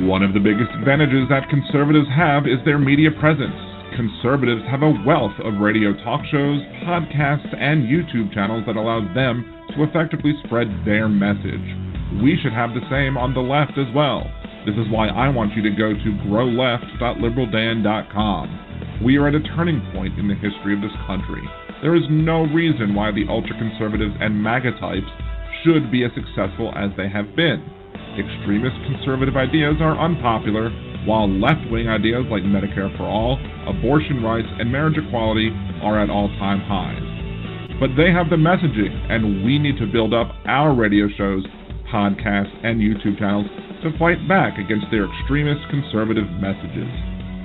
One of the biggest advantages that conservatives have is their media presence. Conservatives have a wealth of radio talk shows, podcasts, and YouTube channels that allow them to effectively spread their message. We should have the same on the left as well. This is why I want you to go to growleft.liberaldan.com. We are at a turning point in the history of this country. There is no reason why the ultra-conservatives and MAGA types should be as successful as they have been. Extremist conservative ideas are unpopular, while left-wing ideas like Medicare for all, abortion rights, and marriage equality are at all-time highs. But they have the messaging, and we need to build up our radio shows, podcasts, and YouTube channels to fight back against their extremist conservative messages.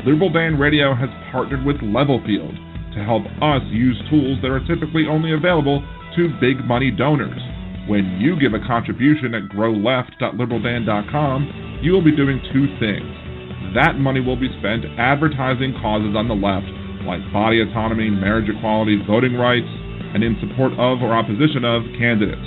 Liberal Dan Radio has partnered with Levelfield to help us use tools that are typically only available to big money donors. When you give a contribution at growleft.liberaldan.com, you will be doing two things. That money will be spent advertising causes on the left, like body autonomy, marriage equality, voting rights, and in support of or opposition of candidates.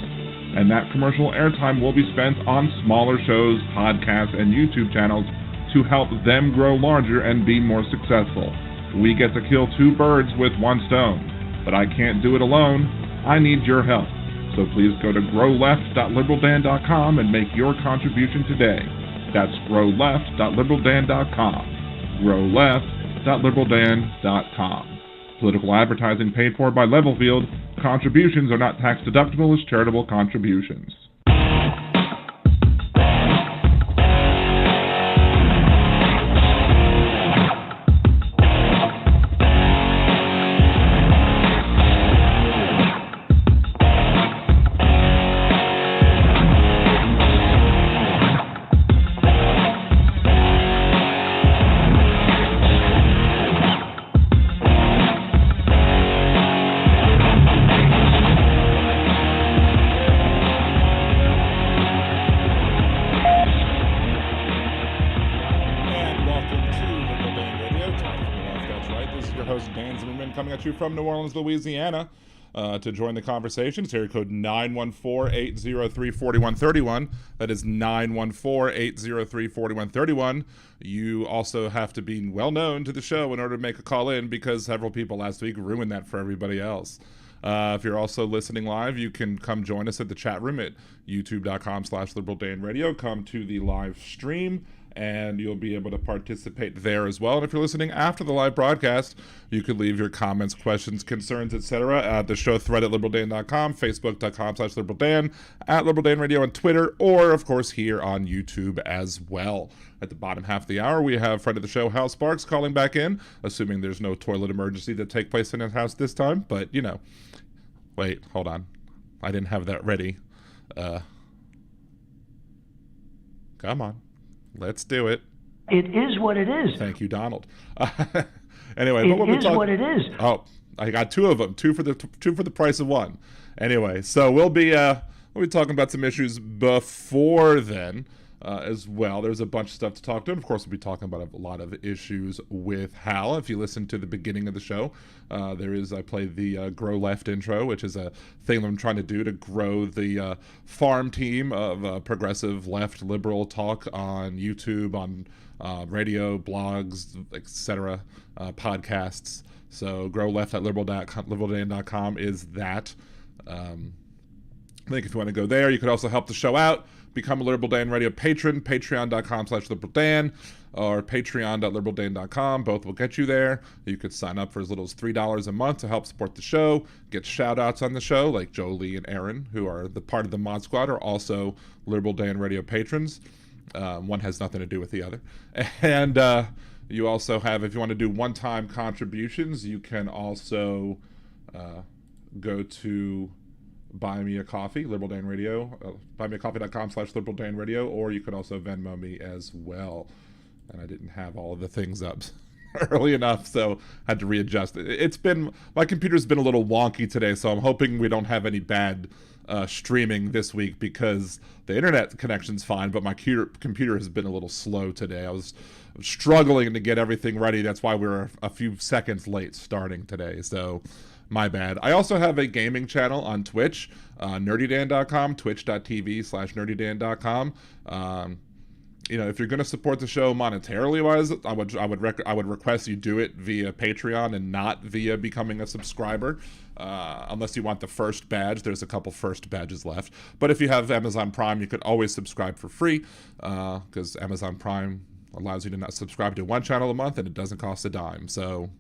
And that commercial airtime will be spent on smaller shows, podcasts, and YouTube channels to help them grow larger and be more successful. We get to kill two birds with one stone, but I can't do it alone. I need your help. So please go to growleft.liberaldan.com and make your contribution today. That's growleft.liberaldan.com. growleft.liberaldan.com. Political advertising paid for by Levelfield. Contributions are not tax deductible as charitable contributions. From New Orleans, Louisiana, to join the conversation. It's area code 914-803-4131. That is 914-803-4131. You also have to be well known to the show in order to make a call in, because several people last week ruined that for everybody else. If you're also listening live, you can come join us at the chat room at youtube.com/liberaldanradio. Come to the live stream, and you'll be able to participate there as well. And if you're listening after the live broadcast, you could leave your comments, questions, concerns, etc. at the show thread at liberaldan.com, facebook.com/liberaldan, at liberaldanradio on Twitter, or, of course, here on YouTube as well. At the bottom half of the hour, we have friend of the show, Hal Sparks, calling back in, assuming there's no toilet emergency that take place in his house this time. But, you know, wait, hold on. I didn't have that ready. Come on. Let's do it. It is what it is. Thank you, Donald. Anyway, it is what it is. Oh, I got two of them. Two for the price of one. Anyway, so we'll be talking about some issues before then as well. There's a bunch of stuff to talk to, and of course, we'll be talking about a lot of issues with Hal. If you listen to the beginning of the show, I played the Grow Left intro, which is a thing that I'm trying to do to grow the farm team of progressive left liberal talk on YouTube, on radio, blogs, etc., podcasts. So growleft@liberaldan.com is that. I think if you want to go there, you could also help the show out. Become a Liberal Dan Radio patron, patreon.com/liberaldan or patreon.liberaldan.com. Both will get you there. You could sign up for as little as $3 a month to help support the show, get shout outs on the show, like Jolie and Aaron, who are the part of the Mod Squad, are also Liberal Dan Radio patrons. One has nothing to do with the other. And you also have, if you want to do one-time contributions, you can also go to Buy Me a Coffee, Liberal Dan Radio, buymeacoffee.com/liberaldanradio, or you could also Venmo me as well. And I didn't have all of the things up early enough, so I had to readjust. My computer's been a little wonky today, so I'm hoping we don't have any bad streaming this week, because the internet connection's fine, but my computer has been a little slow today. I was struggling to get everything ready. That's why we're a few seconds late starting today, so my bad. I also have a gaming channel on Twitch, nerdydan.com, twitch.tv/nerdydan.com. if you're going to support the show monetarily wise, I would request you do it via Patreon and not via becoming a subscriber, unless you want the first badge. There's a couple first badges left. But if you have Amazon Prime, you could always subscribe for free, because Amazon Prime allows you to not subscribe to one channel a month, and it doesn't cost a dime. So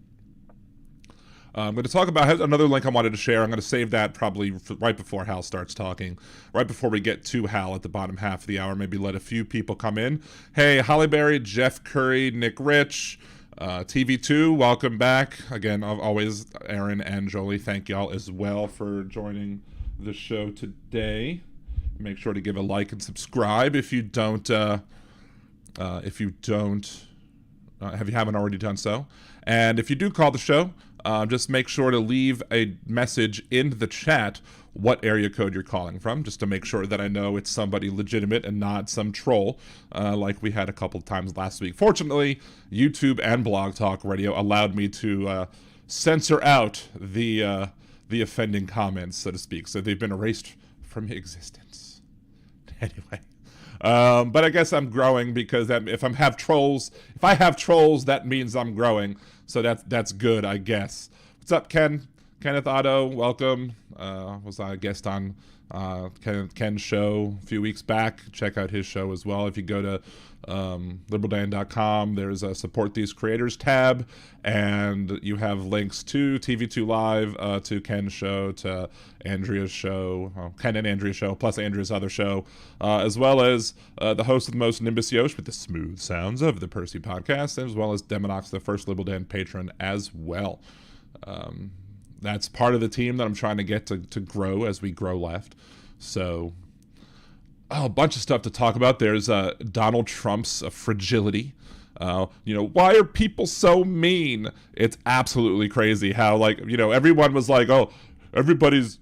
I'm going to talk about another link I wanted to share. I'm going to save that probably right before Hal starts talking, right before we get to Hal at the bottom half of the hour. Maybe let a few people come in. Hey, Holly Berry, Jeff Curry, Nick Rich, TV2, welcome back. Again, always Aaron and Jolie, thank y'all as well for joining the show today. Make sure to give a like and subscribe if you haven't already done so. And if you do call the show, just make sure to leave a message in the chat what area code you're calling from, just to make sure that I know it's somebody legitimate and not some troll, like we had a couple of times last week. Fortunately, YouTube and Blog Talk Radio allowed me to censor out the offending comments, so to speak. So they've been erased from existence. Anyway. But I guess I'm growing, because if I have trolls, that means I'm growing. So that's good, I guess. What's up, Ken? Kenneth Otto, welcome. Was I a guest on Ken's show a few weeks back? Check out his show as well. If you go to liberaldan.com, there's a Support These Creators tab, and you have links to TV2 Live, to Ken's show, to Andrea's show, Ken and Andrea's show, plus Andrea's other show, as well as the host of the most, Nimbus Yosh, with the smooth sounds of the Percy podcast, as well as Demonox, the first Liberal Dan patron as well. That's part of the team that I'm trying to get to grow as we grow left. So, a bunch of stuff to talk about. There's Donald Trump's fragility. Why are people so mean? It's absolutely crazy how, everyone was like, oh, everybody's,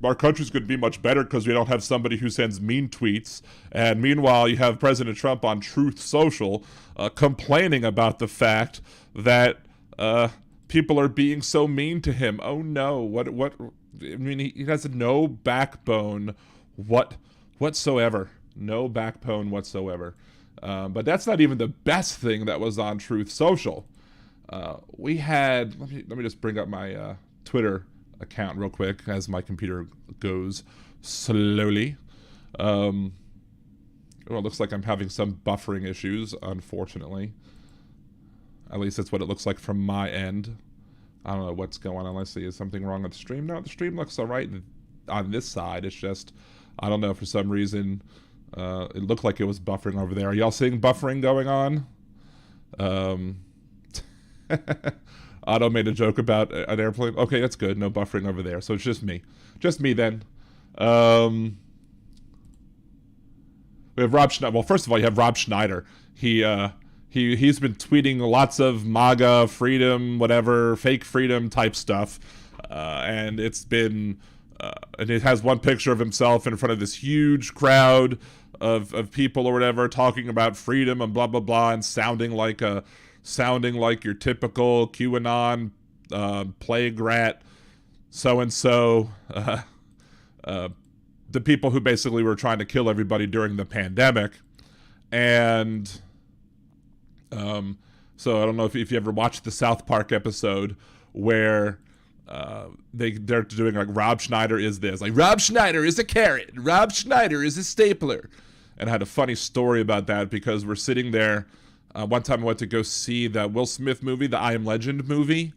our country's going to be much better because we don't have somebody who sends mean tweets. And meanwhile, you have President Trump on Truth Social complaining about the fact that people are being so mean to him. Oh no, what? I mean, he has no backbone whatsoever. No backbone whatsoever. But that's not even the best thing that was on Truth Social. We had, let me just bring up my Twitter account real quick as my computer goes slowly. Well, it looks like I'm having some buffering issues, unfortunately. At least that's what it looks like from my end. I don't know what's going on. Let's see, is something wrong with the stream? No, the stream looks all right on this side. It's just, I don't know, for some reason, it looked like it was buffering over there. Are y'all seeing buffering going on? Otto made a joke about an airplane. Okay, that's good. No buffering over there. So it's just me. Just me then. We have Rob Schneider. Well, first of all, you have Rob Schneider. He's been tweeting lots of MAGA, freedom, whatever, fake freedom type stuff. And it's been... and it has one picture of himself in front of this huge crowd of people or whatever, talking about freedom and blah, blah, blah, and sounding like your typical QAnon plague rat, so-and-so, the people who basically were trying to kill everybody during the pandemic. And so I don't know if you ever watched the South Park episode where they're doing like, Rob Schneider is this, like, Rob Schneider is a carrot, Rob Schneider is a stapler. And I had a funny story about that, because we're sitting there. One time I went to go see the Will Smith movie, the I Am Legend movie,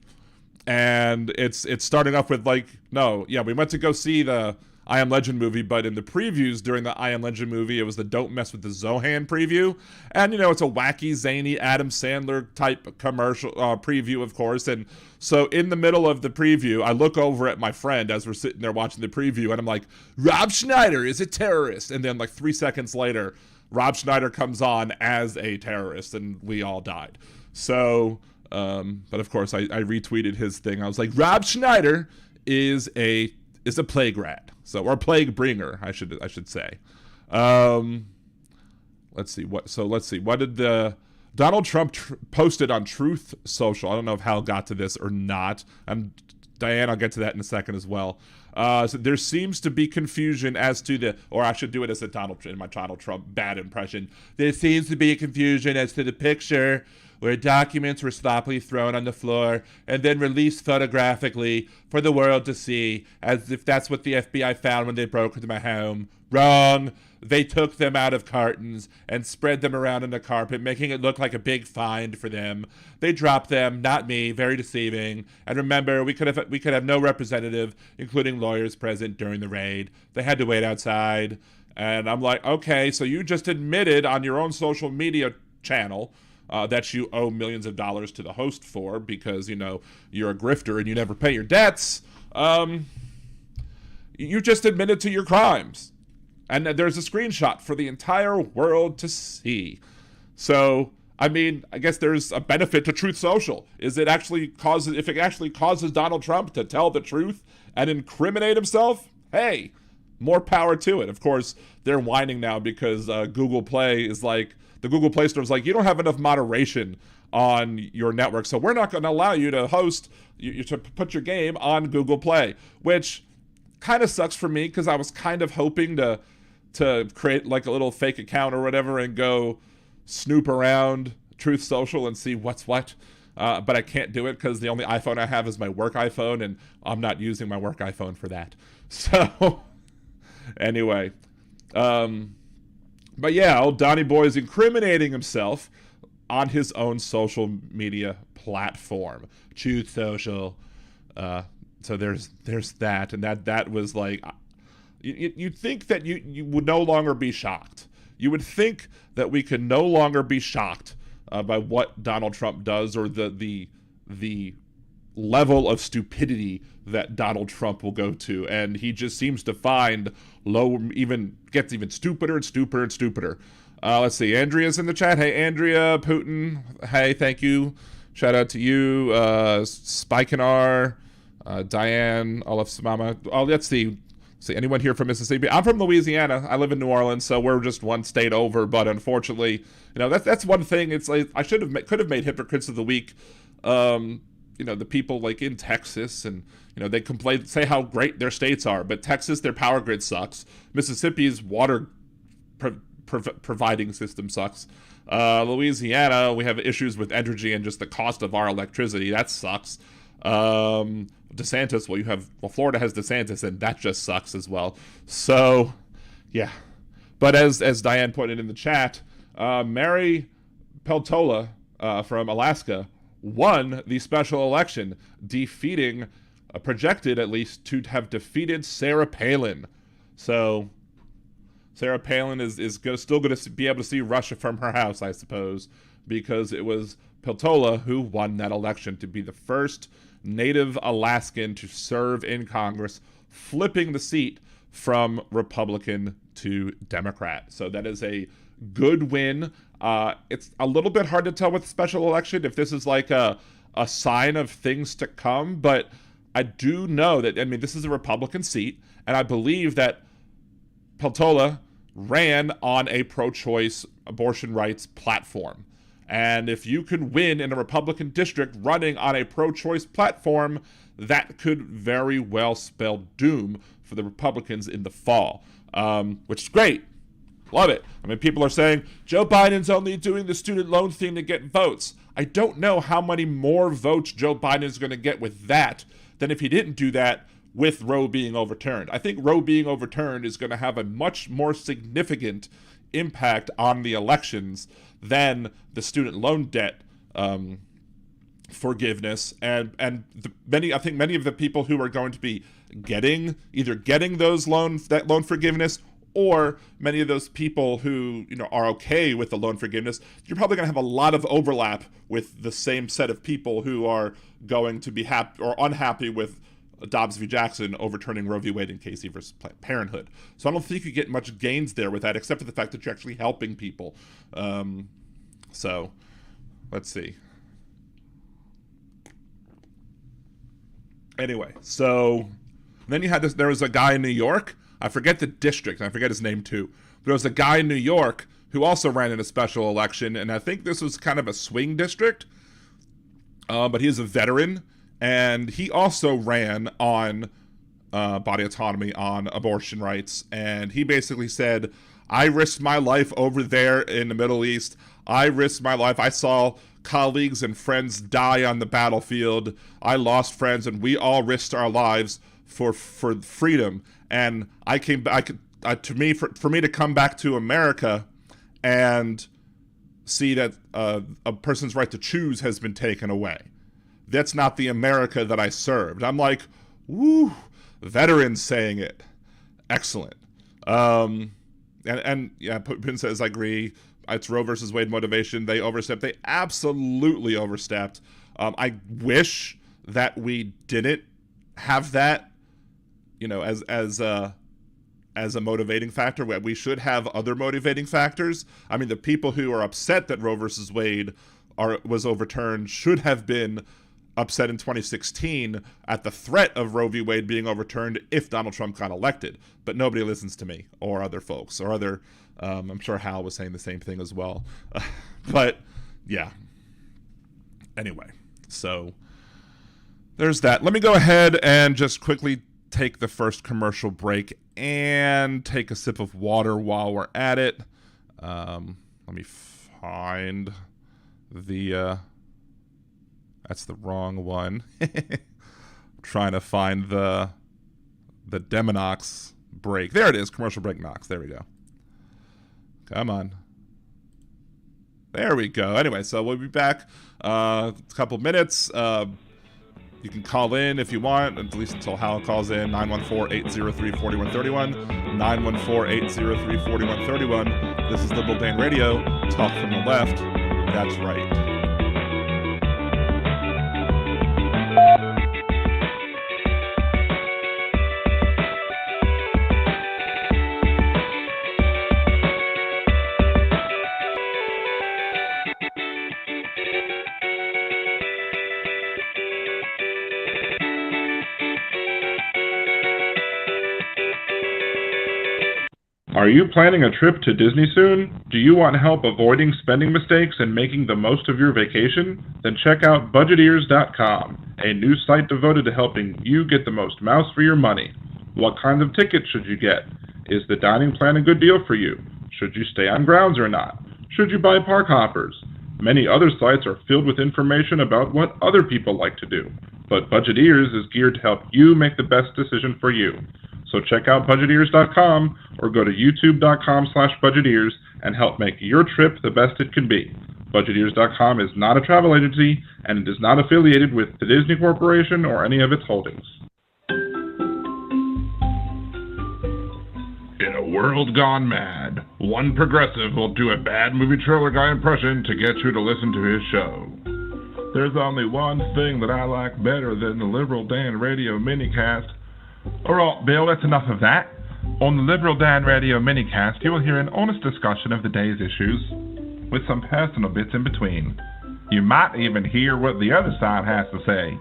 and it's starting off with we went to go see the I Am Legend movie, but in the previews during the I Am Legend movie, it was the Don't Mess with the Zohan preview, and it's a wacky, zany Adam Sandler type commercial preview, of course. And so in the middle of the preview, I look over at my friend as we're sitting there watching the preview, and I'm like, Rob Schneider is a terrorist. And then 3 seconds later, Rob Schneider comes on as a terrorist, and we all died. So, but of course, I retweeted his thing. I was like, Rob Schneider is a plague rat, or a plague bringer, I should say. Let's see what did the Donald Trump posted on Truth Social. I don't know if Hal got to this or not. I'm Diane, I'll get to that in a second as well. So there seems to be confusion as to or I should do it as in my Donald Trump bad impression. There seems to be a confusion as to the picture where documents were sloppily thrown on the floor and then released photographically for the world to see, as if that's what the FBI found when they broke into my home. Wrong. They took them out of cartons and spread them around on the carpet, making it look like a big find for them. They dropped them, not me, very deceiving. And remember, we could have no representative, including lawyers, present during the raid. They had to wait outside. And I'm like, okay, so you just admitted on your own social media channel that you owe millions of dollars to the host for because, you're a grifter and you never pay your debts. You just admitted to your crimes. And there's a screenshot for the entire world to see. So, I guess there's a benefit to Truth Social. If it actually causes Donald Trump to tell the truth and incriminate himself, hey, more power to it. Of course, they're whining now because Google Play is like, the Google Play Store is like, you don't have enough moderation on your network, so we're not going to allow you to host, to put your game on Google Play, which kind of sucks for me because I was kind of hoping to create like a little fake account or whatever and go snoop around Truth Social and see what's what. But I can't do it because the only iPhone I have is my work iPhone, and I'm not using my work iPhone for that. So, anyway. But yeah, old Donnie Boy is incriminating himself on his own social media platform. Truth Social. So there's that, and that was like... You'd think that you would no longer be shocked. You would think that we could no longer be shocked by what Donald Trump does or the level of stupidity that Donald Trump will go to. And he just seems to find gets even stupider and stupider and stupider. Let's see. Andrea's in the chat. Hey, Andrea, Putin. Hey, thank you. Shout out to you. Spikenar, Diane, Olaf Samama. Oh, let's see. Anyone here from Mississippi? I'm from Louisiana. I live in New Orleans, so we're just one state over. But unfortunately, that's one thing. It's like I could have made Hypocrites of the Week. The people like in Texas, and they complain, say how great their states are, but Texas, their power grid sucks. Mississippi's water providing system sucks. Louisiana, we have issues with energy and just the cost of our electricity. That sucks. DeSantis, Florida has DeSantis, and that just sucks as well. So, yeah. But as Diane pointed in the chat, Mary Peltola from Alaska won the special election, defeating, projected at least, to have defeated Sarah Palin. So, Sarah Palin is still going to be able to see Russia from her house, I suppose, because it was Peltola who won that election to be the first Native Alaskan to serve in Congress, flipping the seat from Republican to Democrat. So that is a good win. It's a little bit hard to tell with the special election if this is like a sign of things to come, but I do know that, this is a Republican seat, and I believe that Peltola ran on a pro-choice abortion rights platform. And if you can win in a Republican district running on a pro-choice platform, that could very well spell doom for the Republicans in the fall, which is great. Love it. People are saying, Joe Biden's only doing the student loan thing to get votes. I don't know how many more votes Joe Biden is going to get with that than if he didn't do that with Roe being overturned. I think Roe being overturned is going to have a much more significant impact on the elections than the student loan debt forgiveness, and many of the people who are going to be getting those loan forgiveness, or many of those people who are okay with the loan forgiveness, you're probably going to have a lot of overlap with the same set of people who are going to be happy or unhappy with Dobbs v. Jackson overturning Roe v. Wade and Casey versus Planned Parenthood. So I don't think you get much gains there with that, except for the fact that you're actually helping people. So let's see. Anyway, so then you had this. There was a guy in New York. I forget the district. I forget his name too. But there was a guy in New York who also ran in a special election, and I think this was kind of a swing district. But he's a veteran, And he also ran on body autonomy, on abortion rights. And he basically said, I risked my life over there in the Middle East. I risked my life. I saw colleagues and friends die on the battlefield. I lost friends, and we all risked our lives for freedom. And I came back, for me to come back to America and see that a person's right to choose has been taken away. That's not the America that I served. I'm like, woo, veterans saying it. Excellent. And yeah, Putin says, I agree. It's Roe versus Wade motivation. They overstepped. They absolutely overstepped. I wish that we didn't have that, as a motivating factor. We should have other motivating factors. I mean, the people who are upset that Roe versus Wade was overturned should have been upset in 2016 at the threat of Roe v. Wade being overturned if Donald Trump got elected. But nobody listens to me or other folks or other. I'm sure Hal was saying the same thing as well. But yeah. Anyway, so there's that. Let me go ahead and just quickly take the first commercial break and take a sip of water while we're at it. Let me find the that's the wrong one. I'm trying to find the Demonox break. There it is, commercial break Knox. There we go. Come on. There we go. Anyway, so we'll be back a couple minutes. You can call in if you want, at least until Hal calls in, 914-803-4131, 914-803-4131. This is Liberal Dan Radio, talk from the left. That's right. Are you planning a trip to Disney soon? Do you want help avoiding spending mistakes and making the most of your vacation? Then check out budgeteers.com, a new site devoted to helping you get the most mouse for your money. What kinds of tickets should you get? Is the dining plan a good deal for you? Should you stay on grounds or not? Should you buy park hoppers? Many other sites are filled with information about what other people like to do, but Budgeteers is geared to help you make the best decision for you. So check out budgeteers.com or go to youtube.com/budgeteers and help make your trip the best it can be. Budgeteers.com is not a travel agency and it is not affiliated with the Disney Corporation or any of its holdings. In a world gone mad, one progressive will do a bad movie trailer guy impression to get you to listen to his show. There's only one thing that I like better than the Liberal Dan Radio Minicast. Alright, Bill, that's enough of that. On the Liberal Dan Radio Minicast, you will hear an honest discussion of the day's issues, with some personal bits in between. You might even hear what the other side has to say,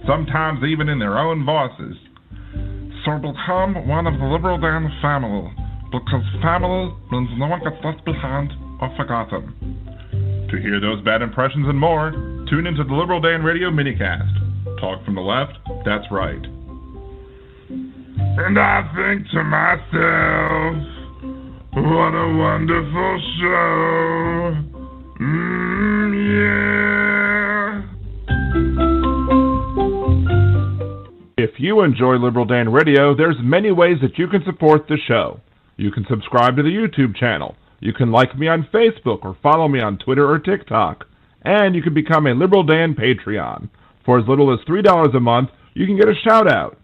sometimes even in their own voices. So become one of the Liberal Dan family, because family means no one gets left behind or forgotten. To hear those bad impressions and more, tune into the Liberal Dan Radio Minicast. Talk from the left, that's right. And I think to myself, what a wonderful show. Yeah. If you enjoy Liberal Dan Radio, there's many ways that you can support the show. You can subscribe to the YouTube channel. You can like me on Facebook or follow me on Twitter or TikTok. And you can become a Liberal Dan Patreon. For as little as $3 a month, you can get a shout out.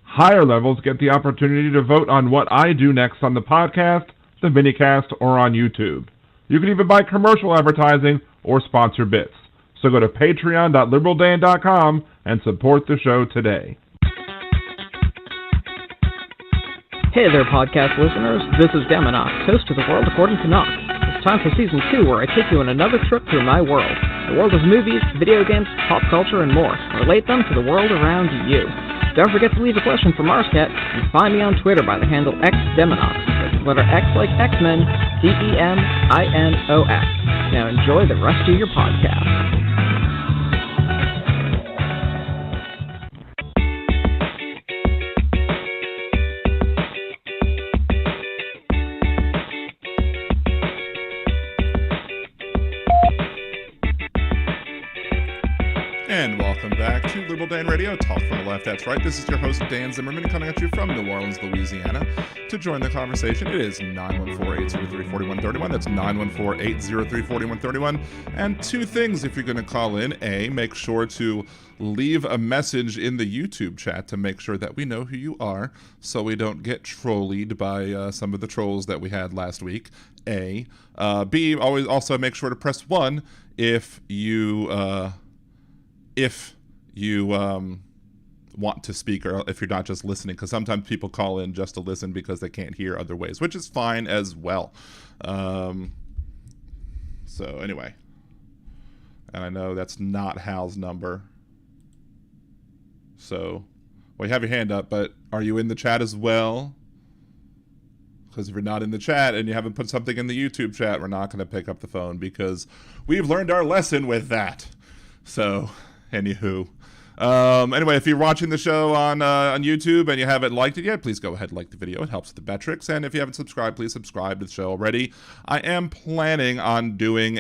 Higher levels get the opportunity to vote on what I do next on the podcast, the minicast, or on YouTube. You can even buy commercial advertising or sponsor bits. So go to patreon.liberaldan.com and support the show today. Hey there, podcast listeners. This is Demonox, host of The World According to Knox. It's time for Season 2, where I take you on another trip through my world. The world of movies, video games, pop culture, and more. Relate them to the world around you. Don't forget to leave a question for Marscat, and find me on Twitter by the handle XDemonox. That's the letter X like X-Men, DEMINOX. Now enjoy the rest of your podcast. And welcome back to Liberal Dan Radio, Talk from the Left, that's right. This is your host, Dan Zimmerman, coming at you from New Orleans, Louisiana. To join the conversation, it is 914-803-4131. That's 914-803-4131. And two things if you're going to call in. A, make sure to leave a message in the YouTube chat to make sure that we know who you are, so we don't get trolled by some of the trolls that we had last week. A. B, always also make sure to press 1 if you want to speak, or if you're not just listening, because sometimes people call in just to listen because they can't hear other ways, which is fine as well. So anyway, and I know that's not Hal's number, so well, you have your hand up, but are you in the chat as well? Because if you're not in the chat and you haven't put something in the YouTube chat, we're not going to pick up the phone, because we've learned our lesson with that. So anywho, anyway, if you're watching the show on YouTube and you haven't liked it yet, please go ahead and like the video. It helps with the metrics. And if you haven't subscribed, please subscribe to the show already. I am planning on doing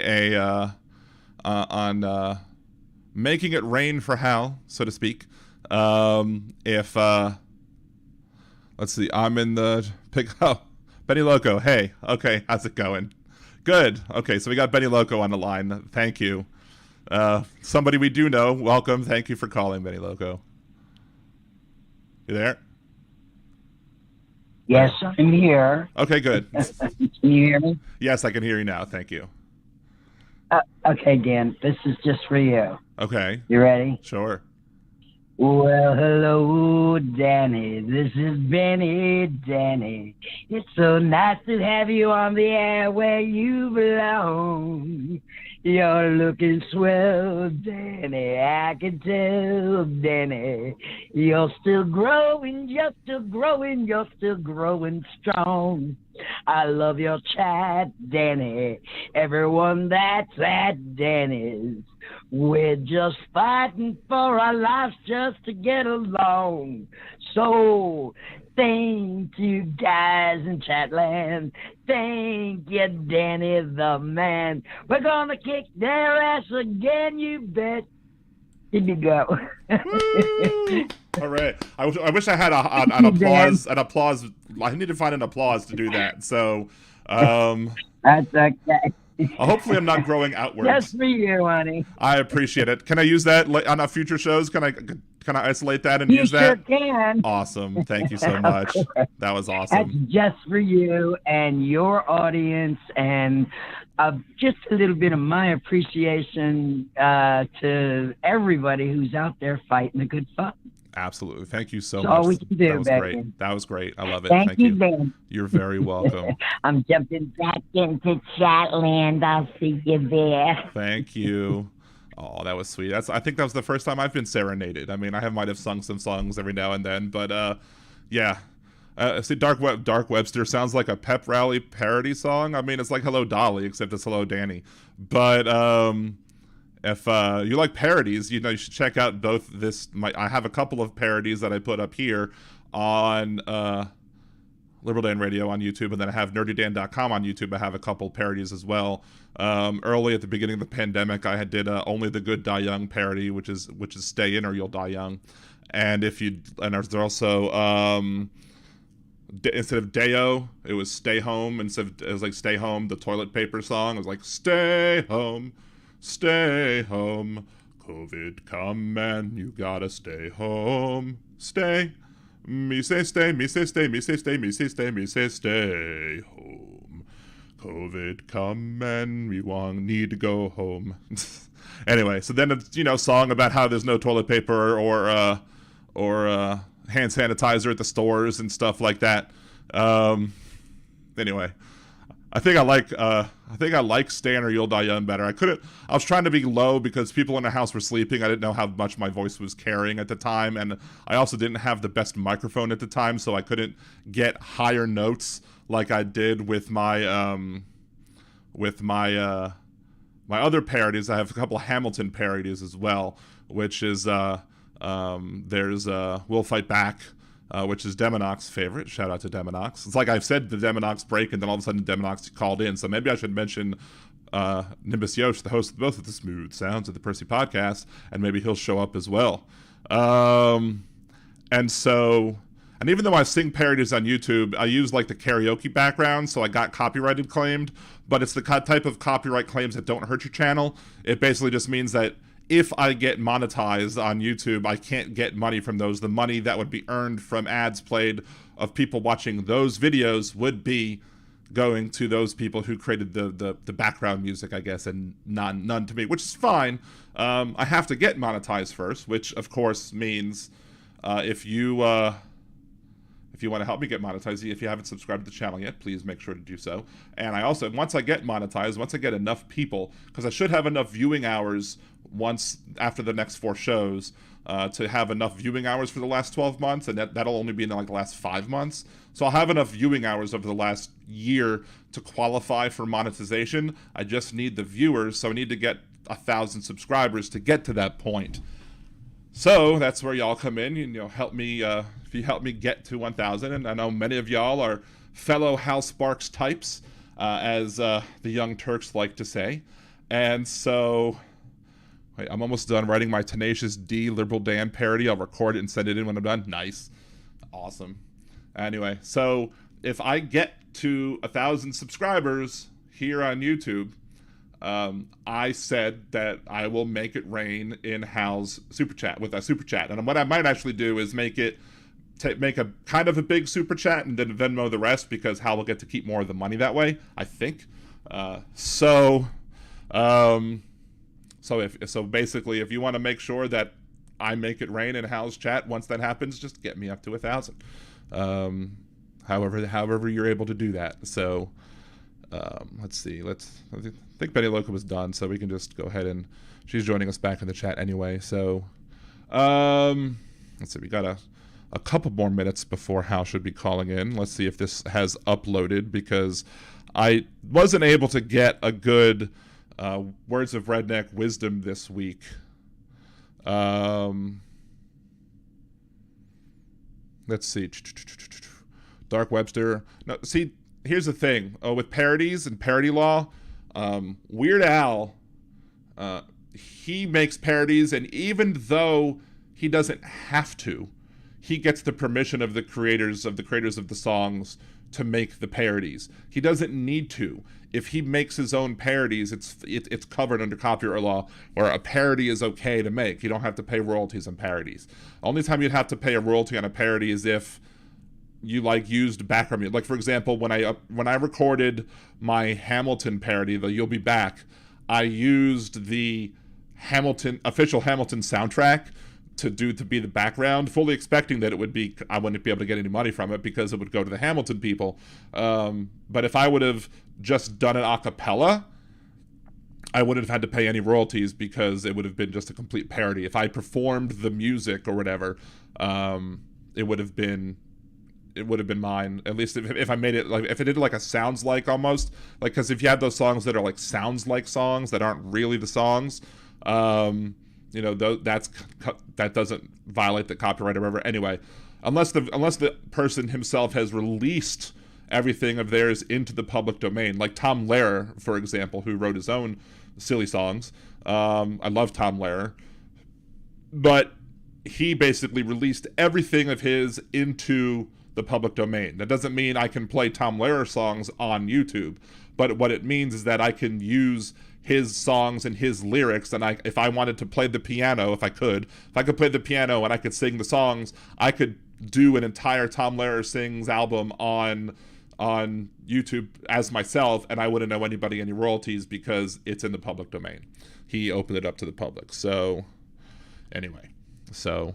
making it rain for Hal, so to speak. Let's see, I'm in the Benny Loco. Hey, okay, how's it going? Good. Okay, so we got Benny Loco on the line. Thank you. Somebody we do know. Welcome. Thank you for calling, Benny Loco. You there? Yes, I'm here. Okay, good. Can you hear me? Yes, I can hear you now. Thank you. Okay, Dan, this is just for you. Okay. You ready? Sure. Well, hello, Danny. This is Benny, Danny. It's so nice to have you on the air where you belong. You're looking swell, Danny. I can tell, Danny. You're still growing, you're still growing, you're still growing strong. I love your chat, Danny. Everyone that's at Danny's, we're just fighting for our lives just to get along. So thank you guys in Chatland. Thank you, Danny the man. We're gonna kick their ass again, you bet. Here you go. All right. I wish I had an applause. An applause. I need to find an applause to do that. So, That's okay. hopefully, I'm not growing outwards. Just for you, honey. I appreciate it. Can I use that on our future shows? Can I isolate that and use that? You sure can. Awesome. Thank you so much. That was That's awesome. just for you and your audience, and just a little bit of my appreciation to everybody who's out there fighting the good fight. Absolutely. Thank you so That's much. all we can do, that was Becky. great. That was great. I love it. Thank you, Dan. You're very welcome. I'm jumping back into Chatland. I'll see you there. Thank you. Oh, that was sweet. I think that was the first time I've been serenaded. I mean, I might have sung some songs every now and then, but yeah. See, Dark Webster sounds like a pep rally parody song. I mean, it's like Hello Dolly, except it's Hello Danny. But if you like parodies, you should check out both I have a couple of parodies that I put up here on Liberal Dan Radio on YouTube, and then I have nerdydan.com on YouTube. I have a couple parodies as well. Early at the beginning of the pandemic, I did Only the Good Die Young parody, which is Stay In or You'll Die Young. And there's also instead of Deo, it was Stay Home. It was like Stay Home, the toilet paper song. It was like Stay Home, Stay Home, COVID come and you gotta stay home. Stay, me say stay, me say stay, me say stay, me say stay, me say stay home. COVID come and we need to go home. Anyway, so then it's song about how there's no toilet paper or hand sanitizer at the stores and stuff like that. Anyway, I think I like Stan or You'll Die Young better. I was trying to be low because people in the house were sleeping. I didn't know how much my voice was carrying at the time, and I also didn't have the best microphone at the time, so I couldn't get higher notes like I did with my my other parodies. I have a couple of Hamilton parodies as well, which is there's We'll Fight Back, which is Demonox's favorite. Shout out to Demonox. It's like I've said the Demonox break, and then all of a sudden Demonox called in, so maybe I should mention Nimbus Yosh, the host of both of the Smooth Sounds of the Percy podcast, and maybe he'll show up as well. And even though I sing parodies on YouTube, I use like the karaoke background, so I got copyrighted claimed, but it's the type of copyright claims that don't hurt your channel. It basically just means that if I get monetized on YouTube, I can't get money from those. The money that would be earned from ads played of people watching those videos would be going to those people who created the background music, I guess, and none to me, which is fine. I have to get monetized first, which of course means if you want to help me get monetized, if you haven't subscribed to the channel yet, please make sure to do so. And I also, once I get monetized, once I get enough people, because I should have enough viewing hours once after the next 4 shows to have enough viewing hours for the last 12 months, and that'll only be in like the last 5 months. So I'll have enough viewing hours over the last year to qualify for monetization. I just need the viewers, so I need to get 1,000 subscribers to get to that point. So that's where y'all come in, help me, if you help me get to 1,000, and I know many of y'all are fellow Hal Sparks types, as the Young Turks like to say. And so, wait, I'm almost done writing my Tenacious D Liberal Dan parody. I'll record it and send it in when I'm done. Nice. Awesome. Anyway, so if I get to 1,000 subscribers here on YouTube, I said that I will make it rain in Hal's super chat with a super chat. And what I might actually do is make a kind of a big super chat and then Venmo the rest, because Hal will get to keep more of the money that way, I think. So basically, if you want to make sure that I make it rain in Hal's chat, once that happens, just get me up to 1,000. However you're able to do that. So let's see. I think Betty Loca was done, so we can just go ahead and she's joining us back in the chat anyway. So let's see. We got a couple more minutes before Hal should be calling in. Let's see if this has uploaded, because I wasn't able to get a good Words of Redneck Wisdom this week. Let's see. Dark Webster. No, see, here's the thing. With parodies and parody law, Weird Al, he makes parodies, and even though he doesn't have to, he gets the permission of the creators of the songs to make the parodies. He doesn't need to. If he makes his own parodies, it's covered under copyright law, where a parody is okay to make. You don't have to pay royalties on parodies. Only time you'd have to pay a royalty on a parody is if you used background music. Like, for example, when I recorded my Hamilton parody, the "You'll Be Back," I used the official Hamilton soundtrack to be the background, fully expecting that I wouldn't be able to get any money from it because it would go to the Hamilton people. But if I would have just done it a cappella, I wouldn't have had to pay any royalties, because it would have been just a complete parody. If I performed the music or whatever, it would have been mine. At least if I made it, like, if I did like a sounds like, almost like, because if you have those songs that are like sounds like songs that aren't really the songs, that doesn't violate the copyright or whatever. Anyway, unless the person himself has released everything of theirs into the public domain, like Tom Lehrer, for example, who wrote his own silly songs. I love Tom Lehrer, but he basically released everything of his into the public domain. That doesn't mean I can play Tom Lehrer songs on YouTube, but what it means is that I can use his songs and his lyrics, and if I wanted to play the piano, if I could play the piano and I could sing the songs, I could do an entire Tom Lehrer Sings album on YouTube as myself, and I wouldn't owe anybody any royalties because it's in the public domain. He opened it up to the public. So anyway, a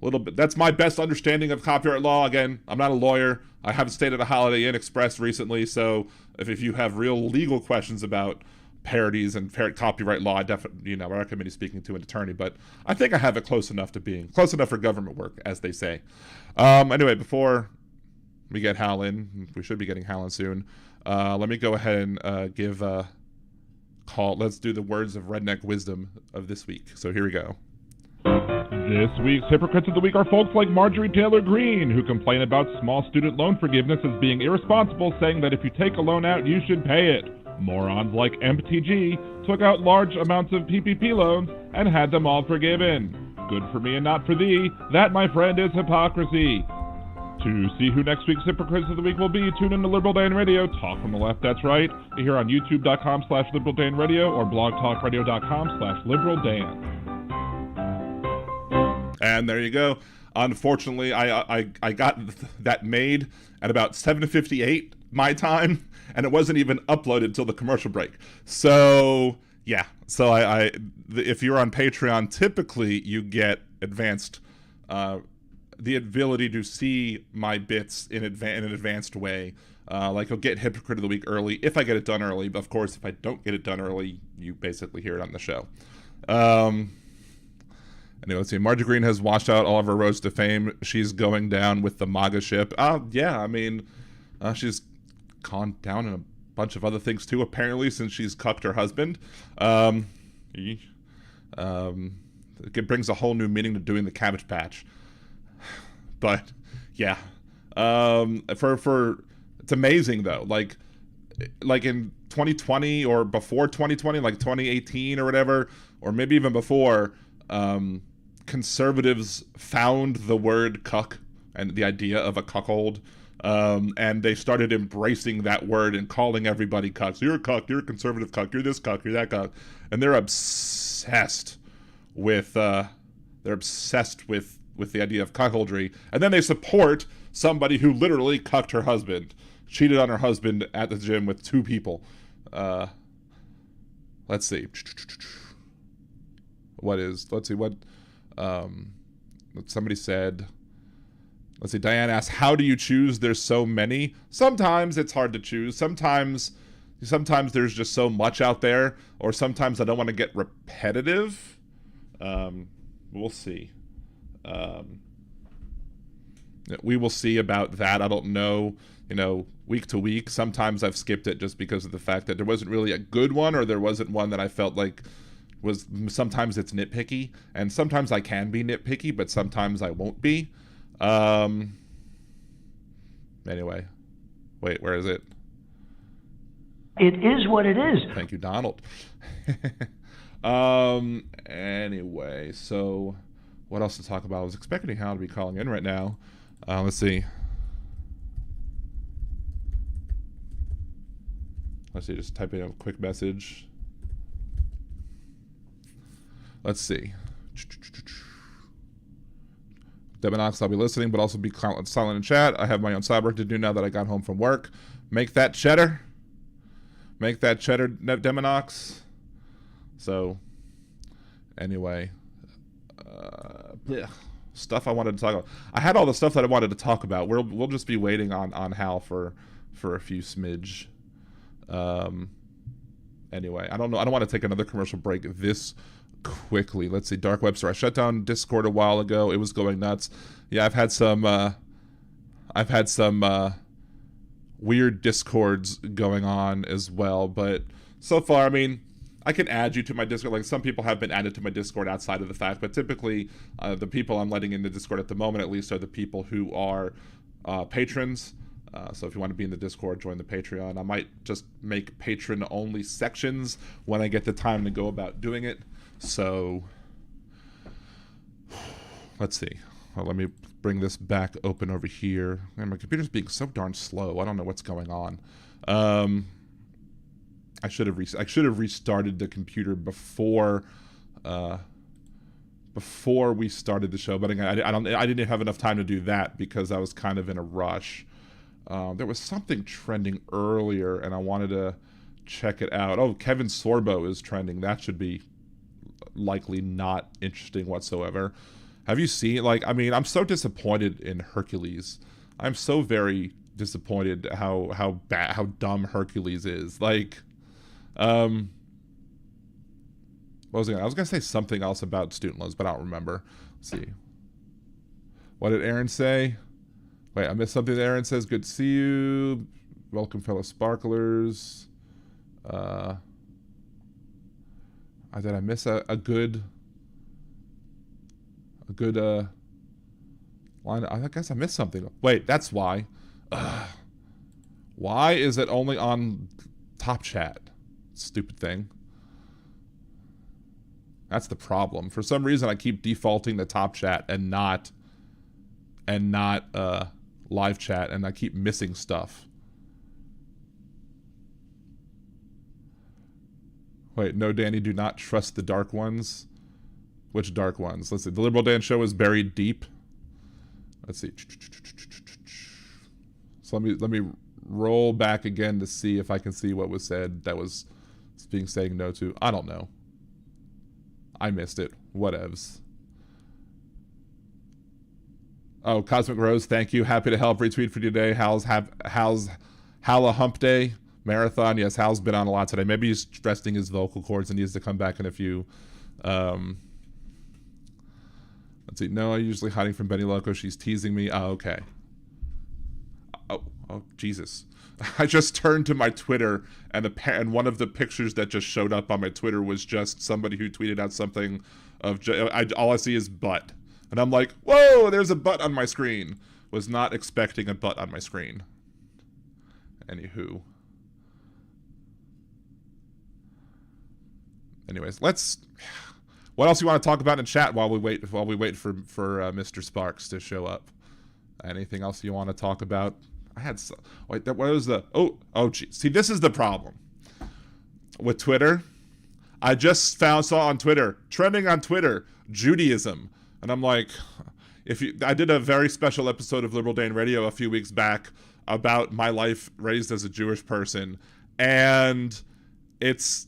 little bit, that's my best understanding of copyright law. Again, I'm not a lawyer. I haven't stayed at a Holiday Inn Express recently, so if you have real legal questions about parodies and copyright law, I definitely, I recommend you speaking to an attorney, but I think I have it close enough for government work, as they say. Anyway, before we get Hal in, we should be getting Hal in soon, let me go ahead and give a call. Let's do the Words of Redneck Wisdom of this week. So here we go. This week's Hypocrites of the Week are folks like Marjorie Taylor Greene, who complain about small student loan forgiveness as being irresponsible, saying that if you take a loan out, you should pay it. Morons like MTG took out large amounts of PPP loans and had them all forgiven. Good for me and not for thee. That, my friend, is hypocrisy. To see who next week's Hypocrites of the Week will be, tune in to Liberal Dan Radio. Talk from the left, that's right. Here on youtube.com/liberaldanradio or blogtalkradio.com/liberaldan. And there you go. Unfortunately, I got that made at about 7:58 my time, and it wasn't even uploaded until the commercial break. So yeah, so if you're on Patreon, typically you get advanced, the ability to see my bits in an advanced way. Like you'll get Hypocrite of the Week early if I get it done early. But of course, if I don't get it done early, you basically hear it on the show. Anyway, let's see. Marjorie Green has washed out all of her roads to fame. She's going down with the MAGA ship. Yeah, I mean, she's gone down in a bunch of other things too, apparently, since she's cucked her husband. It brings a whole new meaning to doing the Cabbage Patch. But yeah, for it's amazing though. Like in 2020 or before 2020, like 2018 or whatever, or maybe even before. Conservatives found the word cuck and the idea of a cuckold, and they started embracing that word and calling everybody cucks. You're a cuck, you're a conservative cuck, you're this cuck, you're that cuck, and they're obsessed with the idea of cuckoldry, and then they support somebody who literally cucked her husband, cheated on her husband at the gym with two people. Let's see. Somebody said, let's see, Diane asked, how do you choose? There's so many. Sometimes it's hard to choose. Sometimes there's just so much out there, or sometimes I don't want to get repetitive. We'll see. We will see about that. I don't know, week to week. Sometimes I've skipped it just because of the fact that there wasn't really a good one, or there wasn't one that I felt like sometimes it's nitpicky, and sometimes I can be nitpicky, but sometimes I won't be. Anyway, wait, where is it? It is what it is. Thank you, Donald. Anyway, so what else to talk about? I was expecting Hal to be calling in right now. Let's see. Just type in a quick message. Let's see. Demonox, I'll be listening, but also be silent in chat. I have my own side work to do now that I got home from work. Make that cheddar. Make that cheddar, Demonox. So, anyway. Stuff I wanted to talk about. I had all the stuff that I wanted to talk about. We'll just be waiting on Hal for a few smidge. Anyway, I don't know. I don't want to take another commercial break this quickly. Let's see. Dark Webster. I shut down Discord a while ago. It was going nuts. Yeah, I've had some weird Discords going on as well, but so far, I mean, I can add you to my Discord. Like, some people have been added to my Discord outside of the fact, but typically the people I'm letting into Discord at the moment, at least, are the people who are patrons. So if you want to be in the Discord, join the Patreon. I might just make patron-only sections when I get the time to go about doing it. So, let's see. Well, let me bring this back open over here. Man, my computer's being so darn slow. I don't know what's going on. I should have restarted the computer before we started the show. But again, I didn't have enough time to do that because I was kind of in a rush. There was something trending earlier, and I wanted to check it out. Oh, Kevin Sorbo is trending. That should be likely not interesting whatsoever. Have you seen, I'm so disappointed in Hercules. I'm so very disappointed how dumb Hercules is. What was I was gonna say something else about student loans, but I don't remember. Let's see. What did Aaron say? Wait, I missed something. Aaron says, "Good to see you. Welcome, fellow sparklers." Did I miss a good line? I guess I missed something. Wait, that's why. Why is it only on top chat. Stupid thing. That's the problem. For some reason, I keep defaulting to top chat and not live chat, and I keep missing stuff. Wait, no, Danny, do not trust the dark ones. Which dark ones? Let's see. The Liberal Dan Show is buried deep. Let's see. So let me roll back again to see if I can see what was said that was being saying no to. I don't know. I missed it. Whatevs. Oh, Cosmic Rose, thank you. Happy to help. Retweet for today. Hal's Hal a hump day marathon. Yes, Hal's been on a lot today. Maybe he's resting his vocal cords and needs to come back in a few. Let's see. No, I'm usually hiding from Benny Loco. She's teasing me. Oh, okay. Oh, Jesus. I just turned to my Twitter, and one of the pictures that just showed up on my Twitter was just somebody who tweeted out something of, all I see is butt. And I'm like, whoa, there's a butt on my screen. Was not expecting a butt on my screen. Anywho. Anyways, what else you want to talk about in chat while we wait for Mr. Sparks to show up? Anything else you want to talk about? What was the... Oh, geez. See, this is the problem. With Twitter, I just saw on Twitter, trending on Twitter, Judaism. And I'm like, I did a very special episode of Liberal Dan Radio a few weeks back about my life raised as a Jewish person. And it's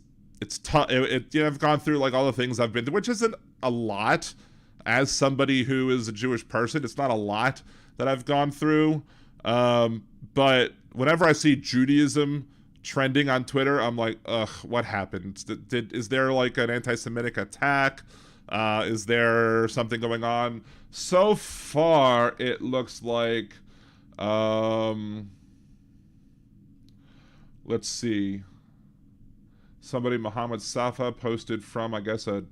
tough. I've gone through like all the things I've been through, which isn't a lot. As somebody who is a Jewish person, it's not a lot that I've gone through. But whenever I see Judaism trending on Twitter, I'm like, ugh, what happened? Is there like an anti-Semitic attack? Is there something going on? So far, it looks like, let's see. Somebody, Muhammad Safa, posted from, I guess, a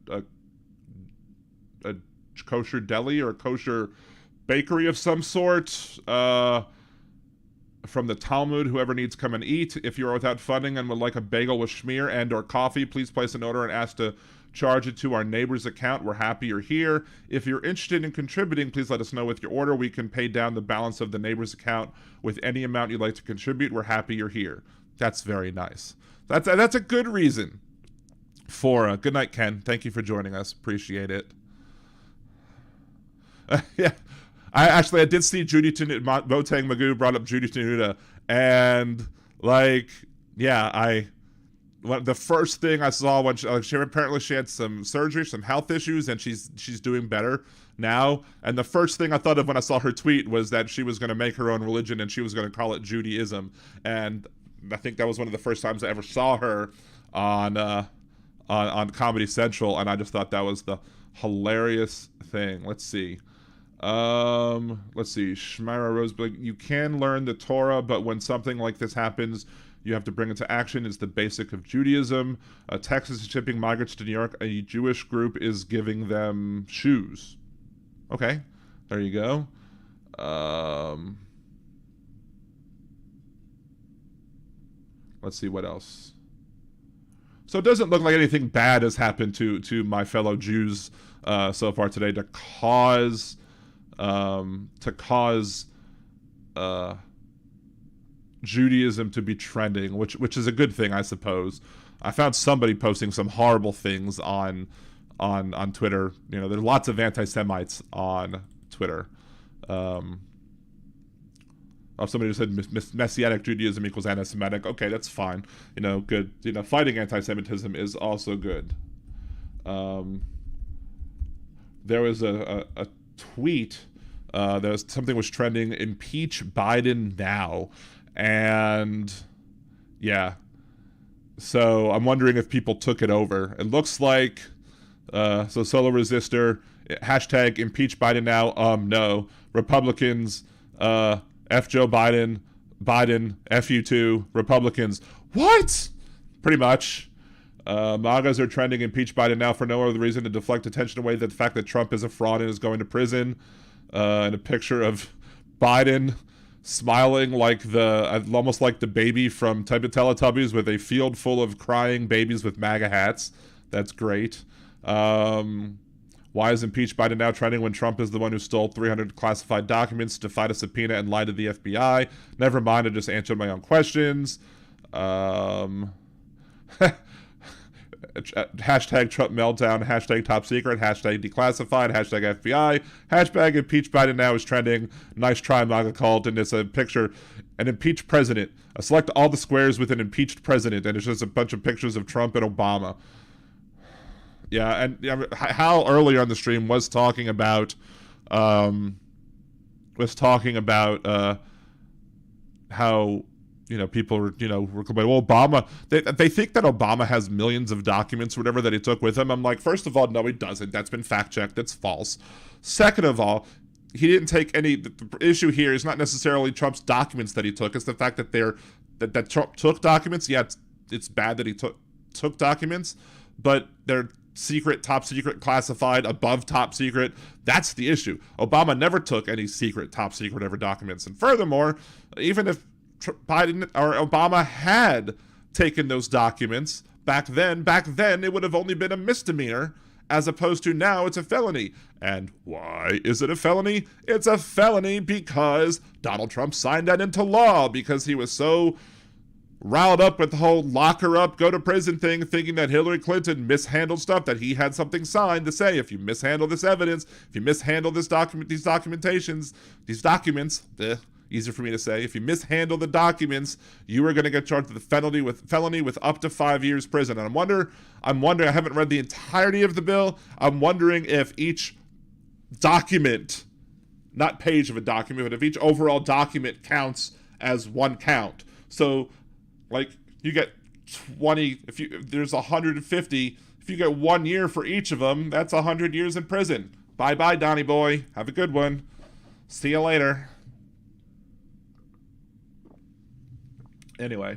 kosher deli or kosher bakery of some sort. From the Talmud, whoever needs come and eat. If you are without funding and would like a bagel with schmear and or coffee, please place an order and ask to charge it to our neighbor's account. We're happy you're here. If you're interested in contributing, please let us know with your order. We can pay down the balance of the neighbor's account with any amount you'd like to contribute. We're happy you're here. That's very nice. That's a good reason for good night, Ken. Thank you for joining us. Appreciate it. Yeah. I did see Judy Tenuta, Botang Magoo brought up Judy Tenuta, and like, yeah, the first thing I saw when she apparently she had some surgery, some health issues, and she's doing better now. And the first thing I thought of when I saw her tweet was that she was going to make her own religion and she was going to call it Judaism. And I think that was one of the first times I ever saw her on Comedy Central, and I just thought that was the hilarious thing. Let's see. Shmira Roseblake, you can learn the Torah, but when something like this happens, you have to bring it to action. It's the basic of Judaism. Texas is shipping migrants to New York. A Jewish group is giving them shoes. Okay, there you go. Let's see what else. So it doesn't look like anything bad has happened to my fellow Jews so far today to cause Judaism to be trending, which is a good thing, I suppose. I found somebody posting some horrible things on Twitter. You know, there's lots of anti-Semites on Twitter. Somebody just said Messianic Judaism equals anti-Semitic. Okay, that's fine. You know, good. You know, fighting anti-Semitism is also good. There was a tweet. Something was trending. Impeach Biden now. And yeah, so I'm wondering if people took it over. It looks like Solo Resistor hashtag impeach Biden now. No, Republicans F Joe Biden, F you too, Republicans. What? Pretty much. MAGAs are trending impeach Biden now for no other reason to deflect attention away to the fact that Trump is a fraud and is going to prison. And a picture of Biden smiling like almost like the baby from Type of Teletubbies with a field full of crying babies with MAGA hats. That's great. Why is impeach Biden now trending when Trump is the one who stole 300 classified documents, defied a subpoena, and lied to the FBI? Never mind, I just answered my own questions. Hashtag Trump meltdown, hashtag top secret, hashtag declassified, hashtag FBI, hashtag impeach Biden now is trending. Nice try, MAGA cult. And it's a picture, an impeached president. Select all the squares with an impeached president, and it's just a bunch of pictures of Trump and Obama. Yeah, and Hal earlier on the stream was talking about how, people were, were complaining, well, Obama, they think that Obama has millions of documents or whatever that he took with him. I'm like, first of all, no, he doesn't. That's been fact-checked. That's false. Second of all, he didn't take any, the issue here is not necessarily Trump's documents that he took. It's the fact that that Trump took documents. Yeah, it's bad that he took documents, but they're secret, top secret, classified, above top secret. That's the issue. Obama never took any secret, top secret, whatever documents. And furthermore, even if Biden or Obama had taken those documents back then it would have only been a misdemeanor, as opposed to now it's a felony. And why is it a felony? It's a felony because Donald Trump signed that into law, because he was so riled up with the whole lock her up, go to prison thing, thinking that Hillary Clinton mishandled stuff, that he had something signed to say, if you mishandle this evidence, if you mishandle these documents, easier for me to say, if you mishandle the documents, you are going to get charged with a felony with up to 5 years prison. And I'm wondering, I haven't read the entirety of the bill. I'm wondering if each document, not page of a document, but if each overall document counts as one count. So, like, you get 20, if there's 150, if you get 1 year for each of them, that's 100 years in prison. Bye-bye, Donnie boy. Have a good one. See you later. Anyway.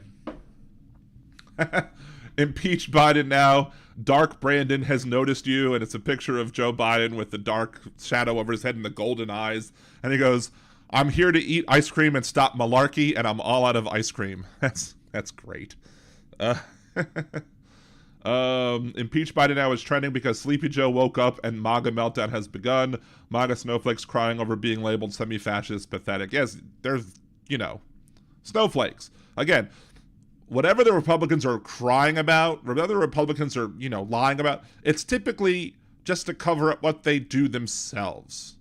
Impeach Biden now. Dark Brandon has noticed you, and it's a picture of Joe Biden with the dark shadow over his head and the golden eyes. And he goes, I'm here to eat ice cream and stop malarkey, and I'm all out of ice cream. That's great. Impeach Biden now is trending because Sleepy Joe woke up and MAGA meltdown has begun. MAGA snowflakes crying over being labeled semi-fascist, pathetic. Yes, there's, snowflakes. Again, whatever the Republicans are crying about, whatever the Republicans are, lying about, it's typically just to cover up what they do themselves.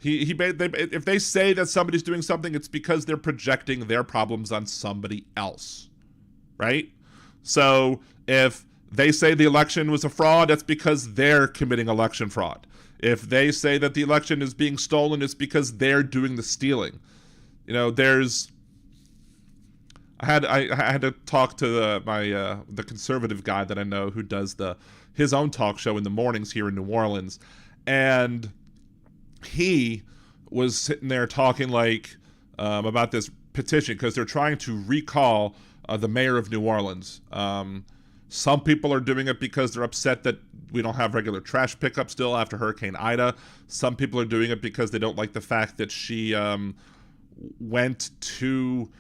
If they say that somebody's doing something, it's because they're projecting their problems on somebody else, right? So if they say the election was a fraud, that's because they're committing election fraud. If they say that the election is being stolen, it's because they're doing the stealing. I had to talk to the conservative guy that I know who does his own talk show in the mornings here in New Orleans, and he was sitting there talking about this petition because they're trying to recall the mayor of New Orleans. Some people are doing it because they're upset that we don't have regular trash pickup still after Hurricane Ida. Some people are doing it because they don't like the fact that she went to...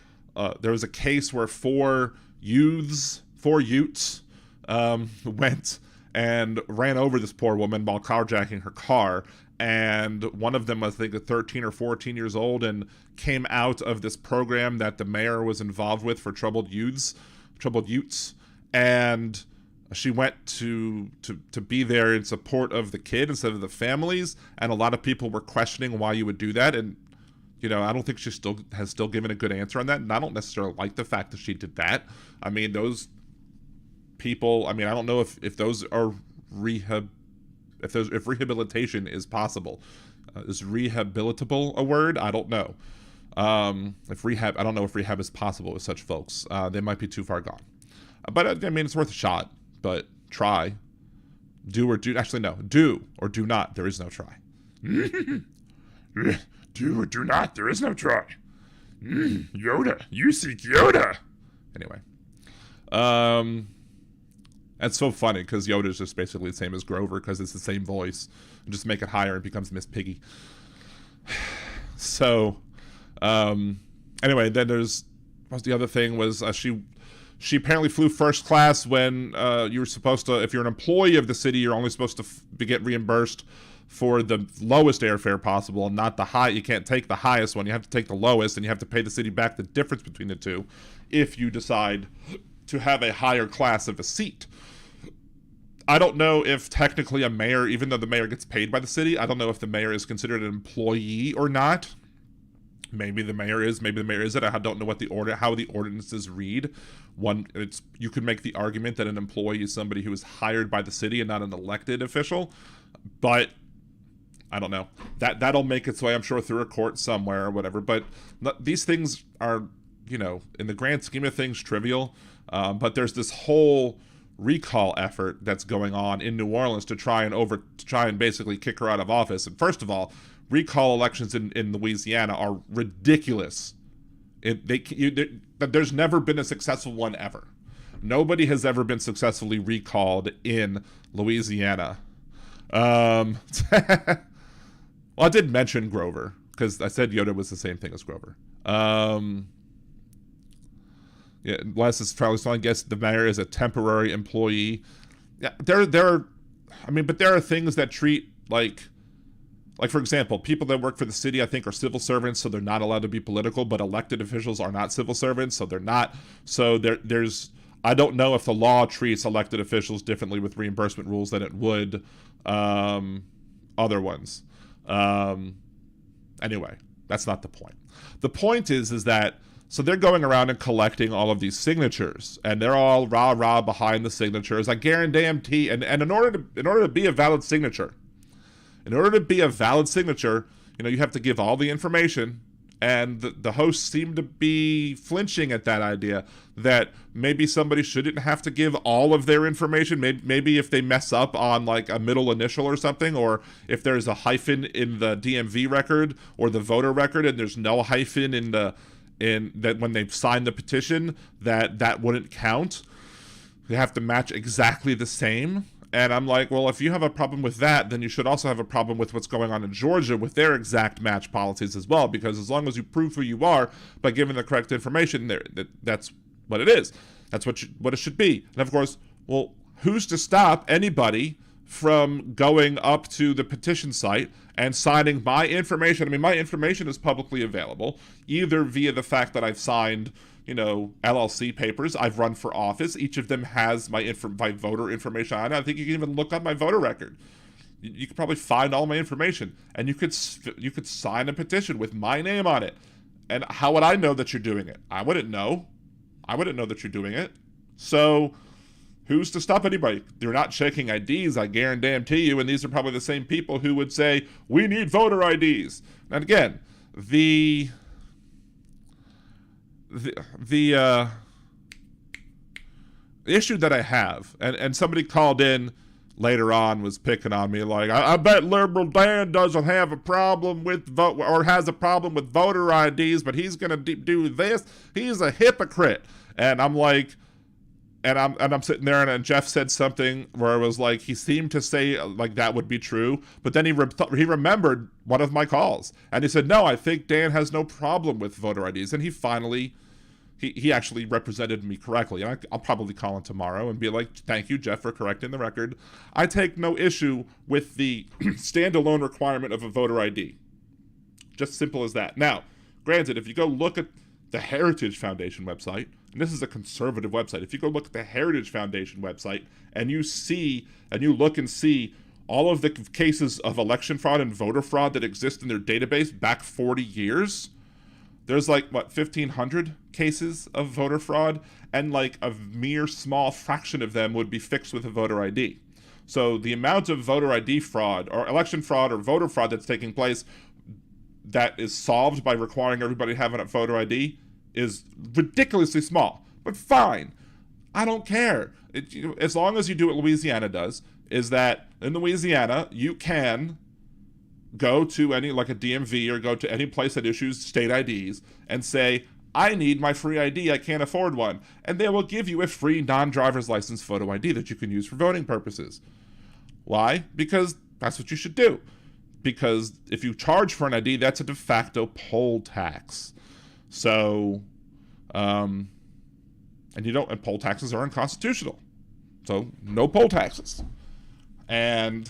there was a case where four Utes went and ran over this poor woman while carjacking her car. And one of them was, I think, 13 or 14 years old and came out of this program that the mayor was involved with for troubled Utes. And she went to be there in support of the kid instead of the families. And a lot of people were questioning why you would do that. And I don't think she has given a good answer on that, and I don't necessarily like the fact that she did that. I mean, those people. I don't know if those are if rehabilitation is possible. Is rehabilitable a word? I don't know. I don't know if rehab is possible with such folks. They might be too far gone. But it's worth a shot. But try. Do or do. Actually, no. Do or do not. There is no try. Do or do not, there is no try. Yoda, you seek Yoda. Anyway. That's so funny, because Yoda is just basically the same as Grover, because it's the same voice. And just make it higher, it becomes Miss Piggy. So, Anyway, then what's the other thing was she apparently flew first class when you were supposed to, if you're an employee of the city, you're only supposed to get reimbursed for the lowest airfare possible, and not the high. You can't take the highest one. You have to take the lowest, and you have to pay the city back the difference between the two if you decide to have a higher class of a seat. I don't know if technically a mayor, even though the mayor gets paid by the city, I don't know if the mayor is considered an employee or not. Maybe the mayor is, maybe the mayor isn't. I don't know how the ordinances read. You could make the argument that an employee is somebody who is hired by the city and not an elected official, but I don't know. That'll make its way, I'm sure, through a court somewhere or whatever. But these things are, in the grand scheme of things, trivial. But there's this whole recall effort that's going on in New Orleans to try and basically kick her out of office. And first of all, recall elections in Louisiana are ridiculous. There's never been a successful one ever. Nobody has ever been successfully recalled in Louisiana. Well, I did mention Grover, because I said Yoda was the same thing as Grover. Yeah, Les is probably telling, I guess the mayor is a temporary employee. Yeah, there are things that treat, like for example, people that work for the city, I think, are civil servants, so they're not allowed to be political, but elected officials are not civil servants, so they're not. So there's, I don't know if the law treats elected officials differently with reimbursement rules than it would other ones. Anyway, that's not the point. The point is that, so they're going around and collecting all of these signatures, and they're all rah-rah behind the signatures. I guarantee, and in order to be a valid signature, you have to give all the information. And the hosts seem to be flinching at that idea that maybe somebody shouldn't have to give all of their information. Maybe if they mess up on like a middle initial or something, or if there's a hyphen in the DMV record or the voter record and there's no hyphen in that when they sign the petition, that wouldn't count. They have to match exactly the same. And I'm like, well, if you have a problem with that, then you should also have a problem with what's going on in Georgia with their exact match policies as well, because as long as you prove who you are by giving the correct information, that's what it is. That's what it should be. And of course, well, who's to stop anybody from going up to the petition site and signing my information? I mean, my information is publicly available, either via the fact that I've signed LLC papers. I've run for office. Each of them has my voter information on it. I think you can even look up my voter record. You could probably find all my information, and you could sign a petition with my name on it. And how would I know that you're doing it? I wouldn't know. I wouldn't know that you're doing it. So who's to stop anybody? They're not checking IDs, I guarantee you, and these are probably the same people who would say, we need voter IDs. And again, the issue that I have, and somebody called in later on, was picking on me like, I bet Liberal Dan doesn't have a problem with has a problem with voter IDs, but he's gonna do this. He's a hypocrite. And I'm like, and I'm sitting there, and Jeff said something where I was like, he seemed to say like that would be true, but then he remembered one of my calls, and he said, no, I think Dan has no problem with voter IDs, and he finally, he actually represented me correctly, and I'll probably call him tomorrow and be like, thank you, Jeff, for correcting the record. I take no issue with the standalone requirement of a voter ID. Just simple as that. Now, granted, if you go look at the Heritage Foundation website, and this is a conservative website, if you go look at the Heritage Foundation website and you look and see all of the cases of election fraud and voter fraud that exist in their database back 40 years, there's like, 1,500 cases of voter fraud, and like a mere small fraction of them would be fixed with a voter ID. So the amount of voter ID fraud or election fraud or voter fraud that's taking place that is solved by requiring everybody to have a voter ID is ridiculously small. But fine, I don't care. As long as you do what Louisiana does, is that in Louisiana, you can go to any, like a DMV, or go to any place that issues state IDs and say, I need my free ID, I can't afford one. And they will give you a free non-driver's license photo ID that you can use for voting purposes. Why? Because that's what you should do. because if you charge for an ID, that's a de facto poll tax. So, and poll taxes are unconstitutional. So no poll taxes. And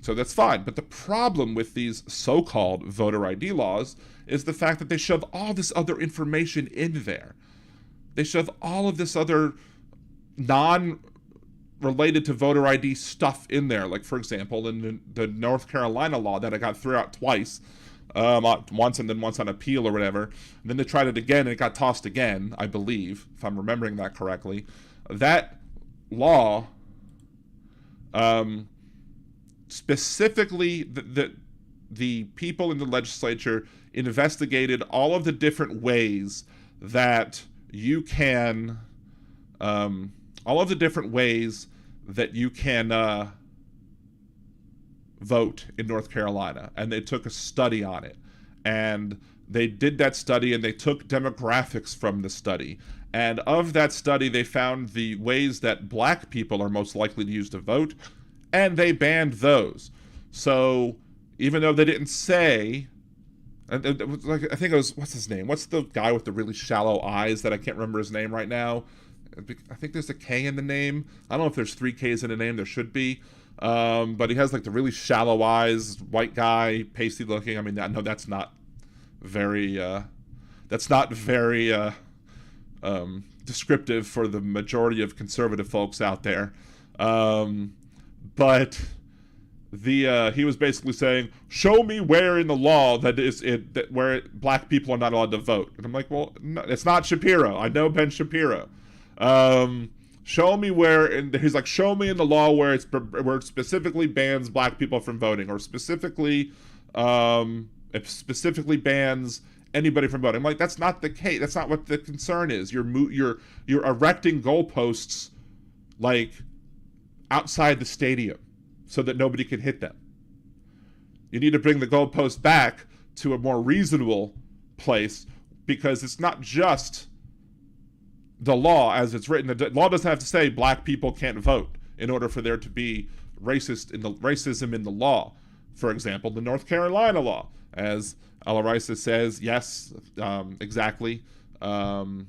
so that's fine. But the problem with these so-called voter ID laws is the fact that they shove all this other information in there. They shove all of this other non-related to voter ID stuff in there. Like, for example, in the North Carolina law that I got thrown out twice, once and then once on appeal or whatever. And then they tried it again and it got tossed again, I believe, if I'm remembering that correctly. That law, specifically, the people in the legislature investigated all of the different ways that you can, vote in North Carolina, and they took a study on it, and they did that study and they took demographics from the study, and of that study they found the ways that black people are most likely to use to vote, and they banned those. So even though they didn't say, I think it was, what's his name? What's the guy with the really shallow eyes that I can't remember his name right now? I think there's a K in the name. I don't know if there's 3 Ks in the name. There should be. But he has like the really shallow eyes, white guy, pasty looking. I mean, no, that's not very descriptive for the majority of conservative folks out there. But he was basically saying, show me where in the law where black people are not allowed to vote. And I'm like, well, no, it's not Shapiro. I know Ben Shapiro. Show me where, and he's like, show me in the law where it specifically bans black people from voting, or specifically bans anybody from voting. I'm like, that's not the case. That's not what the concern is. You're erecting goalposts like outside the stadium so that nobody can hit them. You need to bring the goalposts back to a more reasonable place, because it's not just the law as it's written. The law doesn't have to say black people can't vote in order for there to be racism in the law. For example, the North Carolina law, as Alarisa says, yes, exactly. That's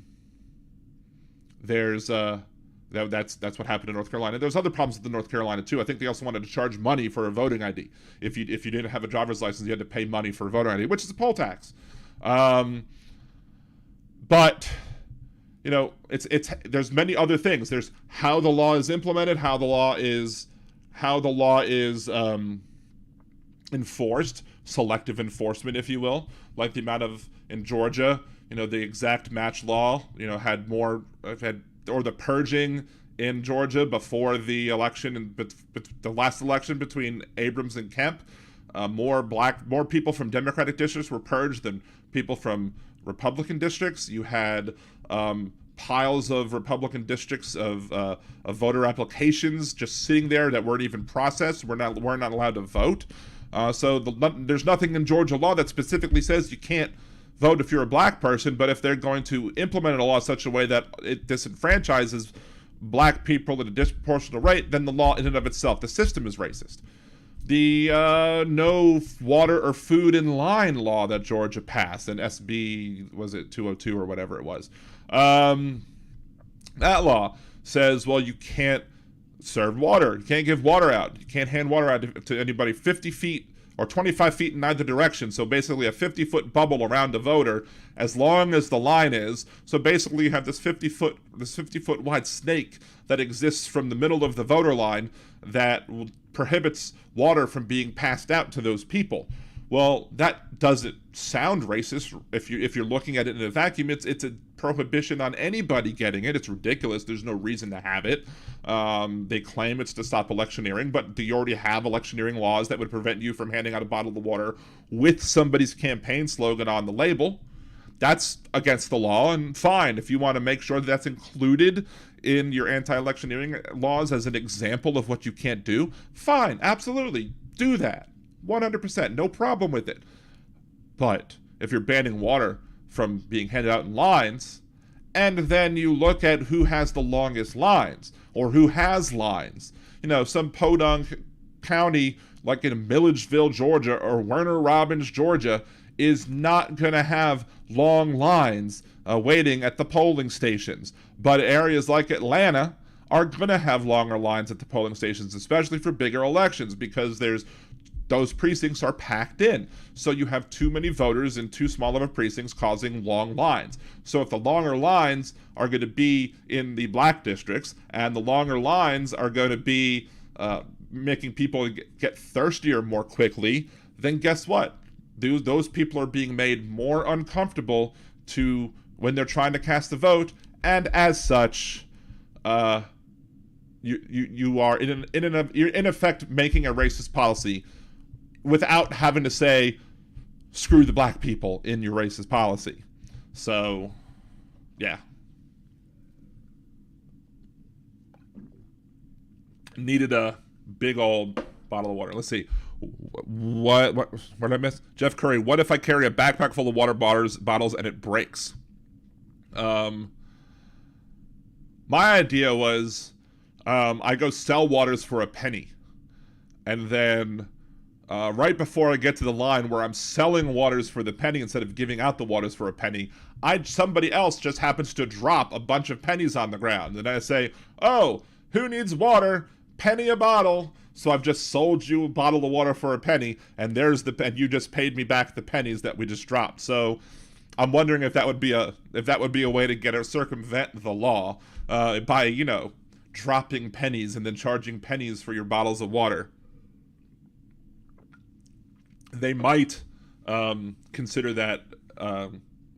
what happened in North Carolina. There's other problems with the North Carolina too. I think they also wanted to charge money for a voting ID. If you didn't have a driver's license, you had to pay money for a voter ID, which is a poll tax. But there's many other things. There's how the law is implemented, how the law is enforced, selective enforcement, if you will. Like the amount of, in Georgia, the exact match law, or the purging in Georgia before the election, the last election between Abrams and Kemp. More people from Democratic districts were purged than people from Republican districts. You had piles of Republican districts of voter applications just sitting there that weren't even processed. We're not allowed to vote. So there's nothing in Georgia law that specifically says you can't vote if you're a black person, but if they're going to implement a law in such a way that it disenfranchises black people at a disproportionate rate, then the law in and of itself, the system is racist. The no water or food in line law that Georgia passed, and SB, was it 202 or whatever it was, that law says, well, you can't serve water. You can't give water out. You can't hand water out to anybody 50 feet or 25 feet in either direction. So basically a 50-foot bubble around a voter as long as the line is. So basically you have this 50-foot wide snake that exists from the middle of the voter line that prohibits water from being passed out to those people. Well, that doesn't sound racist if you're looking at it in a vacuum. It's a prohibition on anybody getting it. It's ridiculous. There's no reason to have it. They claim it's to stop electioneering, but do you already have electioneering laws that would prevent you from handing out a bottle of water with somebody's campaign slogan on the label? That's against the law, and fine. If you want to make sure that that's included in your anti-electioneering laws as an example of what you can't do, fine, absolutely, do that. 100%, no problem with it. But if you're banning water from being handed out in lines, and then you look at who has the longest lines, or who has lines, some podunk county like in Milledgeville, Georgia, or Warner Robins, Georgia, is not going to have long lines waiting at the polling stations. But areas like Atlanta are going to have longer lines at the polling stations, especially for bigger elections, because those precincts are packed in. So you have too many voters in too small of a precincts, causing long lines. So if the longer lines are going to be in the black districts, and the longer lines are going to be making people get thirstier more quickly, then guess what? Those people are being made more uncomfortable to when they're trying to cast a vote, and as such, you are you're in effect making a racist policy without having to say screw the black people in your racist policy. So, yeah. Needed a big old bottle of water. Let's see. What did I miss? Jeff Curry, what if I carry a backpack full of water bottles and it breaks? My idea was I go sell waters for a penny. And then right before I get to the line where I'm selling waters for the penny instead of giving out the waters for a penny, somebody else just happens to drop a bunch of pennies on the ground. And I say, oh, who needs water? Penny a bottle. So I've just sold you a bottle of water for a penny, and and you just paid me back the pennies that we just dropped. So I'm wondering if that would be a way to get or circumvent the law by dropping pennies and then charging pennies for your bottles of water. They might consider that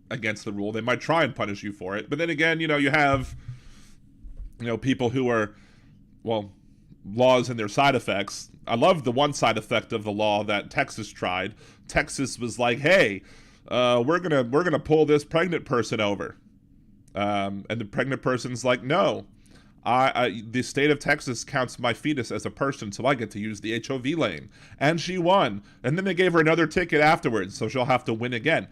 against the rule. They might try and punish you for it. But then again, you have people who are, laws and their side effects. I love the one side effect of the law that Texas tried. Texas was like, hey, we're gonna pull this pregnant person over. And the pregnant person's like, no, the state of Texas counts my fetus as a person, so I get to use the HOV lane. And she won. And then they gave her another ticket afterwards, so she'll have to win again.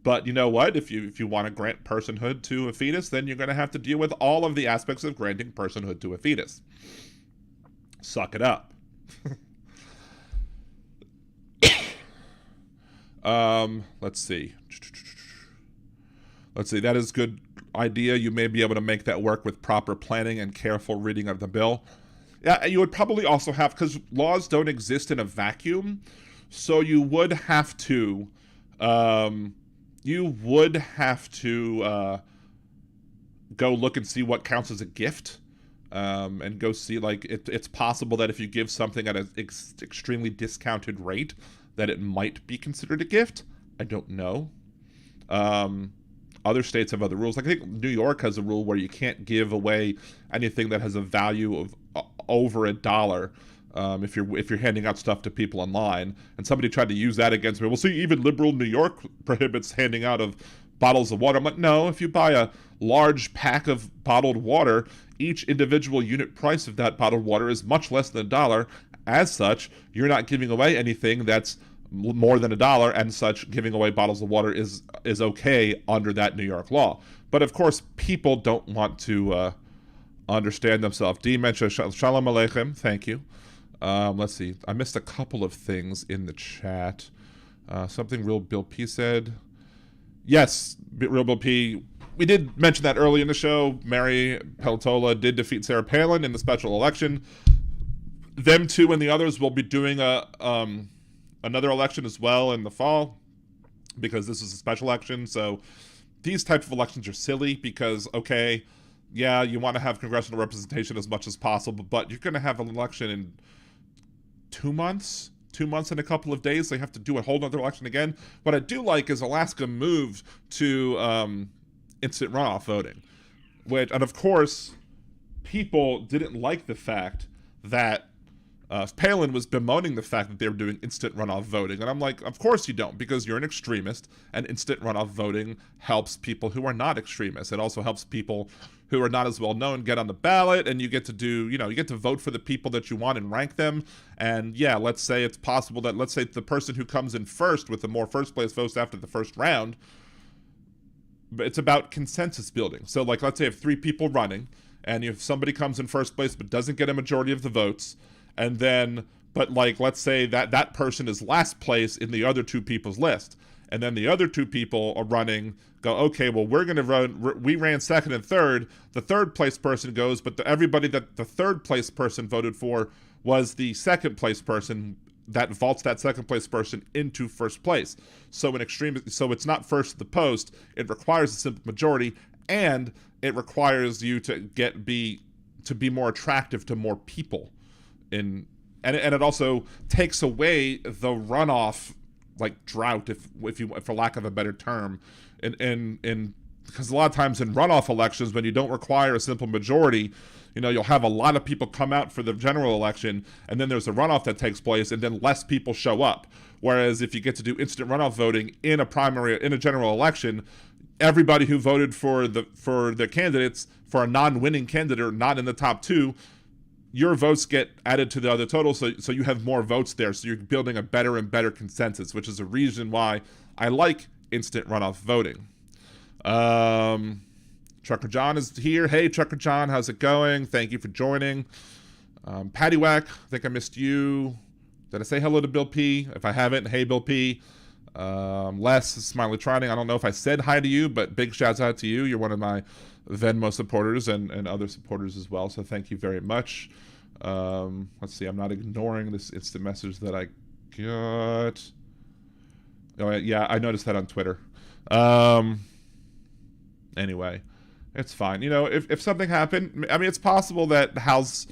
But you know what? If you want to grant personhood to a fetus, then you're going to have to deal with all of the aspects of granting personhood to a fetus. Suck it up. Let's see. That is good idea. You may be able to make that work with proper planning and careful reading of the bill. Yeah, you would probably also have, because laws don't exist in a vacuum, so you would have to go look and see what counts as a gift, and go see, it's possible that if you give something at an extremely discounted rate, that it might be considered a gift. I don't know. Other states have other rules. I think New York has a rule where you can't give away anything that has a value of over $1 if you're handing out stuff to people online. And somebody tried to use that against me. Well, see, even liberal New York prohibits handing out of bottles of water. I'm like, no, if you buy a large pack of bottled water, each individual unit price of that bottled water is much less than $1. As such, you're not giving away anything that's more than $1, and such giving away bottles of water is okay under that New York law. But of course, people don't want to understand themselves. D mentioned Shalom Aleichem, thank you. Let's see, I missed a couple of things in the chat. Something Real Bill P said. Yes, Real Bill P, we did mention that early in the show. Mary Peltola did defeat Sarah Palin in the special election. Them two and the others will be doing another election as well in the fall, because this is a special election. So these types of elections are silly because, okay, yeah, you want to have congressional representation as much as possible, but you're going to have an election in 2 months and a couple of days. They have to do a whole other election again. What I do like is Alaska moved to instant runoff voting, and of course, people didn't like the fact that Palin was bemoaning the fact that they were doing instant runoff voting. And I'm like, of course you don't, because you're an extremist, and instant runoff voting helps people who are not extremists. It also helps people who are not as well known get on the ballot, and you get to vote for the people that you want and rank them. And yeah, let's say it's possible that, let's say the person who comes in first with the more first place votes after the first round, but it's about consensus building. So let's say if 3 people running, and if somebody comes in first place but doesn't get a majority of the votes, and then but like, let's say that person is last place in the other two people's list, and then the other two people are running, go, okay, well, we're going to run, we ran second and third, the third place person goes, but everybody that the third place person voted for was the second place person, that vaults that second place person into first place. So so it's not first to the post, it requires a simple majority, and it requires you to be more attractive to more people. And it also takes away the runoff, like, drought, if you, for lack of a better term, in because a lot of times in runoff elections, when you don't require a simple majority, you know, you'll have a lot of people come out for the general election, and then there's a runoff that takes place, and then less people show up. Whereas if you get to do instant runoff voting in a general election, everybody who voted for the candidates, for a non-winning candidate, not in the top two, your votes get added to the other total, so you have more votes there. So you're building a better and better consensus, which is a reason why I like instant runoff voting. Trucker John is here. Hey, Trucker John, how's it going? Thank you for joining. Patty Whack, I think I missed you. Did I say hello to Bill P? If I haven't, hey, Bill P. Les, Smiley Trotting, I don't know if I said hi to you, but big shouts out to you. You're one of my Venmo supporters and other supporters as well, so thank you very much. Let's see, I'm not ignoring this instant message that I got. Oh, yeah, I noticed that on Twitter. Anyway, it's fine. You know, if something happened, I mean, it's possible that Hal's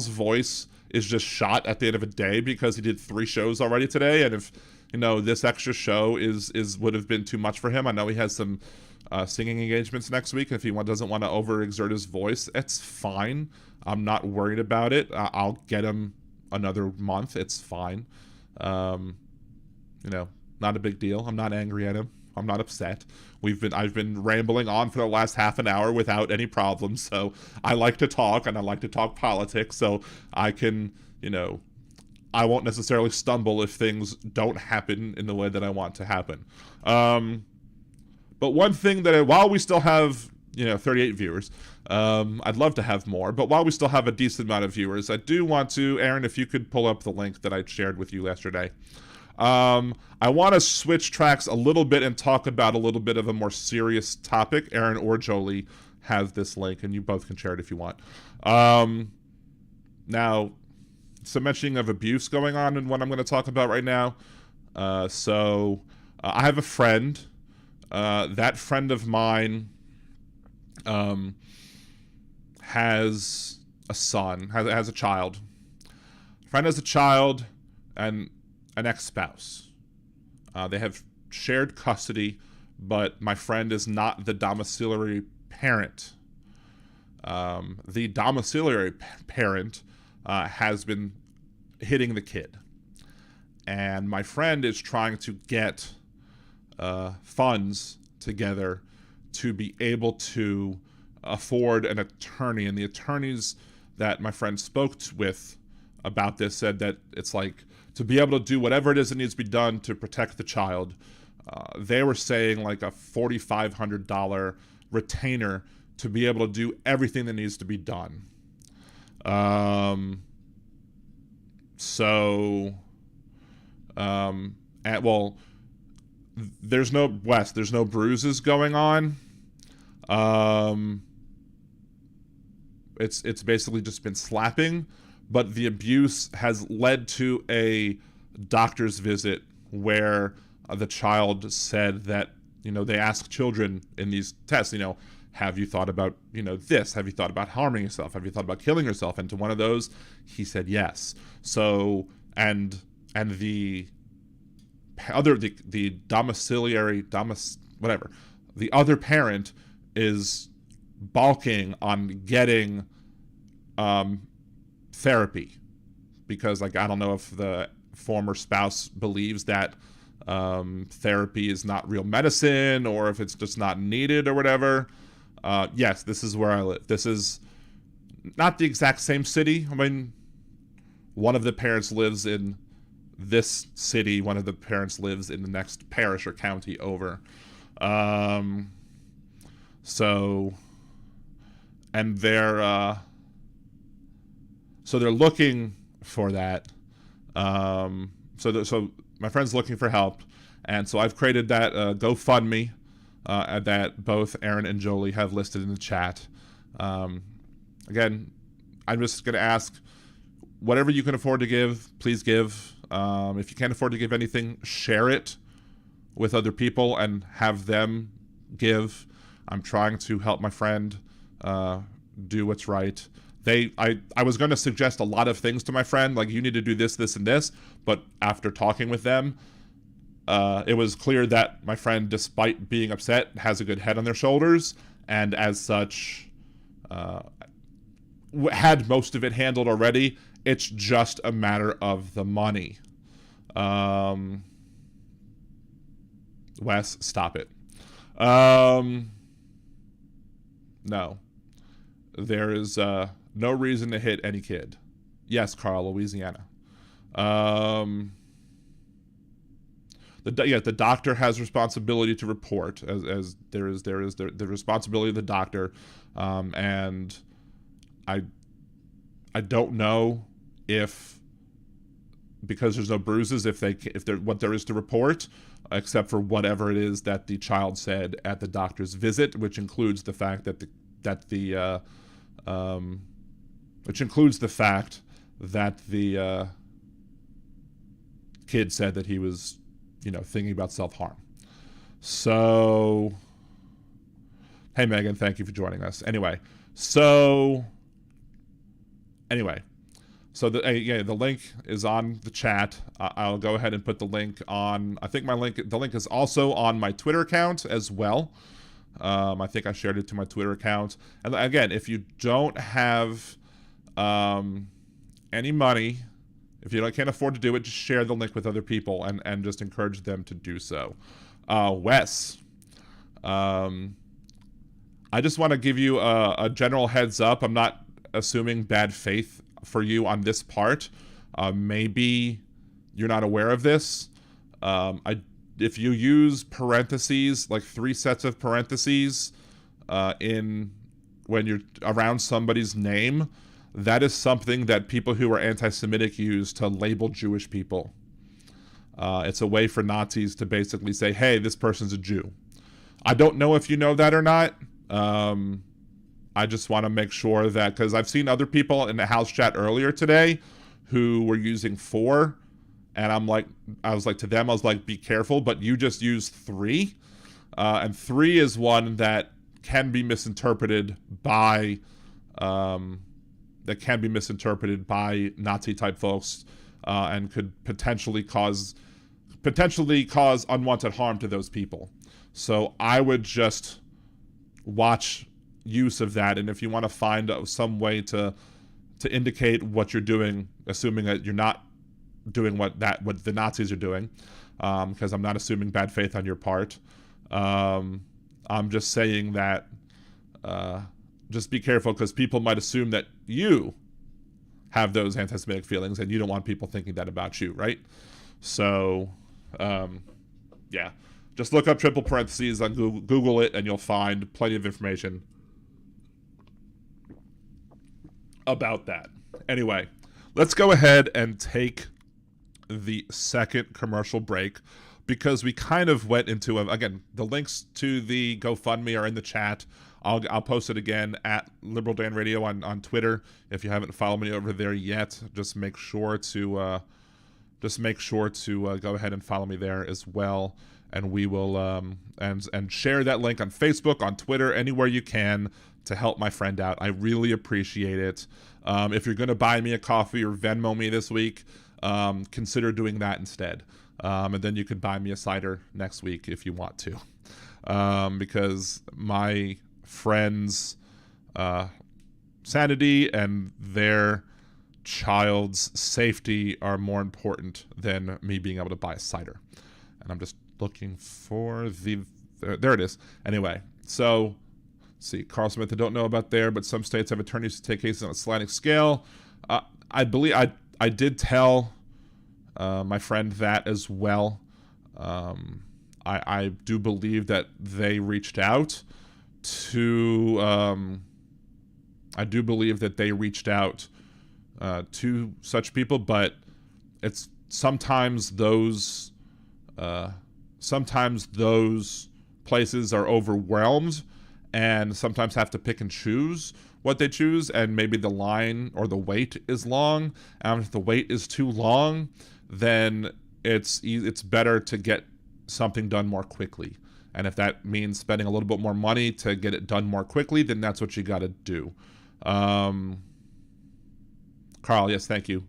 voice is just shot at the end of a day because he did 3 shows already today, and if, you know, this extra show would have been too much for him. I know he has some singing engagements next week. If he doesn't want to overexert his voice, it's fine. I'm not worried about it. I'll get him another month. It's fine. You know, not a big deal. I'm not angry at him. I'm not upset. I've been rambling on for the last half an hour without any problems. So I like to talk, and I like to talk politics. So I can, you know, I won't necessarily stumble if things don't happen in the way that I want to happen. But one thing that, while we still have, you know, 38 viewers, I'd love to have more, but while we still have a decent amount of viewers, I do want to, Aaron, if you could pull up the link that I shared with you yesterday. I want to switch tracks a little bit and talk about a little bit of a more serious topic. Aaron or Jolie have this link, and you both can share it if you want. Now, some mentioning of abuse going on in what I'm going to talk about right now. So I have a friend. That friend of mine has a son, has a child. Friend has a child and an ex-spouse. They have shared custody, but my friend is not the domiciliary parent. The domiciliary parent has been hitting the kid. And my friend is trying to get funds together to be able to afford an attorney. And the attorneys that my friend spoke with about this said that it's like, to be able to do whatever it is that needs to be done to protect the child, they were saying like a $4,500 retainer to be able to do everything that needs to be done. There's no bruises going on. It's basically just been slapping, but the abuse has led to a doctor's visit where the child said that, you know, they ask children in these tests, you know, have you thought about, you know, this? Have you thought about harming yourself? Have you thought about killing yourself? And to one of those, he said yes. So, and the other parent is balking on getting therapy because, like, I don't know if the former spouse believes that therapy is not real medicine or if it's just not needed or whatever. Yes, this is where I live. This is not the exact same city. I mean, one of the parents lives in this city, one of the parents lives in the next parish or county over. So they're looking for that. So my friend's looking for help, and so I've created that GoFundMe that both Aaron and Jolie have listed in the chat. Again, I'm just going to ask, whatever you can afford to give, please give. If you can't afford to give anything, share it with other people and have them give. I'm trying to help my friend do what's right. I was going to suggest a lot of things to my friend, like you need to do this, this, and this, but after talking with them, it was clear that my friend, despite being upset, has a good head on their shoulders, and as such, had most of it handled already. It's just a matter of the money. Wes, stop it. No. There is no reason to hit any kid. Yes, Carl, Louisiana. The doctor has responsibility to report, as there is the responsibility of the doctor, and I don't know if, because there's no bruises, if there what there is to report, except for whatever it is that the child said at the doctor's visit, which includes the fact that the kid said that he was, thinking about self-harm. So, hey Megan, thank you for joining us. Anyway, so the link is on the chat. I'll go ahead and put the link on. I think the link is also on my Twitter account as well. I think I shared it to my Twitter account. And again, if you don't have any money, if you can't afford to do it, just share the link with other people and just encourage them to do so. Wes, I just want to give you a general heads up. I'm not assuming bad faith for you on this part. Maybe you're not aware of this. If you use parentheses, like 3 sets of parentheses when you're around somebody's name, that is something that people who are anti-Semitic use to label Jewish people. It's a way for Nazis to basically say, hey, this person's a Jew. I don't know if you know that or not. I just want to make sure that, because I've seen other people in the house chat earlier today who were using 4, and I was like to them, be careful, but you just use 3. And 3 is one that can be misinterpreted by Nazi type folks, and could potentially cause unwanted harm to those people. So I would just watch use of that, and if you want to find some way to indicate what you're doing, assuming that you're not doing what the Nazis are doing, because I'm not assuming bad faith on your part. I'm just saying that just be careful, because people might assume that you have those anti-Semitic feelings, and you don't want people thinking that about you, right? So, yeah. Just look up triple parentheses on Google it, and you'll find plenty of information about that. Anyway, let's go ahead and take the second commercial break, because we kind of went into again, the links to the GoFundMe are in the chat. I'll post it again at Liberal Dan Radio on Twitter. If you haven't followed me over there yet, just make sure to go ahead and follow me there as well. And we will and share that link on Facebook, on Twitter, anywhere you can to help my friend out. I really appreciate it. If you're going to buy me a coffee or Venmo me this week, consider doing that instead. And then you can buy me a cider next week if you want to. Because my friends' sanity and their child's safety are more important than me being able to buy a cider. And I'm just looking for there it is. Anyway, so see, Carl Smith, I don't know about there, but some states have attorneys to take cases on a sliding scale. I believe I did tell my friend that as well. I do believe that they reached out to to such people, but it's sometimes those places are overwhelmed and sometimes have to pick and choose what they choose, and maybe the line or the wait is long. And if the wait is too long, then it's better to get something done more quickly. And if that means spending a little bit more money to get it done more quickly, then that's what you got to do. Carl, yes, thank you.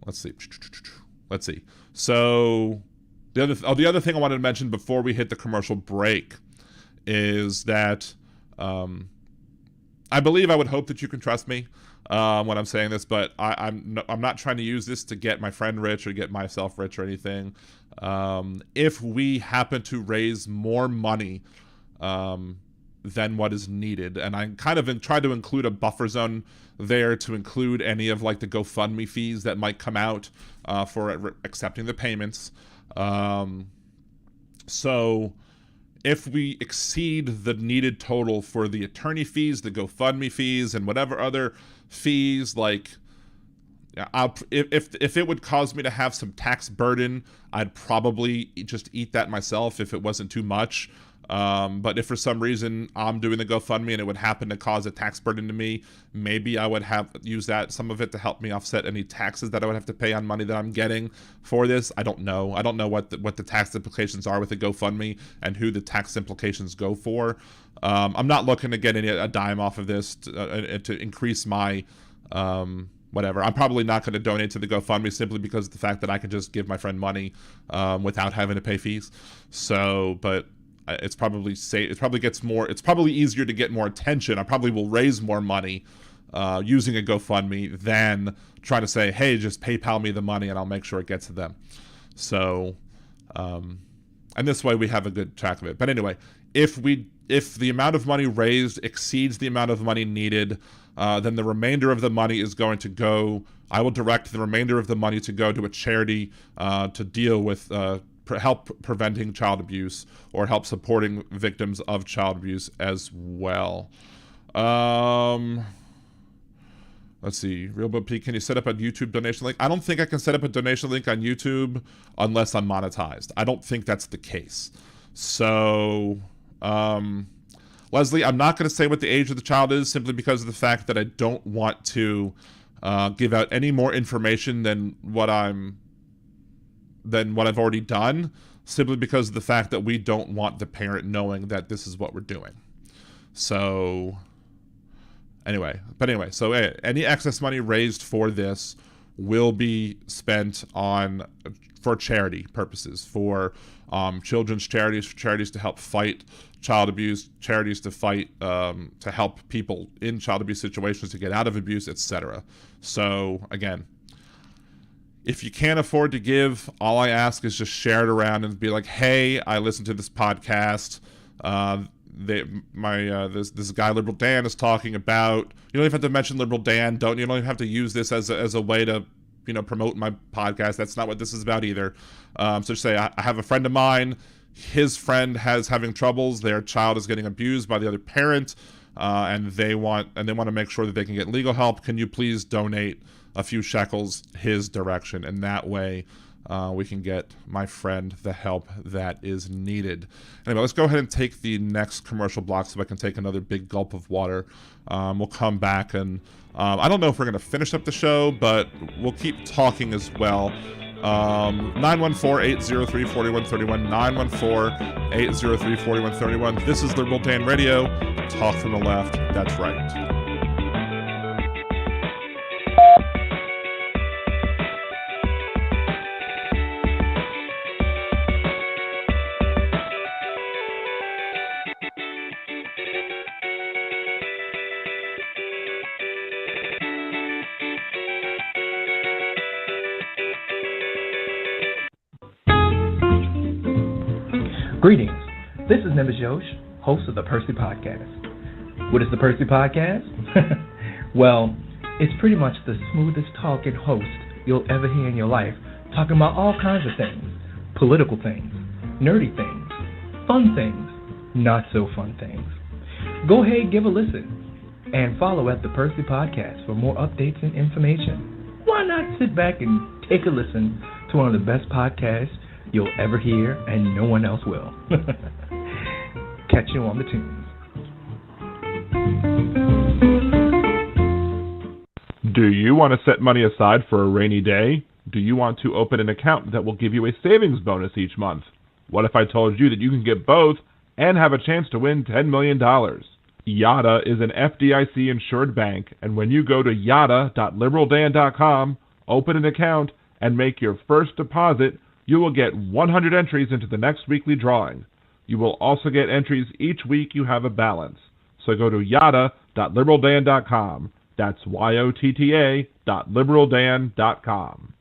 Let's see. So the other thing I wanted to mention before we hit the commercial break is that I believe, I would hope that you can trust me when I'm saying this, but I'm not trying to use this to get my friend rich or get myself rich or anything. If we happen to raise more money than what is needed, and I kind of try to include a buffer zone there to include any of like the GoFundMe fees that might come out for accepting the payments. So if we exceed the needed total for the attorney fees, the GoFundMe fees, and whatever other fees, like if it would cause me to have some tax burden, I'd probably just eat that myself if it wasn't too much. But if for some reason I'm doing the GoFundMe and it would happen to cause a tax burden to me, maybe I would use some of it to help me offset any taxes that I would have to pay on money that I'm getting for this. I don't know what the tax implications are with the GoFundMe and who the tax implications go for. I'm not looking to get a dime off of this to increase my whatever. I'm probably not going to donate to the GoFundMe simply because of the fact that I can just give my friend money without having to pay fees. So, but it's probably safe. It's probably easier to get more attention. I probably will raise more money using a GoFundMe than trying to say, hey, just PayPal me the money and I'll make sure it gets to them. So, and this way we have a good track of it. But anyway, if the amount of money raised exceeds the amount of money needed, then the remainder of the money is going to go. I will direct the remainder of the money to go to a charity to deal with help preventing child abuse or help supporting victims of child abuse as well. Let's see. Realbo P, can you set up a YouTube donation link? I don't think I can set up a donation link on YouTube unless I'm monetized. I don't think that's the case. So, Leslie, I'm not going to say what the age of the child is simply because of the fact that I don't want to give out any more information than what I've already done, simply because of the fact that we don't want the parent knowing that this is what we're doing. So anyway, so any excess money raised for this will be spent for charity purposes, for children's charities, for charities to help fight child abuse, charities to fight to help people in child abuse situations to get out of abuse, etc. So again, if you can't afford to give, all I ask is just share it around and be like, hey, I listened to this podcast. This guy Liberal Dan is talking about. You don't even have to mention Liberal Dan. You don't even have to use this as a way to promote my podcast. That's not what this is about either. So just say, I have a friend of mine. His friend has having troubles. Their child is getting abused by the other parent, and they want to make sure that they can get legal help. Can you please donate a few shekels his direction? And that way we can get my friend the help that is needed. Anyway, let's go ahead and take the next commercial block so I can take another big gulp of water. We'll come back and I don't know if we're going to finish up the show, but we'll keep talking as well. 914-803-4131, 914-803-4131. This is Liberal Dan Radio. Talk from the left. That's right. Greetings. This is Nimbus Yosh, host of the Percy Podcast. What is the Percy Podcast? Well, it's pretty much the smoothest talking host you'll ever hear in your life, talking about all kinds of things. Political things, nerdy things, fun things, not so fun things. Go ahead, give a listen. And follow at the Percy Podcast for more updates and information. Why not sit back and take a listen to one of the best podcasts you'll ever hear, and no one else will. Catch you on the tunes. Do you want to set money aside for a rainy day? Do you want to open an account that will give you a savings bonus each month? What if I told you that you can get both and have a chance to win $10 million? Yada is an FDIC-insured bank, and when you go to yada.liberaldan.com, open an account, and make your first deposit, you will get 100 entries into the next weekly drawing. You will also get entries each week you have a balance. So go to yada.liberaldan.com. That's YOTTA.liberaldan.com.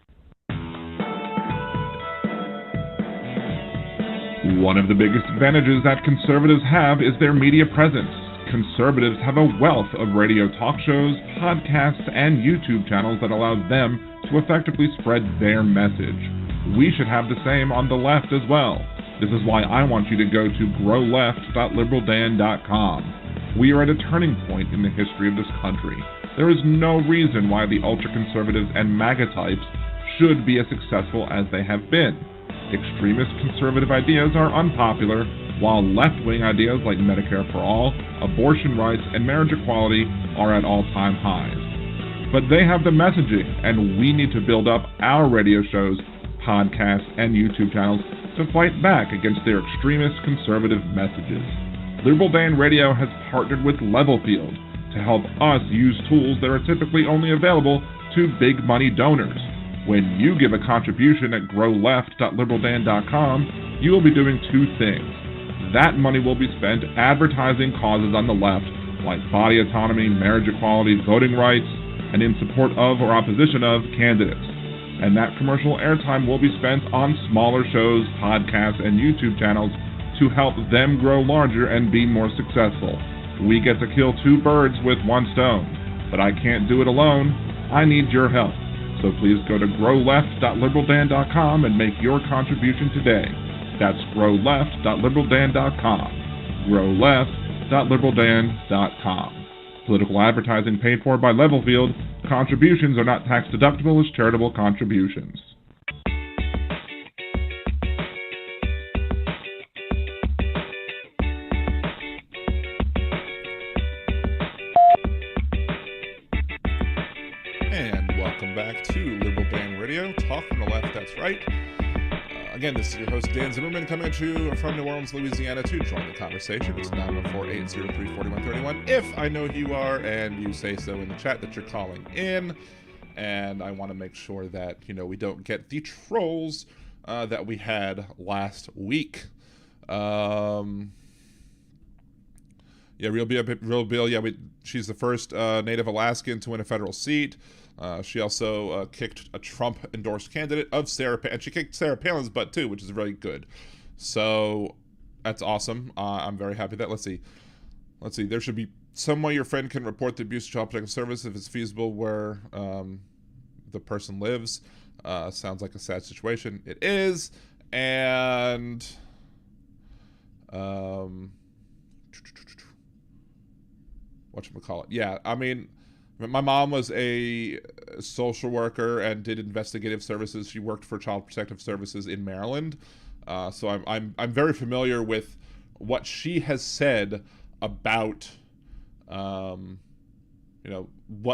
One of the biggest advantages that conservatives have is their media presence. Conservatives have a wealth of radio talk shows, podcasts, and YouTube channels that allow them to effectively spread their message. We should have the same on the left as well. This is why I want you to go to growleft.liberaldan.com. We are at a turning point in the history of this country. There is no reason why the ultra-conservatives and MAGA types should be as successful as they have been. Extremist conservative ideas are unpopular, while left-wing ideas like Medicare for all, abortion rights, and marriage equality are at all-time highs. But they have the messaging, and we need to build up our radio shows, podcasts, and YouTube channels to fight back against their extremist conservative messages. Liberal Dan Radio has partnered with Levelfield to help us use tools that are typically only available to big money donors. When you give a contribution at growleft.liberaldan.com, you will be doing two things. That money will be spent advertising causes on the left, like body autonomy, marriage equality, voting rights, and in support of or opposition of candidates. And that commercial airtime will be spent on smaller shows, podcasts, and YouTube channels to help them grow larger and be more successful. We get to kill two birds with one stone, but I can't do it alone. I need your help. So please go to growleft.liberaldan.com and make your contribution today. That's growleft.liberaldan.com. growleft.liberaldan.com. Political advertising paid for by Levelfield. Contributions are not tax deductible as charitable contributions. And welcome back to Liberal Dan Radio, Talk from the Left, that's right. Again, this is your host, Dan Zimmerman, coming at you from New Orleans, Louisiana, to join the conversation. It's 914-803-4131. If I know who you are and you say so in the chat that you're calling in, and I want to make sure that, we don't get the trolls that we had last week. Real Bill, she's the first Native Alaskan to win a federal seat. She also kicked a Trump-endorsed candidate of and she kicked Sarah Palin's butt too, which is very good. So that's awesome. I'm very happy with that. Let's see. There should be some way your friend can report the abuse of child protective service if it's feasible where the person lives. Sounds like a sad situation. It is. And whatchamacallit? Yeah, I mean, my mom was a social worker and did investigative services. She worked for Child Protective Services in Maryland, so I'm very familiar with what she has said about, what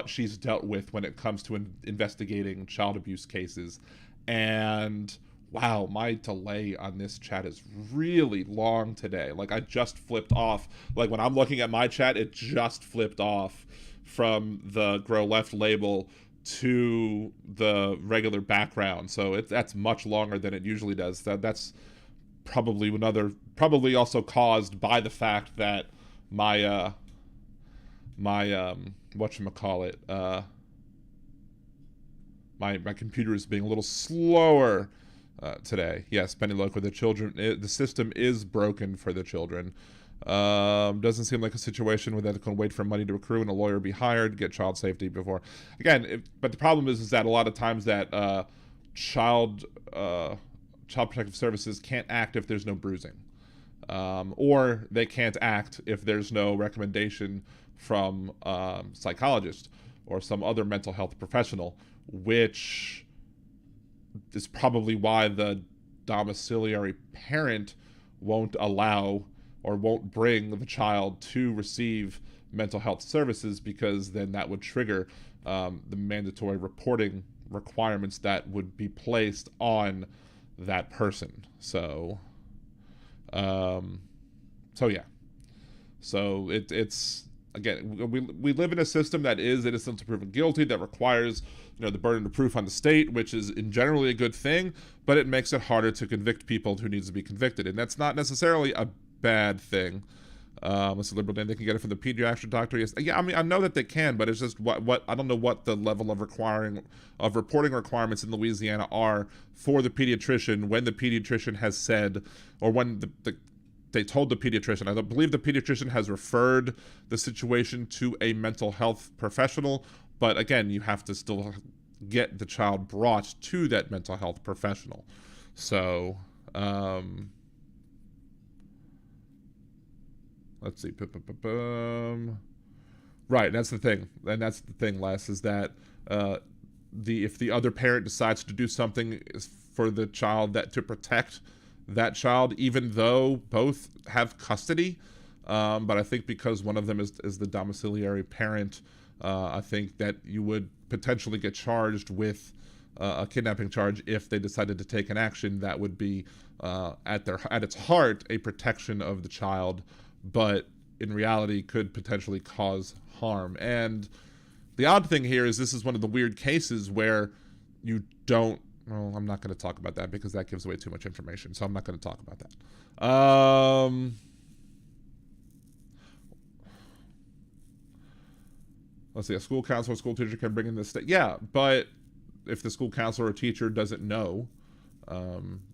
she's dealt with when it comes to investigating child abuse cases. And wow, my delay on this chat is really long today. Like, I just flipped off. Like, when I'm looking at my chat, it just flipped off from the Grow Left label to the regular background. So that's much longer than it usually does. That's probably also caused by the fact that my computer is being a little slower today. Yes, Penny Loco, the system is broken for the children. Doesn't seem like a situation where they're going to wait for money to accrue and a lawyer be hired, get child safety before. Again, but the problem is that a lot of times that child protective services can't act if there's no bruising. or they can't act if there's no recommendation from psychologist or some other mental health professional, which is probably why the domiciliary parent won't allow or won't bring the child to receive mental health services, because then that would trigger the mandatory reporting requirements that would be placed on that person. So yeah. So it's again, we live in a system that is innocent until proven guilty, that requires, the burden of proof on the state, which is in generally a good thing, but it makes it harder to convict people who needs to be convicted, and that's not necessarily a bad thing. It's a liberal Dan. They can get it from the pediatric doctor. Yes, yeah. I mean, I know that they can, but it's just what I don't know what the level of reporting requirements in Louisiana are for the pediatrician when the pediatrician has said, or when they told the pediatrician. I believe the pediatrician has referred the situation to a mental health professional, but again, you have to still get the child brought to that mental health professional. So, let's see. Right, that's the thing. And that's the thing, Les, is that if the other parent decides to do something for the child to protect that child, even though both have custody, but I think because one of them is the domiciliary parent, I think that you would potentially get charged with a kidnapping charge if they decided to take an action that would be at its heart a protection of the child, but in reality could potentially cause harm. And the odd thing here is this is one of the weird cases where you don't. Well, I'm not going to talk about that because that gives away too much information, so I'm not going to talk about that. Let's see. A school counselor or school teacher can bring in this state. Yeah, but if the school counselor or teacher doesn't know,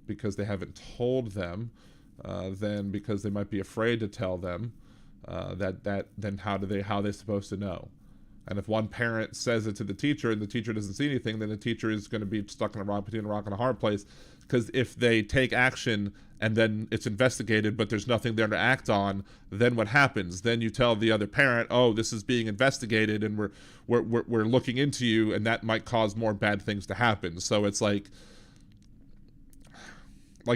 because they haven't told them, then because they might be afraid to tell them, then how are they supposed to know? And if one parent says it to the teacher and the teacher doesn't see anything, then the teacher is going to be stuck between a rock and a hard place. Because if they take action and then it's investigated, but there's nothing there to act on, then what happens? Then you tell the other parent, "Oh, this is being investigated, and we're looking into you," and that might cause more bad things to happen. So it's like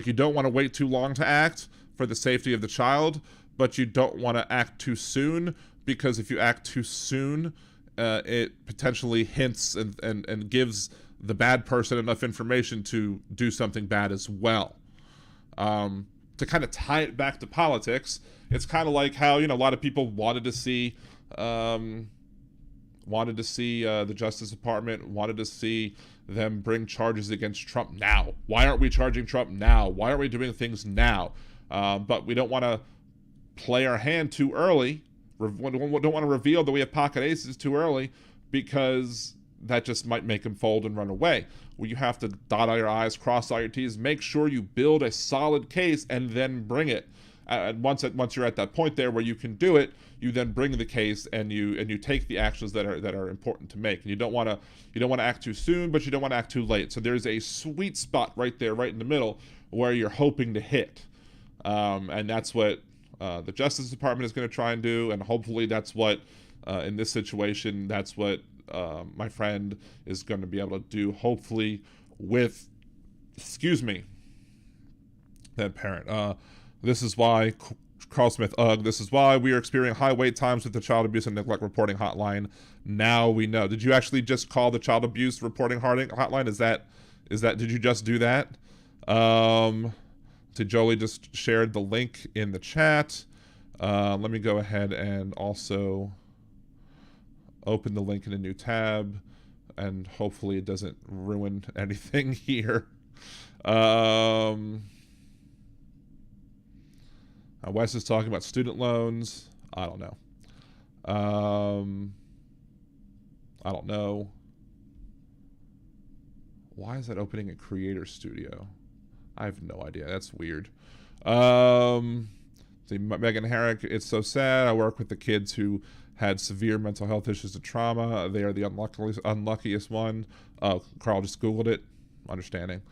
you don't want to wait too long to act for the safety of the child, but you don't want to act too soon, because if you act too soon, it potentially hints and gives the bad person enough information to do something bad as well. To kind of tie it back to politics, it's kind of like how, a lot of people wanted to see the Justice Department, wanted to see them bring charges against Trump now. Why aren't we charging Trump now? Why aren't we doing things now? But we don't want to play our hand too early. We don't want to reveal that we have pocket aces too early, because that just might make him fold and run away. Well, you have to dot all your I's, cross all your T's, make sure you build a solid case, and then bring it. And once you're at that point there where you can do it, you then bring the case and you take the actions that are important to make. And you don't want to act too soon, but you don't want to act too late. So there's a sweet spot right there, right in the middle, where you're hoping to hit, and that's what the Justice Department is going to try and do, and hopefully that's what, in this situation, that's what my friend is going to be able to do, hopefully with, that parent. This is why, Carl Smith, this is why we are experiencing high wait times with the Child Abuse and Neglect Reporting Hotline. Now we know. Did you actually just call the Child Abuse Reporting Hotline? Did you just do that? Jolie just shared the link in the chat. Let me go ahead and also open the link in a new tab, and hopefully it doesn't ruin anything here. Wes is talking about student loans. I don't know. Why is that opening a creator studio? I have no idea. That's weird. Megan Herrick, it's so sad. I work with the kids who had severe mental health issues and trauma. They are the unluckiest one. Carl just Googled it. Understanding.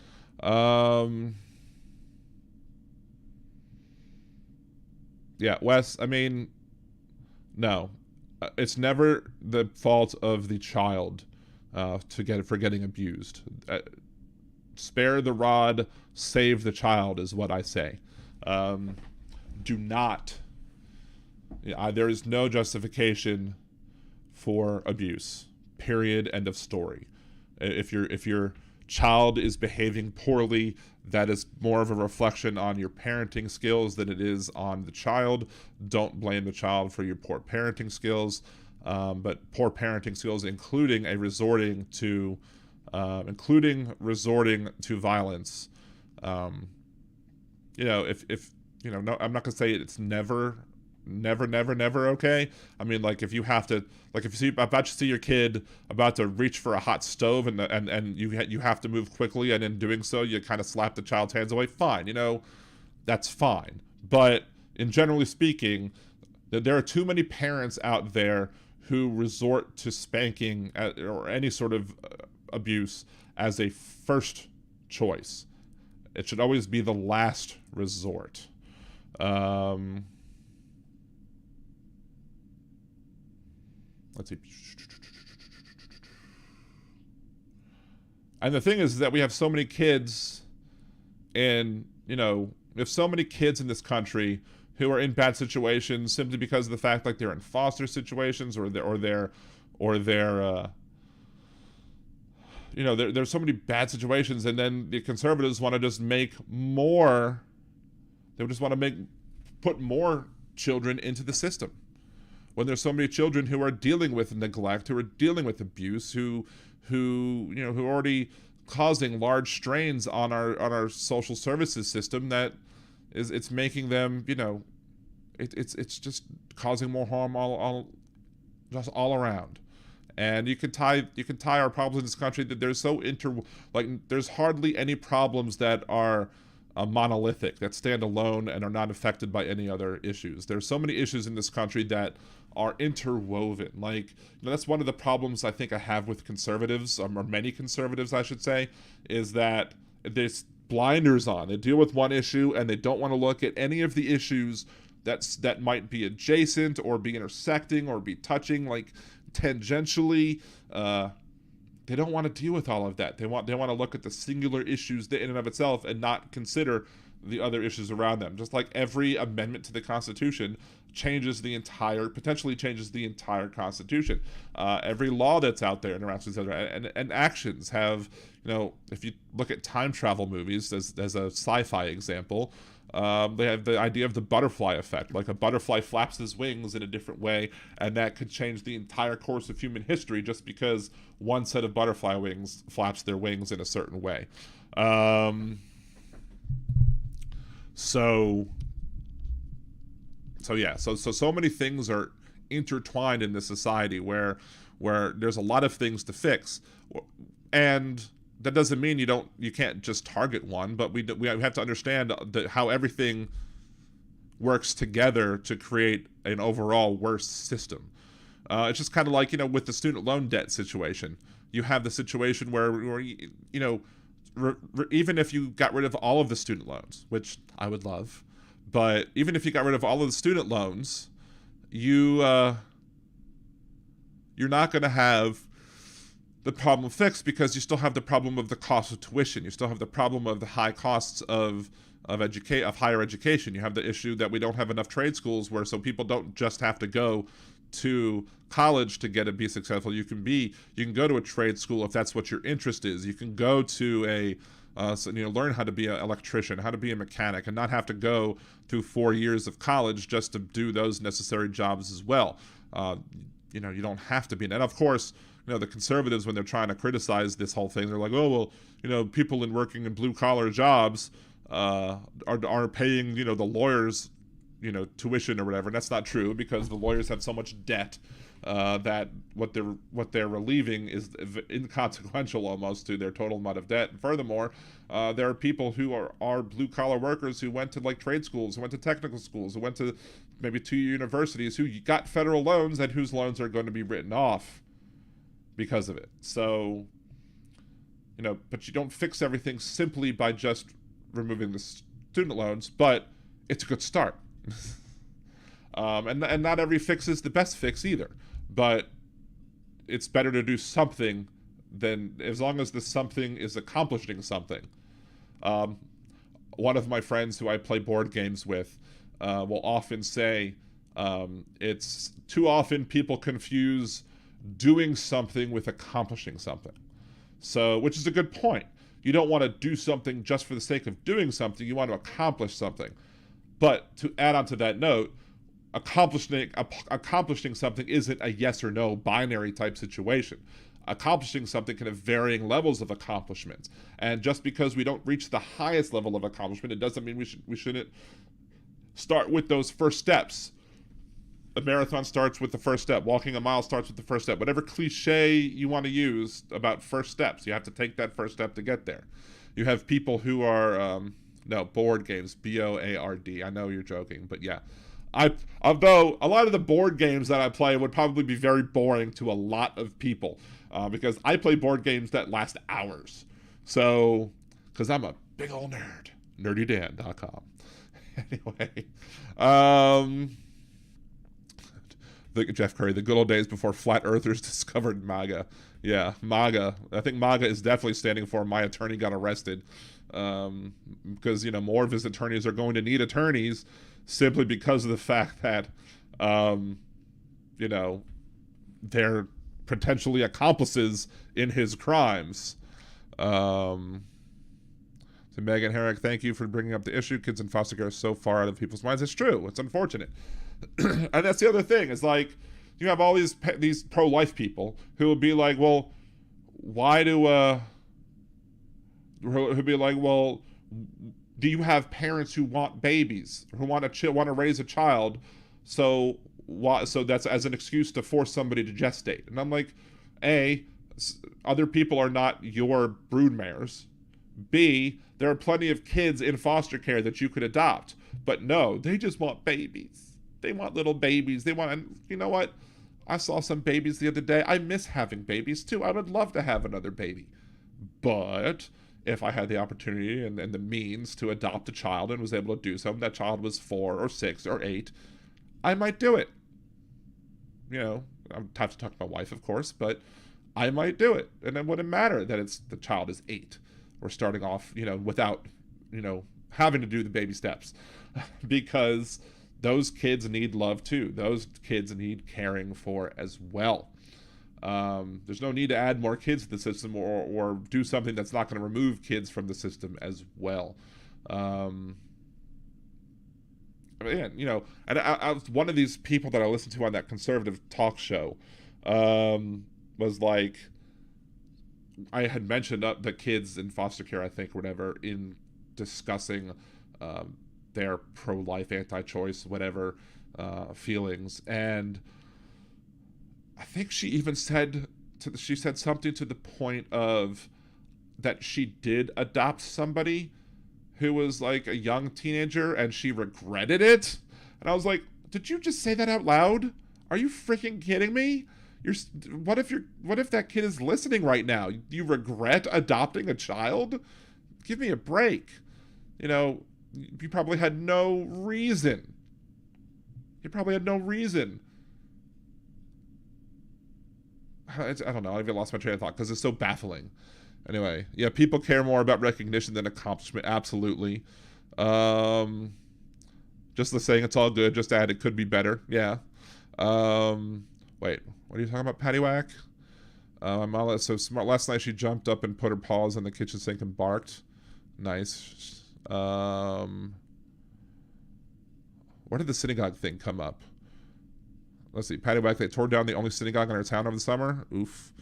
Yeah, Wes, I mean, no. It's never the fault of the child for getting abused. Spare the rod, save the child is what I say. Do not. There is no justification for abuse. Period. End of story. If your child is behaving poorly, that is more of a reflection on your parenting skills than it is on the child. Don't blame the child for your poor parenting skills, but poor parenting skills including resorting to violence. No, I'm not gonna say it's never okay. I mean, like, if you see your kid about to reach for a hot stove and you have to move quickly, and in doing so you kind of slap the child's hands away, fine, that's fine. But in generally speaking, there are too many parents out there who resort to spanking or any sort of abuse as a first choice. It should always be the last resort. Let's see. And the thing is that we have so many kids we have so many kids in this country who are in bad situations simply because of the fact, like, they're in foster situations there's so many bad situations, and then the conservatives want to just put more children into the system. When there's so many children who are dealing with neglect, who are dealing with abuse, who are already causing large strains on our social services system, it's making them, it's just causing more harm all around. And you can tie our problems in this country that there's hardly any problems that are monolithic, that stand alone and are not affected by any other issues. There's so many issues in this country that are interwoven. That's one of the problems I think I have with conservatives, or many conservatives, I should say, is that there's blinders on. They deal with one issue and they don't want to look at any of the issues that might be adjacent or be intersecting or be touching, like, tangentially. They don't want to deal with all of that. They want to look at the singular issues in and of itself and not consider the other issues around them. Just like every amendment to the Constitution potentially changes the entire Constitution. Every law that's out there interacts with each other, and actions have, if you look at time travel movies as a sci-fi example, they have the idea of the butterfly effect. Like, a butterfly flaps his wings in a different way, and that could change the entire course of human history just because one set of butterfly wings flaps their wings in a certain way. So many things are intertwined in this society where there's a lot of things to fix, and that doesn't mean you can't just target one, but we have to understand how everything works together to create an overall worse system. It's just kind of like, with the student loan debt situation. You have the situation where even if you got rid of all of the student loans, which I would love, but even if you got rid of all of the student loans, you're not going to have the problem fixed, because you still have the problem of the cost of tuition. You still have the problem of the high costs of higher education. You have the issue that we don't have enough trade schools so people don't just have to go to college to be successful. You can go to a trade school if that's what your interest is. You can go to learn how to be an electrician, how to be a mechanic, and not have to go through 4 years of college just to do those necessary jobs as well. You don't have to be. And of course, the conservatives, when they're trying to criticize this whole thing, they're like, oh, well, people working in blue-collar jobs are paying, the lawyers, tuition or whatever. And that's not true, because the lawyers have so much debt that what they're relieving is inconsequential almost to their total amount of debt. And furthermore, there are people who are blue-collar workers who went to, like, trade schools, who went to technical schools, who went to maybe 2 universities, who got federal loans and whose loans are going to be written off because of it. So, but you don't fix everything simply by just removing the student loans, but it's a good start. And not every fix is the best fix either. But it's better to do something than, as long as the something is accomplishing something. One of my friends who I play board games with will often say, it's too often people confuse doing something with accomplishing something. So, which is a good point. You don't want to do something just for the sake of doing something. You want to accomplish something. But to add on to that note, accomplishing something isn't a yes or no binary type situation. Accomplishing something can have varying levels of accomplishment. And just because we don't reach the highest level of accomplishment, it doesn't mean we shouldn't start with those first steps. A marathon starts with the first step. Walking a mile starts with the first step. Whatever cliche you want to use about first steps, you have to take that first step to get there. You have people who are, board games, B-O-A-R-D. I know you're joking, but yeah. Although a lot of the board games that I play would probably be very boring to a lot of people, because I play board games that last hours. So, because I'm a big old nerd. nerdydan.com. Anyway, Jeff Curry, the good old days before flat earthers discovered MAGA. Yeah, MAGA. I think MAGA is definitely standing for My Attorney Got Arrested. Because, more of his attorneys are going to need attorneys simply because of the fact that, they're potentially accomplices in his crimes. So Megan Herrick, thank you for bringing up the issue. Kids in foster care are so far out of people's minds. It's true. It's unfortunate. And that's the other thing. Is like, you have all these pro-life people who will be like, well, why do who'll be like, well, do you have parents who want babies, who want to raise a child? So that's as an excuse to force somebody to gestate. And I'm like, A, other people are not your broodmares. B, there are plenty of kids in foster care that you could adopt. But no, they just want babies. They want little babies. And you know what? I saw some babies the other day. I miss having babies too. I would love to have another baby. But if I had the opportunity and the means to adopt a child and was able to do so, and that child was 4 or 6 or 8, I might do it. I have to talk to my wife, of course, but I might do it. And it wouldn't matter that the child is 8. We're starting off, without, having to do the baby steps. Because those kids need love too. Those kids need caring for as well. There's no need to add more kids to the system or do something that's not going to remove kids from the system as well. And I was one of these people that I listened to on that conservative talk show, was like, I had mentioned the kids in foster care, I think, or whatever, in discussing their pro-life, anti-choice, whatever feelings, and I think she even said something to the point of that she did adopt somebody who was like a young teenager and she regretted it. And I was like, did you just say that out loud? Are you freaking kidding me? What if that kid is listening right now? You regret adopting a child? Give me a break. You probably had no reason. I don't know. I even lost my train of thought because it's so baffling. Anyway, yeah, people care more about recognition than accomplishment. Absolutely. Just the saying it's all good. Just add it could be better. Yeah. Wait, what are you talking about, Paddywhack? My mom is so smart. Last night she jumped up and put her paws on the kitchen sink and barked. Nice. Where did the synagogue thing come up? Let's see. Paddywhack, they tore down the only synagogue in our town over the summer. Oof.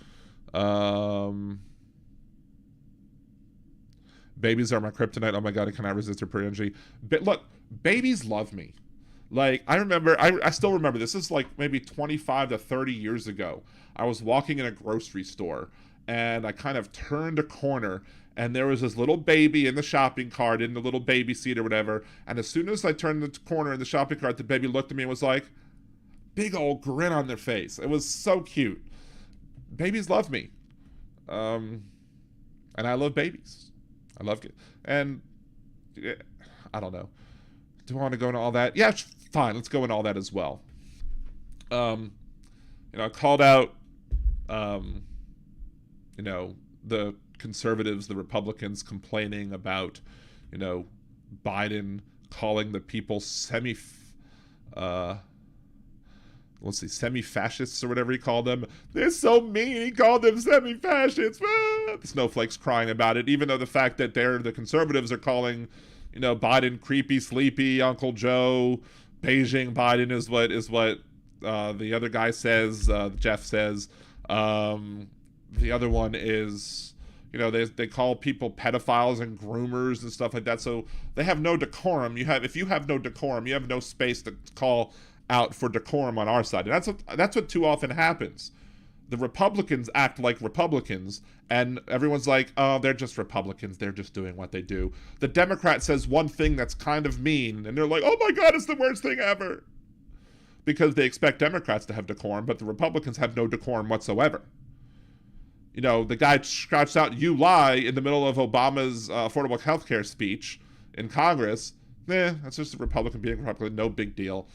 Babies are my kryptonite. Oh my god, I cannot resist their pure energy. Look, babies love me. Like, I still remember, this is like maybe 25 to 30 years ago. I was walking in a grocery store, and I kind of turned a corner, and there was this little baby in the shopping cart, in the little baby seat or whatever, and as soon as I turned the corner in the shopping cart, the baby looked at me and was like, big old grin on their face. It was so cute. Babies love me. And I love babies. I love it. And I don't know. Do I want to go into all that? Yeah, fine. Let's go into all that as well. I called out, the conservatives, the Republicans complaining about, Biden calling the people semi-fascists or whatever he called them. They're so mean. He called them semi-fascists. The snowflakes crying about it, even though the fact that the conservatives are calling, Biden creepy, sleepy, Uncle Joe, Beijing Biden is what the other guy says, Jeff says. The other one is, they call people pedophiles and groomers and stuff like that. So they have no decorum. If you have no decorum, you have no space to call out for decorum on our side. And that's what too often happens. The Republicans act like Republicans, and everyone's like, oh, they're just Republicans. They're just doing what they do. The Democrat says one thing that's kind of mean, and they're like, oh my God, it's the worst thing ever. Because they expect Democrats to have decorum, but the Republicans have no decorum whatsoever. The guy shouts out, you lie, in the middle of Obama's affordable health care speech in Congress. That's just a Republican being a Republican, no big deal.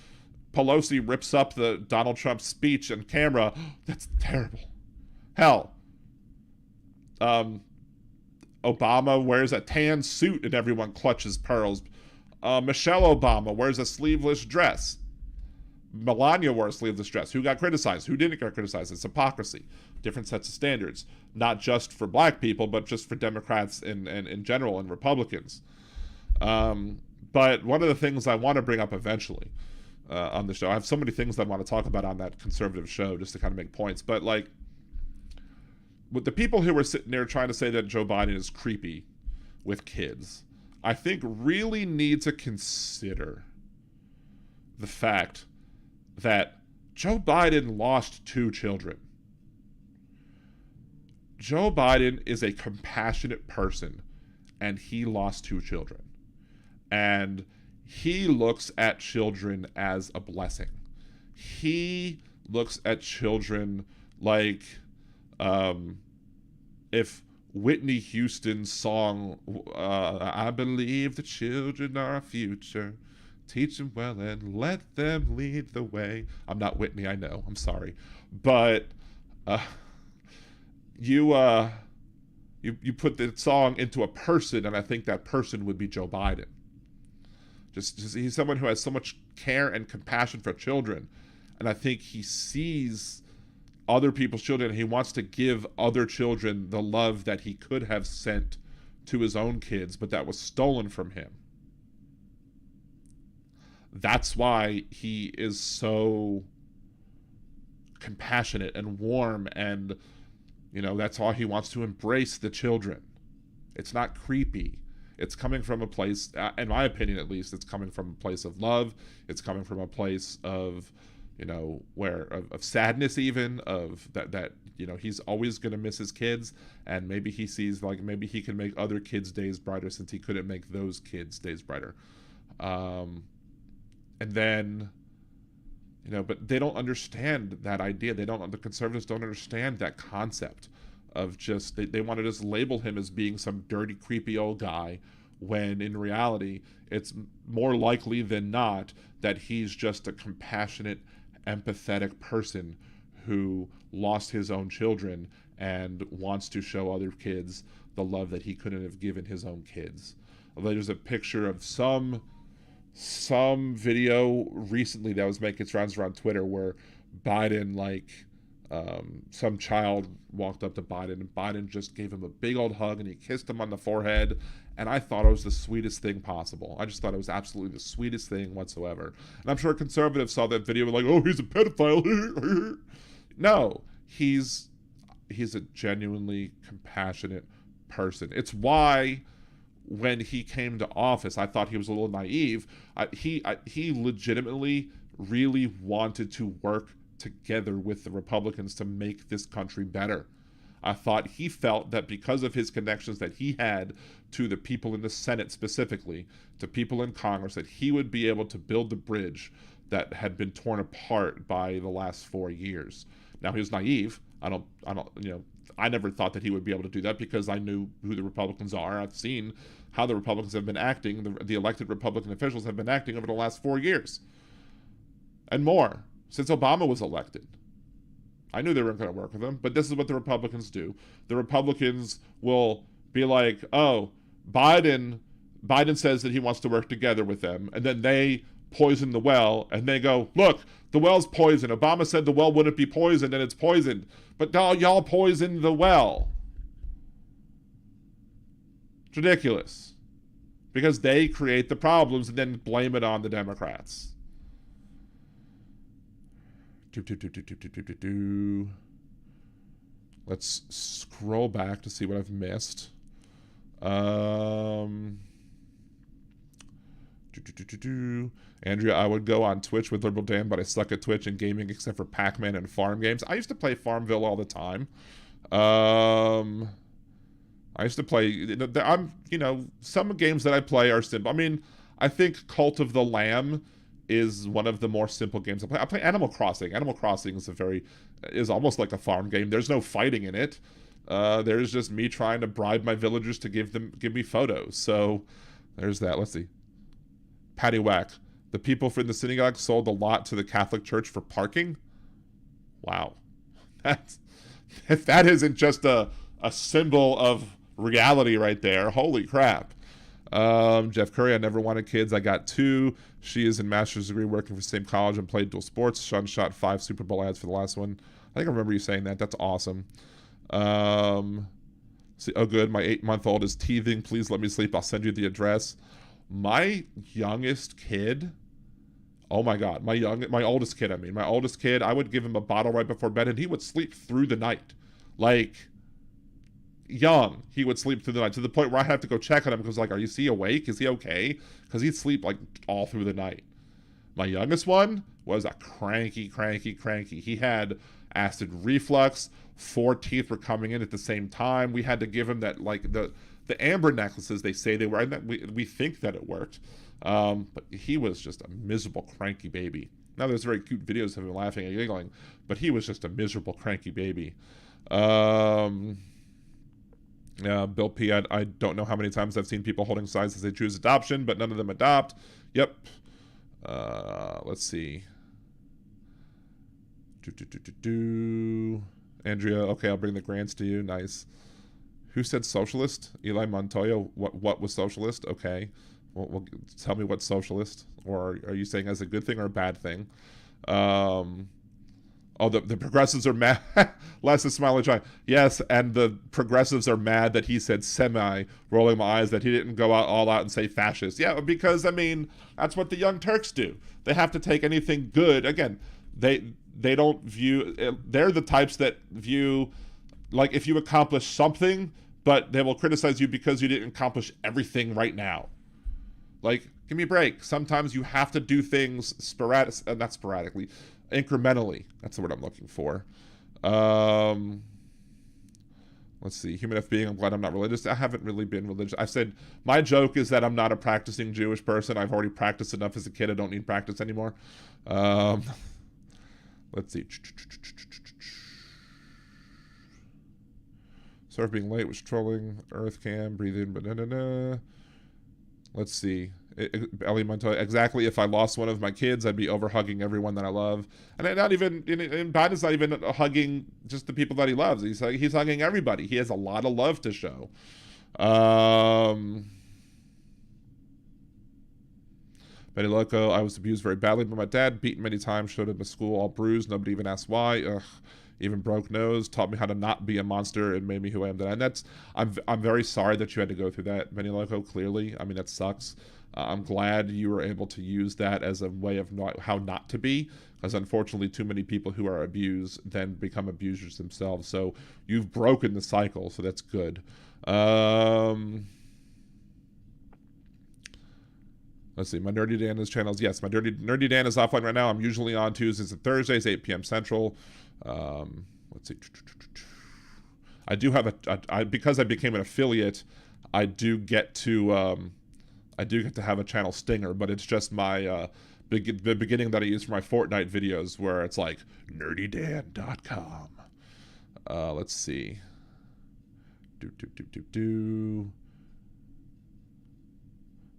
Pelosi rips up the Donald Trump speech on camera. That's terrible. Hell, Obama wears a tan suit and everyone clutches pearls. Michelle Obama wears a sleeveless dress. Melania wore a sleeveless dress. Who got criticized? Who didn't get criticized? It's hypocrisy. Different sets of standards. Not just for black people, but just for Democrats in general and Republicans. But one of the things I want to bring up eventually on the show, I have so many things that I want to talk about on that conservative show just to kind of make points. But with the people who were sitting there trying to say that Joe Biden is creepy with kids, I think really need to consider the fact that Joe Biden lost 2 children. Joe Biden is a compassionate person, and he lost 2 children. And he looks at children as a blessing. He looks at children like if Whitney Houston's song, I believe the children are our future. Teach them well and let them lead the way. I'm not Whitney, I know. I'm sorry. But you put the song into a person, and I think that person would be Joe Biden. Just he's someone who has so much care and compassion for children, and I think he sees other people's children, and he wants to give other children the love that he could have sent to his own kids, but that was stolen from him. That's why he is so compassionate and warm, and that's why he wants to embrace the children. It's not creepy. It's coming from a place, in my opinion at least, it's coming from a place of love. It's coming from a place of, of sadness even, of that he's always going to miss his kids, and maybe he sees maybe he can make other kids' days brighter since he couldn't make those kids' days brighter. And then, but they don't understand that idea. The conservatives don't understand that concept of just, they want to just label him as being some dirty, creepy old guy, when in reality, it's more likely than not that he's just a compassionate, empathetic person who lost his own children and wants to show other kids the love that he couldn't have given his own kids. There's a picture of some video recently that was making its rounds around Twitter where Biden, some child walked up to Biden, and Biden just gave him a big old hug and he kissed him on the forehead, and I thought it was the sweetest thing possible. I just thought it was absolutely the sweetest thing whatsoever. And I'm sure conservatives saw that video and were like, oh, he's a pedophile. No, he's a genuinely compassionate person. It's why when he came to office, I thought he was a little naive. He legitimately really wanted to work together with the Republicans to make this country better. I thought he felt that because of his connections that he had to the people in the Senate specifically, to people in Congress, that he would be able to build the bridge that had been torn apart by the last 4 years. Now, he was naive. I don't I never thought that he would be able to do that because I knew who the Republicans are. I've seen how the Republicans have been acting, the elected Republican officials have been acting over the last 4 years and more since Obama was elected. I knew they weren't going to work with him, but this is what the Republicans do. The Republicans will be like, oh, Biden says that he wants to work together with them, and then they poison the well, and they go, look, the well's poisoned. Obama said the well wouldn't be poisoned, and it's poisoned. But now y'all poisoned the well. It's ridiculous. Because they create the problems and then blame it on the Democrats. Let's scroll back to see what I've missed. Andrea, I would go on Twitch with Liberal Dan, but I suck at Twitch and gaming except for Pac-Man and farm games. I used to play Farmville all the time. I used to play, some games that I play are simple. I mean, I think Cult of the Lamb is one of the more simple games I play. I play Animal Crossing. Animal Crossing is almost like a farm game. There's no fighting in it. There's just me trying to bribe my villagers to give me photos. So there's that. Let's see. Patty Whack. The people from the synagogue sold a lot to the Catholic Church for parking. Wow. If that isn't just a symbol of reality right there. Holy crap. Jeff Curry, I never wanted kids. I got 2. She is in master's degree working for the same college and played dual sports. Sean shot 5 Super Bowl ads for the last one. I think I remember you saying that. That's awesome. See, oh good, my 8-month-old is teething. Please let me sleep. I'll send you the address. My youngest kid, oh my God, my oldest kid, I would give him a bottle right before bed and he would sleep through the night. Like, young, he would sleep through the night to the point where I have to go check on him because, like, is he awake? Is he okay? Because he'd sleep, like, all through the night. My youngest one was a cranky. He had acid reflux. 4 teeth were coming in at the same time. We had to give him that, like, the amber necklaces they say they were. We think that it worked. But he was just a miserable, cranky baby. Now, there's very cute videos of him laughing and giggling, but he was just a miserable, cranky baby. Bill P, I don't know how many times I've seen people holding signs as they choose adoption, but none of them adopt. Yep. Let's see. Andrea, okay, I'll bring the grants to you. Nice. Who said socialist? Eli Montoya. What was socialist? Okay. Well, tell me what's socialist. Or are you saying as a good thing or a bad thing? The progressives are mad. Less a smiley try. Yes, and the progressives are mad that he said semi, rolling my eyes that he didn't go all out and say fascist. Yeah, because, I mean, that's what the Young Turks do. They have to take anything good. Again, they don't view, they're the types that view, like, if you accomplish something, but they will criticize you because you didn't accomplish everything right now. Like, give me a break. Sometimes you have to do things not sporadically, incrementally. That's the word I'm looking for. Let's see. Human F being, I'm glad I'm not religious. I haven't really been religious. I said, my joke is that I'm not a practicing Jewish person. I've already practiced enough as a kid. I don't need practice anymore. Let's see. Sorry for being late. Was trolling. Earth cam. Breathe in. But let's see. Ellie Montoya, exactly. If I lost one of my kids, I'd be over hugging everyone that I love. And not even, and Biden's not even hugging just the people that he loves. He's hugging everybody. He has a lot of love to show. Betty Loco, I was abused very badly by my dad, beaten many times, showed up at school all bruised. Nobody even asked why. Ugh. Even broke nose, taught me how to not be a monster, and made me who I am today. And I'm very sorry that you had to go through that, Benny Loco, clearly. I mean, that sucks. I'm glad you were able to use that as a way of how not to be, because unfortunately too many people who are abused then become abusers themselves. So you've broken the cycle, so that's good. Let's see, my Nerdy Dan's channels. Yes, my Nerdy Dan is offline right now. I'm usually on Tuesdays and Thursdays, 8 p.m. Central. Let's see. I do have because I became an affiliate, I do get to have a channel stinger, but it's just my the beginning that I use for my Fortnite videos, where it's like nerdydan.com. Let's see.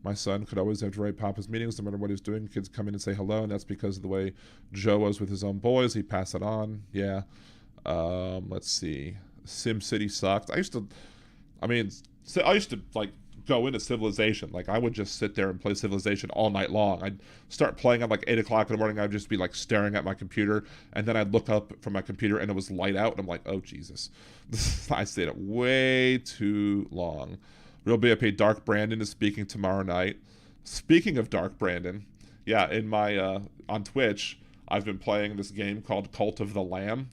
My son could always have to write Papa's meetings no matter what he's doing. Kids come in and say hello, and that's because of the way Joe was with his own boys. He passed it on. Yeah. Let's see. SimCity sucked. I used to like go into Civilization. Like I would just sit there and play Civilization all night long. I'd start playing at like 8 o'clock in the morning. I'd just be like staring at my computer, and then I'd look up from my computer and it was light out, and I'm like, oh Jesus. I stayed up way too long. Real BIP Dark Brandon is speaking tomorrow night. Speaking of Dark Brandon, yeah, in my on Twitch, I've been playing this game called Cult of the Lamb,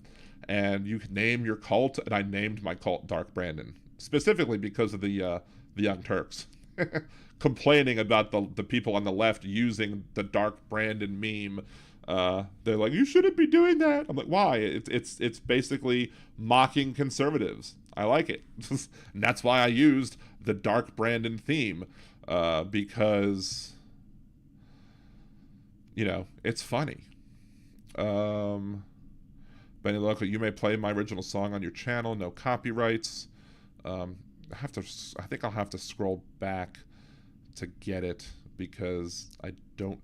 and you can name your cult, and I named my cult Dark Brandon, specifically because of the Young Turks complaining about the people on the left using the Dark Brandon meme. They're like, you shouldn't be doing that. I'm like, why? It's basically mocking conservatives. I like it. And that's why I used the Dark Brandon theme, because, you know, it's funny. Benny Loco, you may play my original song on your channel, no copyrights. I think I'll have to scroll back to get it, because I don't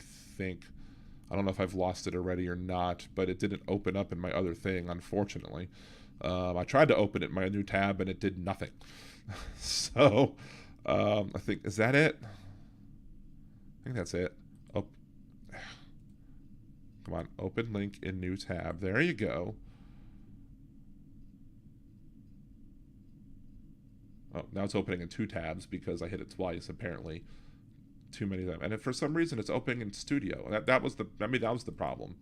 know if I've lost it already or not, but it didn't open up in my other thing, unfortunately. I tried to open it in my new tab and it did nothing. So, I think, is that it? I think that's it. Oh, come on, open link in new tab. There you go. Oh, now it's opening in 2 tabs because I hit it twice, apparently. Too many of them. And for some reason, it's opening in Studio. And that was the problem.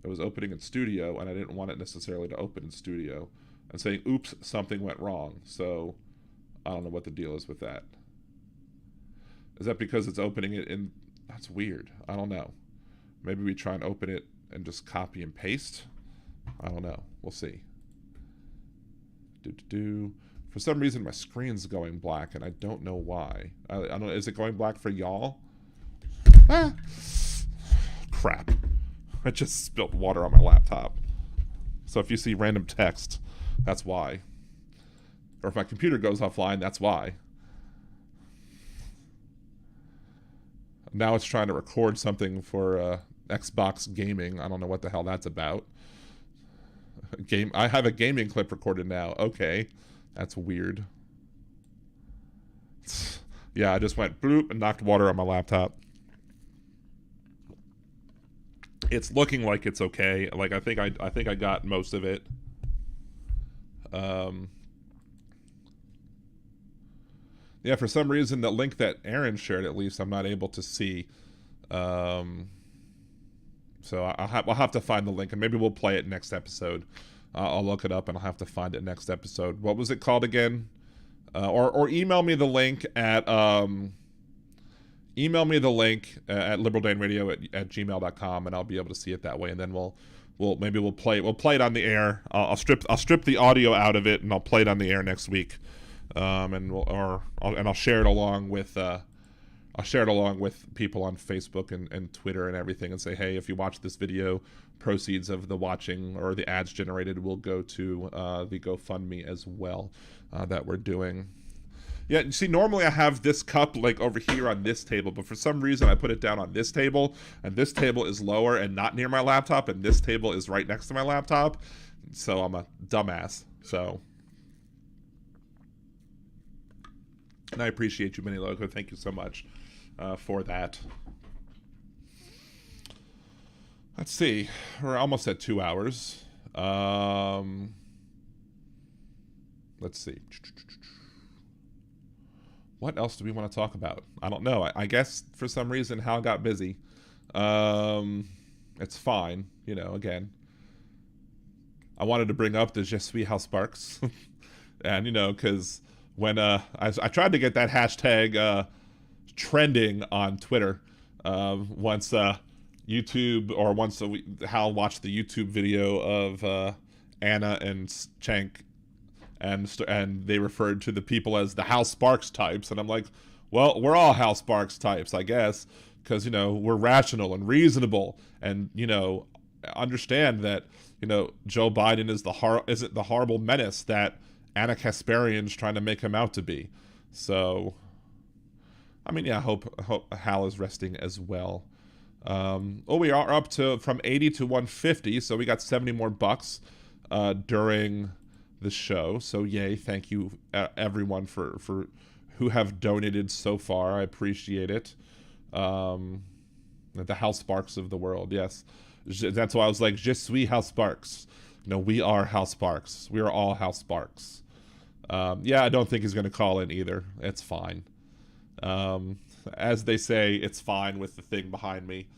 It was opening in Studio, and I didn't want it necessarily to open in Studio. And saying, oops, something went wrong. So, I don't know what the deal is with that. Is that because it's opening it in... That's weird. I don't know. Maybe we try and open it and just copy and paste? I don't know. We'll see. For some reason, my screen's going black, and I don't know why. I don't know. Is it going black for y'all? Ah! Crap. I just spilled water on my laptop. So if you see random text, that's why. Or if my computer goes offline, that's why. Now it's trying to record something for Xbox gaming. I don't know what the hell that's about. I have a gaming clip recorded now. Okay. That's weird. Yeah, I just went bloop and knocked water on my laptop. It's looking like it's okay. Like I think I got most of it. Yeah, for some reason the link that Aaron shared, at least, I'm not able to see. So I'll have to find the link, and maybe we'll play it next episode. I'll look it up and I'll have to find it next episode. What was it called again? Or email me the link at liberaldanradio@gmail.com, and I'll be able to see it that way. And then we'll play it on the air. I'll strip the audio out of it, and I'll play it on the air next week. And I'll share it along with people on Facebook and Twitter and everything, and say, hey, if you watch this video, proceeds of the watching or the ads generated will go to the GoFundMe as well that we're doing. Yeah, you see, normally I have this cup like over here on this table, but for some reason I put it down on this table, and this table is lower and not near my laptop, and this table is right next to my laptop, so I'm a dumbass. So, and I appreciate you, Mini Loco. Thank you so much for that. Let's see. We're almost at 2 hours. Let's see. What else do we want to talk about? I don't know. I guess for some reason Hal got busy. It's fine. You know, again, I wanted to bring up the Je suis Hal Sparks. And, you know, because when I tried to get that hashtag trending on Twitter once YouTube, or once Hal watched the YouTube video of Anna and Cenk, and they referred to the people as the Hal Sparks types, and I'm like, well, we're all Hal Sparks types, I guess, because, you know, we're rational and reasonable, and, you know, understand that, you know, Joe Biden isn't the horrible menace that Anna Kasparian's trying to make him out to be. So, I mean, yeah, I hope Hal is resting as well. We are up to from 80 to 150, so we got 70 more bucks during the show. So yay, thank you everyone for who have donated so far. I appreciate it. The Hal Sparks of the world, yes. That's why I was like, je suis Hal Sparks. No, we are Hal Sparks. We are all Hal Sparks. Yeah, I don't think he's going to call in either. It's fine. As they say, it's fine with the thing behind me.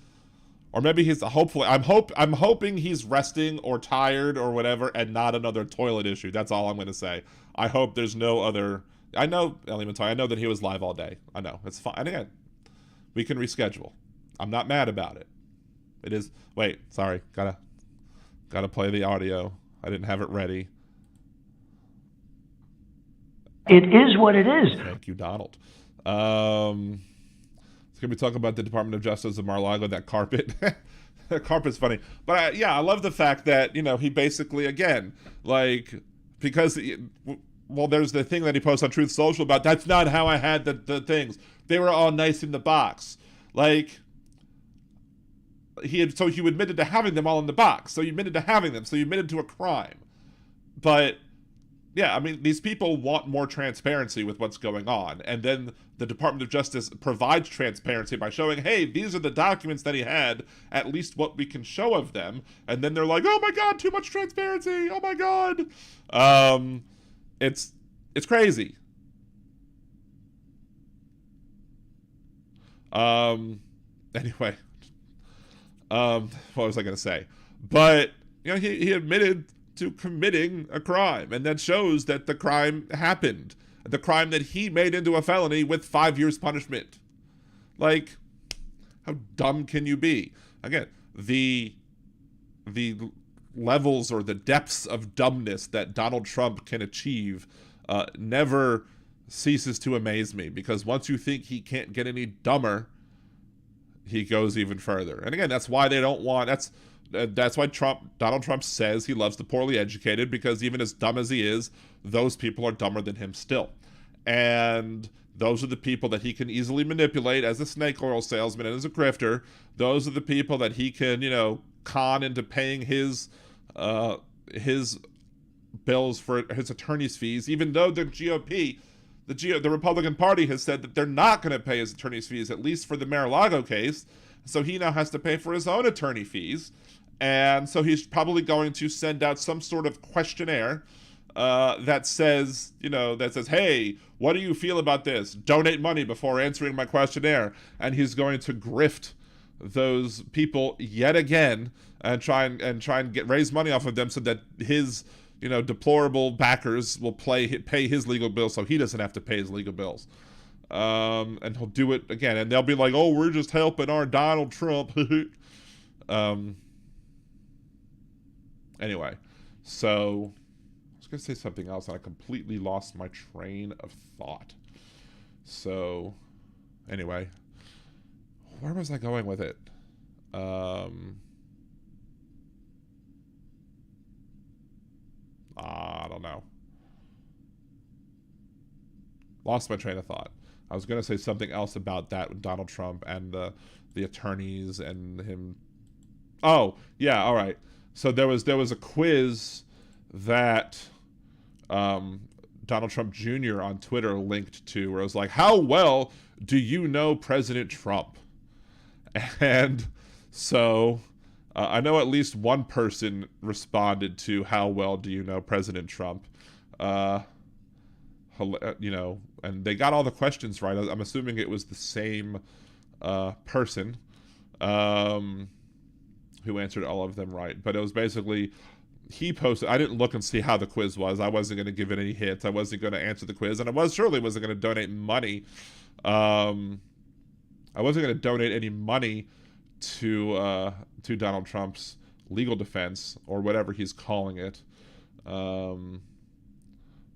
Or maybe he's hopefully I'm hoping he's resting or tired or whatever and not another toilet issue. That's all I'm going to say. I hope there's no other. I know I know that he was live all day. I know. It's fine. And again, we can reschedule. I'm not mad about it. It is. Wait, sorry. Gotta play the audio. I didn't have it ready. It is what it is. Thank you, Donald. It's gonna be talking about the Department of Justice of Mar-a-Lago, that carpet. That carpet's funny, but I love the fact that he basically, again, like, because there's the thing that he posts on Truth Social about that's not how I had the things. They were all nice in the box, like. You admitted to having them all in the box. So you admitted to having them. So you admitted to a crime. But yeah, I mean, these people want more transparency with what's going on. And then the Department of Justice provides transparency by showing, hey, these are the documents that he had, at least what we can show of them. And then they're like, oh my God, too much transparency. Oh my God. It's crazy. Anyway. What was I going to say? But, he admitted to committing a crime, and that shows that the crime happened. The crime that he made into a felony with 5 years punishment. Like, how dumb can you be? Again, the levels or the depths of dumbness that Donald Trump can achieve never ceases to amaze me, because once you think he can't get any dumber, he goes even further. And again, that's why they don't want. That's why Donald Trump says he loves the poorly educated, because even as dumb as he is, those people are dumber than him still. And those are the people that he can easily manipulate as a snake oil salesman and as a grifter. Those are the people that he can, con into paying his bills for his attorney's fees, even though the GOP. The Republican Party has said that they're not going to pay his attorney's fees, at least for the Mar-a-Lago case. So he now has to pay for his own attorney fees. And so he's probably going to send out some sort of questionnaire that says, hey, what do you feel about this? Donate money before answering my questionnaire. And he's going to grift those people yet again and try and raise money off of them so that his deplorable backers will pay his legal bills so he doesn't have to pay his legal bills. And he'll do it again. And they'll be like, oh, we're just helping our Donald Trump. Anyway, so I was going to say something else and I completely lost my train of thought. So anyway, where was I going with it? I don't know. Lost my train of thought. I was going to say something else about that with Donald Trump and the attorneys and him. Oh, yeah, all right. So there was a quiz that Donald Trump Jr. on Twitter linked to, where it was like, how well do you know President Trump? And so I know at least one person responded to how well do you know President Trump. And they got all the questions right. I'm assuming it was the same person who answered all of them right. But it was basically, he posted, I didn't look and see how the quiz was. I wasn't going to give it any hits. I wasn't going to answer the quiz. And I surely wasn't going to donate money. I wasn't going to donate any money to Donald Trump's legal defense, or whatever he's calling it. But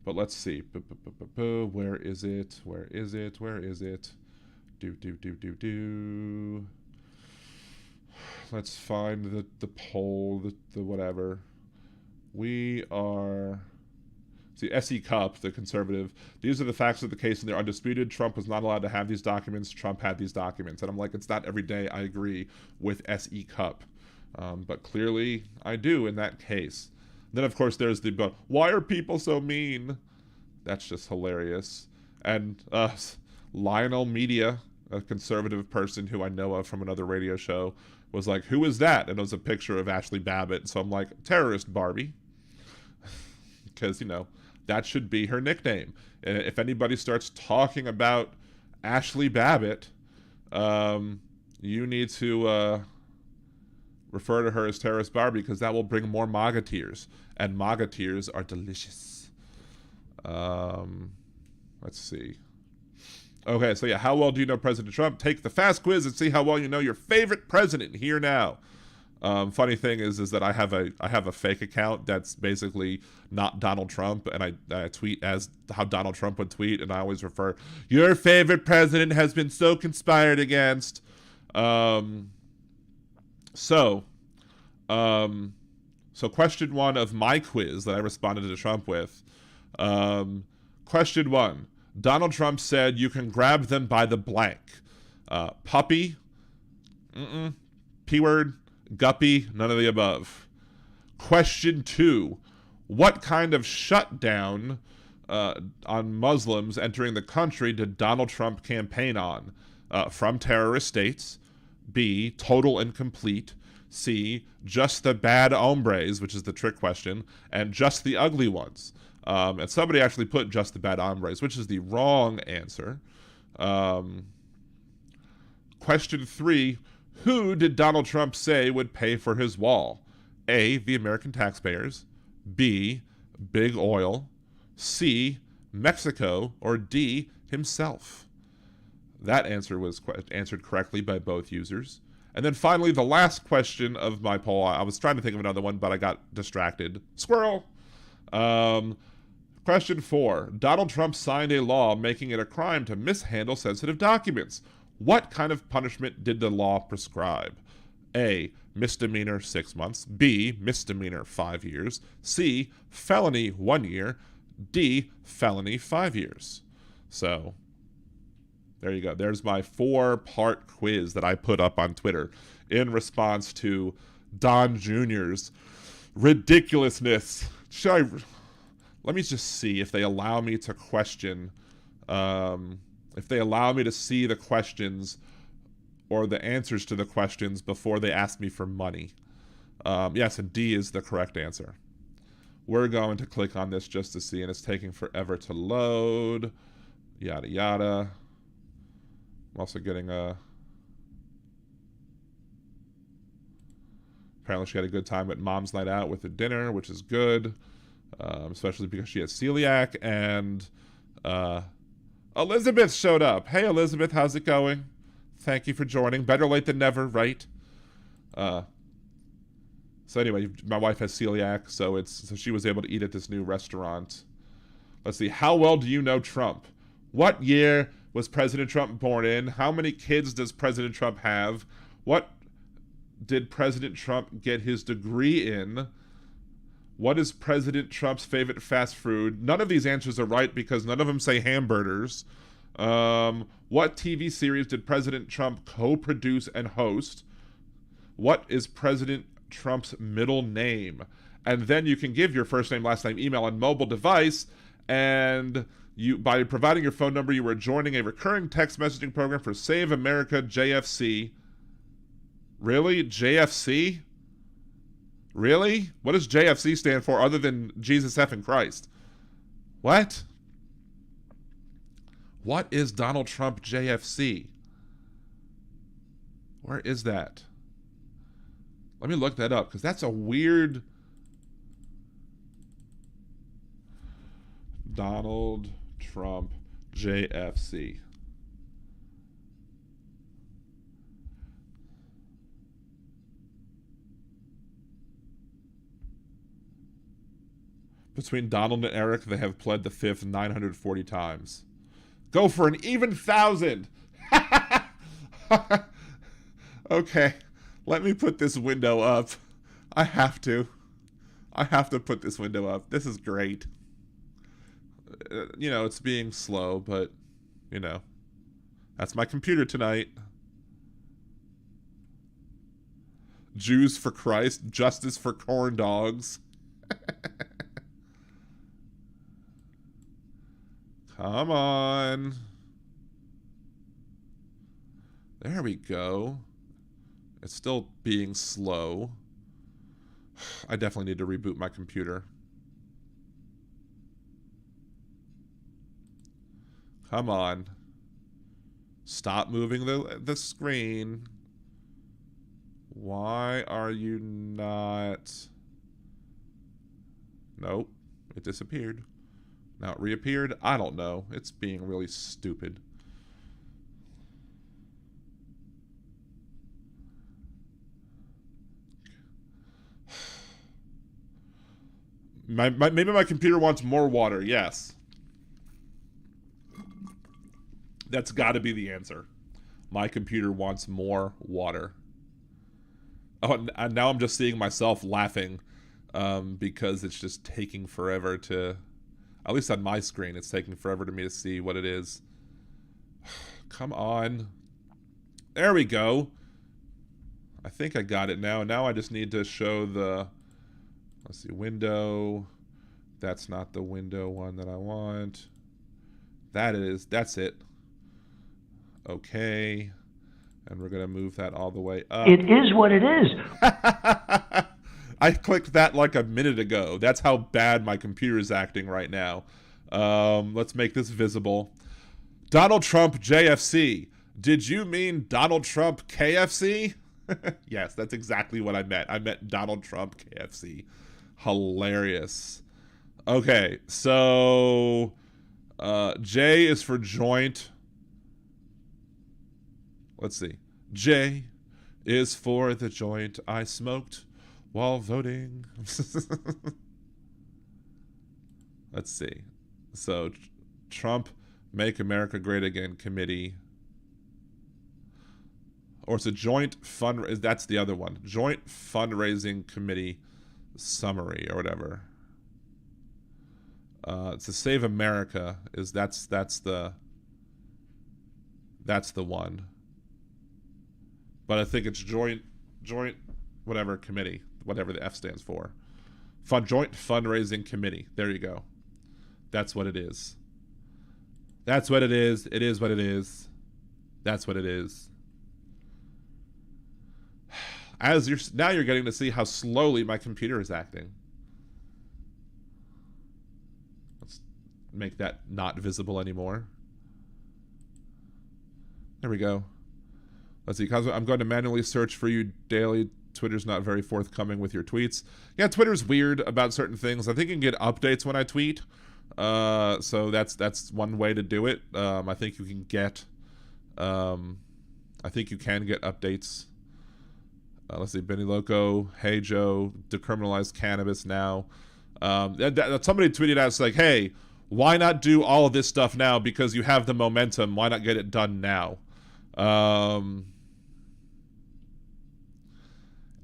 let's see. Where is it? Where is it? Where is it? Do. Let's find the poll, the whatever. We are See, S.E. Cupp, the conservative, these are the facts of the case and they're undisputed. Trump was not allowed to have these documents. Trump had these documents. And I'm like, it's not every day I agree with S.E. Cupp. But clearly I do in that case. Then, of course, there's the, but why are people so mean? That's just hilarious. And Lionel Media, a conservative person who I know of from another radio show, was like, who is that? And it was a picture of Ashley Babbitt. So I'm like, terrorist Barbie. Because, you know, that should be her nickname. And if anybody starts talking about Ashley Babbitt, you need to refer to her as terrorist Barbie, because that will bring more MAGA tears. And MAGA tears are delicious. Let's see. Okay, so yeah, how well do you know President Trump? Take the fast quiz and see how well you know your favorite president here now. Funny thing is that I have a fake account that's basically not Donald Trump, and I tweet as how Donald Trump would tweet, and I always refer, your favorite president has been so conspired against. So question 1 of my quiz that I responded to Trump with. Question 1. Donald Trump said you can grab them by the blank. Puppy? P-word? Guppy? None of the above. Question 2. What kind of shutdown on Muslims entering the country did Donald Trump campaign on? From terrorist states. B, total and complete. C, just the bad hombres, which is the trick question, and just the ugly ones. And somebody actually put just the bad hombres, which is the wrong answer. Question 3, who did Donald Trump say would pay for his wall? A, the American taxpayers. B, big oil. C, Mexico. Or D, himself. That answer was answered correctly by both users. And then finally, the last question of my poll. I was trying to think of another one, but I got distracted. Squirrel! Question 4. Donald Trump signed a law making it a crime to mishandle sensitive documents. What kind of punishment did the law prescribe? A, misdemeanor 6 months. B, misdemeanor 5 years. C, felony 1 year. D, felony 5 years. So, there you go. There's my 4-part quiz that I put up on Twitter in response to Don Jr.'s ridiculousness. Let me just see if they allow me to question, if they allow me to see the questions or the answers to the questions before they ask me for money. Yes, and D is the correct answer. We're going to click on this just to see, and it's taking forever to load. Yada, yada. I'm also getting a... Apparently she had a good time at Mom's Night Out with the dinner, which is good. Especially because she has celiac. And Elizabeth showed up. Hey, Elizabeth, how's it going? Thank you for joining. Better late than never, right? So anyway, my wife has celiac, so she was able to eat at this new restaurant. Let's see. How well do you know Trump? What year was President Trump born in? How many kids does President Trump have? What did President Trump get his degree in? What is President Trump's favorite fast food? None of these answers are right because none of them say hamburgers. What TV series did President Trump co-produce and host? What is President Trump's middle name? And then you can give your first name, last name, email, and mobile device. And by providing your phone number, you are joining a recurring text messaging program for Save America JFC. Really? JFC? Really? What does JFC stand for other than Jesus effing Christ? What? What is Donald Trump JFC? Where is that? Let me look that up, because that's a weird... Donald Trump JFC. Between Donald and Eric, they have pled the fifth 940 times. Go for an even 1,000! Okay, let me put this window up. I have to put this window up. This is great. you know, it's being slow, but, you know, that's my computer tonight. Jews for Christ, justice for corn dogs. Come on. There we go. It's still being slow. I definitely need to reboot my computer. Come on. Stop moving the screen. Why are you not... Nope. It disappeared. Now it reappeared. I don't know. It's being really stupid. Maybe my computer wants more water. Yes. That's got to be the answer. My computer wants more water. Oh, and now I'm just seeing myself laughing because it's just taking forever to... At least on my screen, it's taking forever to me to see what it is. Come on. There we go. I think I got it now. Now I just need to show the... Let's see, window. That's not the window one that I want. That is. That's it. Okay. And we're going to move that all the way up. It is what it is. I clicked that like a minute ago. That's how bad my computer is acting right now. Let's make this visible. Donald Trump JFC. Did you mean Donald Trump KFC? Yes, that's exactly what I meant. I meant Donald Trump KFC. Hilarious. Okay, so J is for joint. Let's see. J is for the joint I smoked while voting. Let's see. So Trump Make America Great Again Committee. Or it's a joint fundraising. That's the other one. Joint Fundraising Committee Summary or whatever. It's a Save America. That's the one. But I think it's joint whatever committee, whatever the F stands for. Joint Fundraising Committee. There you go. That's what it is. That's what it is. It is what it is. That's what it is. Now you're getting to see how slowly my computer is acting. Let's make that not visible anymore. There we go. Let's see, I'm going to manually search for you daily. Twitter's not very forthcoming with your tweets. Yeah, Twitter's weird about certain things. I think you can get updates when I tweet. So that's one way to do it. I think you can get updates. Let's see, Benny Loco, Hey Joe, decriminalize cannabis now. Somebody tweeted out, it's like, hey, why not do all of this stuff now? Because you have the momentum. Why not get it done now?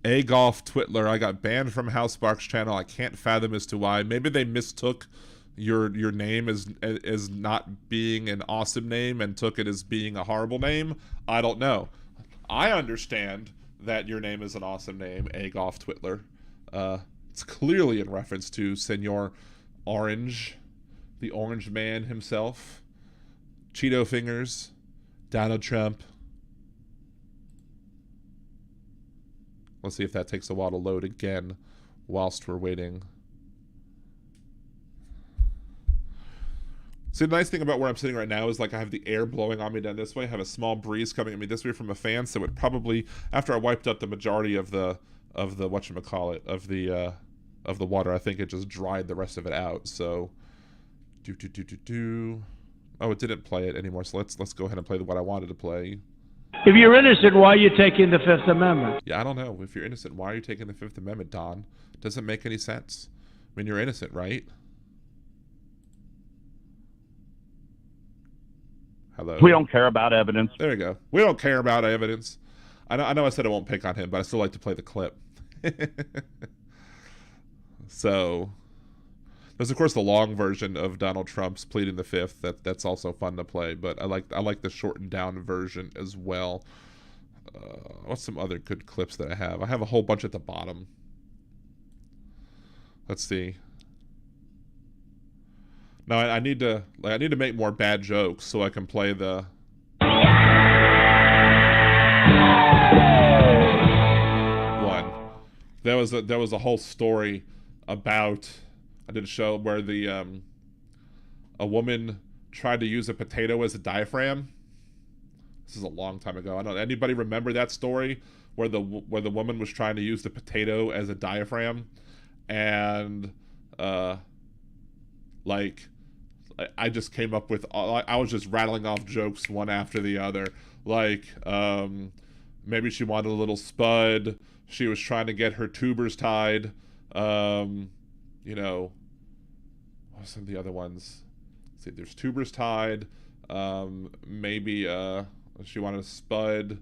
A Golf Twitler, I got banned from Hal Sparks channel. I can't fathom as to why. Maybe they mistook your name as not being an awesome name and took it as being a horrible name. I don't know. I understand that your name is an awesome name, A Golf Twitler. It's clearly in reference to Senor Orange, the Orange Man himself. Cheeto Fingers, Donald Trump. Let's see if that takes a while to load again whilst we're waiting. See, the nice thing about where I'm sitting right now is like I have the air blowing on me down this way. I have a small breeze coming at me this way from a fan, so it probably, after I wiped out the majority of the whatchamacallit, of the water, I think it just dried the rest of it out. So oh, it didn't play it anymore, so let's go ahead and play what I wanted to play. If you're innocent, why are you taking the Fifth Amendment? Yeah, I don't know. If you're innocent, why are you taking the Fifth Amendment, Don? Doesn't make any sense. I mean, you're innocent, right? Hello. We don't care about evidence. There we go. We don't care about evidence. I know I said I won't pick on him, but I still like to play the clip. So, There's of course the long version of Donald Trump's pleading the fifth. That's also fun to play, but I like the shortened down version as well. What's some other good clips that I have? I have a whole bunch at the bottom. Let's see. No, I need to make more bad jokes so I can play the one. There was a whole story about, I did a show where a woman tried to use a potato as a diaphragm. This is a long time ago. I don't know. Anybody remember that story where the woman was trying to use the potato as a diaphragm, and I just came up with, I was just rattling off jokes one after the other. Like, maybe she wanted a little spud. She was trying to get her tubers tied. You know, what are some of the other ones? Let's see, there's tubers tied. Maybe she wanted a spud.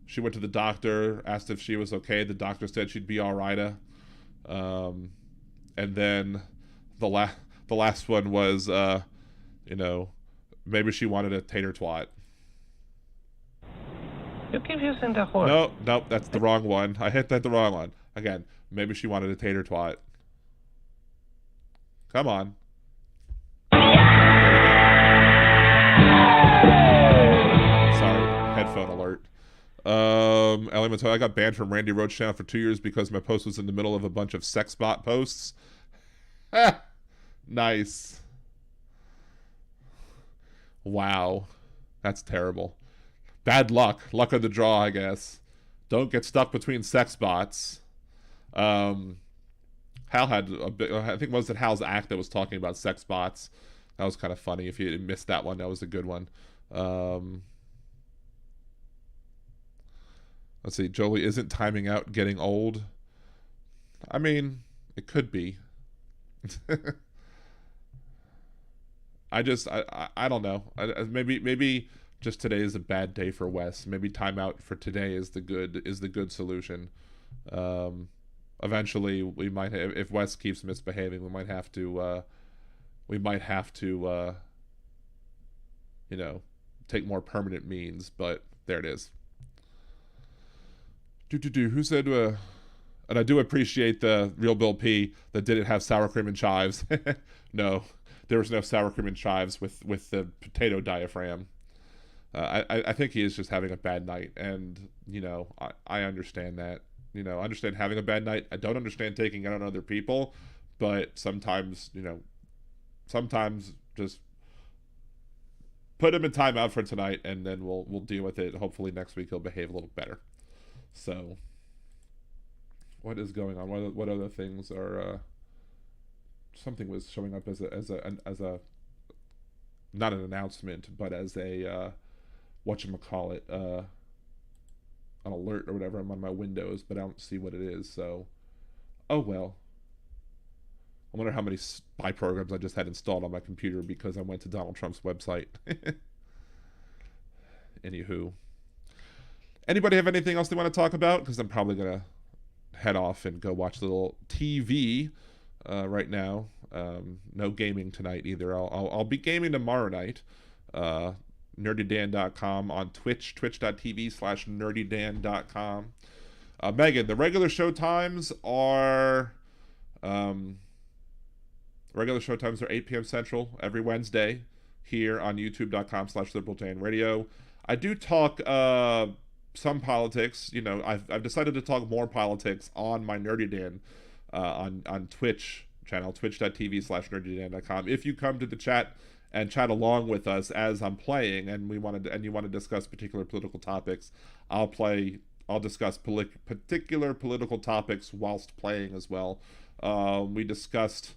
She went to the doctor, asked if she was okay. The doctor said she'd be all right. And then the last one was, you know, maybe she wanted a tater twat. You keep using the horse. No, that's the wrong one. I hit the wrong one. Again, maybe she wanted a tater twat. Come on. Sorry, headphone alert. Ellie Montoya, I got banned from Randy Roach channel for 2 years because my post was in the middle of a bunch of sex bot posts. Nice. Wow. That's terrible. Bad luck. Luck of the draw, I guess. Don't get stuck between sex bots. Hal had a bit, I think was it Hal's act that was talking about sex bots. That was kind of funny. If you missed that one, that was a good one. Let's see. Jolie, isn't timing out getting old? I mean, it could be. I don't know. Maybe just today is a bad day for Wes. Maybe timeout for today is the good solution. Eventually, we might have, if Wes keeps misbehaving, we might have to you know, take more permanent means. But there it is. Who said? And I do appreciate the Real Bill P that didn't have sour cream and chives. No, there was no sour cream and chives with the potato diaphragm. I think he is just having a bad night, and you know, I understand that. You know, I understand having a bad night. I don't understand taking it on other people, but sometimes, you know, just put him in timeout for tonight, and then we'll deal with it. Hopefully next week he'll behave a little better. So, what is going on? What other things are? Something was showing up as a not an announcement, but as a whatchamacallit, an alert or whatever. I'm on my Windows, but I don't see what it is. So, oh well. I wonder how many spy programs I just had installed on my computer because I went to Donald Trump's website. Anywho. Anybody have anything else they want to talk about? Because I'm probably going to head off and go watch a little TV right now. No gaming tonight either. I'll be gaming tomorrow night. nerdydan.com, on Twitch, twitch.tv/nerdydan.com. Megan, the regular show times are 8 p.m. Central every Wednesday here on youtube.com/liberaldanradio. I do talk some politics. You know, I've decided to talk more politics on my Nerdy Dan on Twitch channel, twitch.tv/nerdydan.com. If you come to the chat and chat along with us as I'm playing, and you want to discuss particular political topics, I'll discuss particular political topics whilst playing as well. We discussed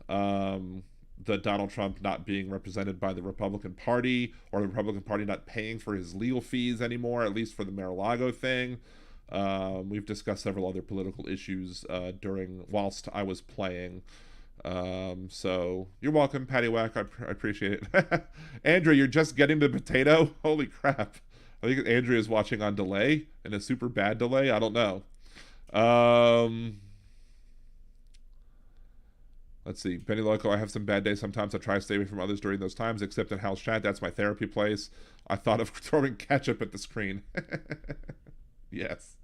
the Donald Trump not being represented by the Republican Party, or the Republican Party not paying for his legal fees anymore, at least for the Mar-a-Lago thing. We've discussed several other political issues whilst I was playing. So you're welcome, Patty Whack. I appreciate it. Andrew, you're just getting the potato? Holy crap. I think Andrea is watching on delay, and a super bad delay. I don't know. Let's see. Benny Loco, I have some bad days sometimes. I try to stay away from others during those times, except in Hal's chat. That's my therapy place. I thought of throwing ketchup at the screen. Yes.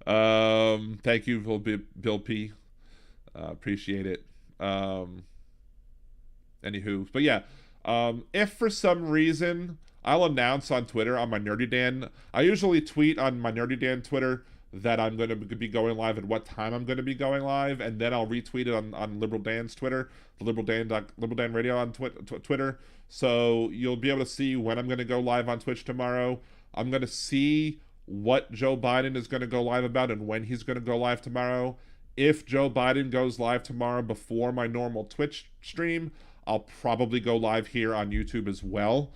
Thank you, Bill P. Appreciate it. Anywho. But yeah. If for some reason I'll announce on Twitter on my Nerdy Dan. I usually tweet on my Nerdy Dan Twitter that I'm going to be going live and what time I'm going to be going live, and then I'll retweet it on Liberal Dan's Twitter, the Liberal Dan Radio on Twitter. So you'll be able to see when I'm going to go live on Twitch tomorrow. I'm going to see what Joe Biden is going to go live about and when he's going to go live tomorrow. If Joe Biden goes live tomorrow before my normal Twitch stream, I'll probably go live here on YouTube as well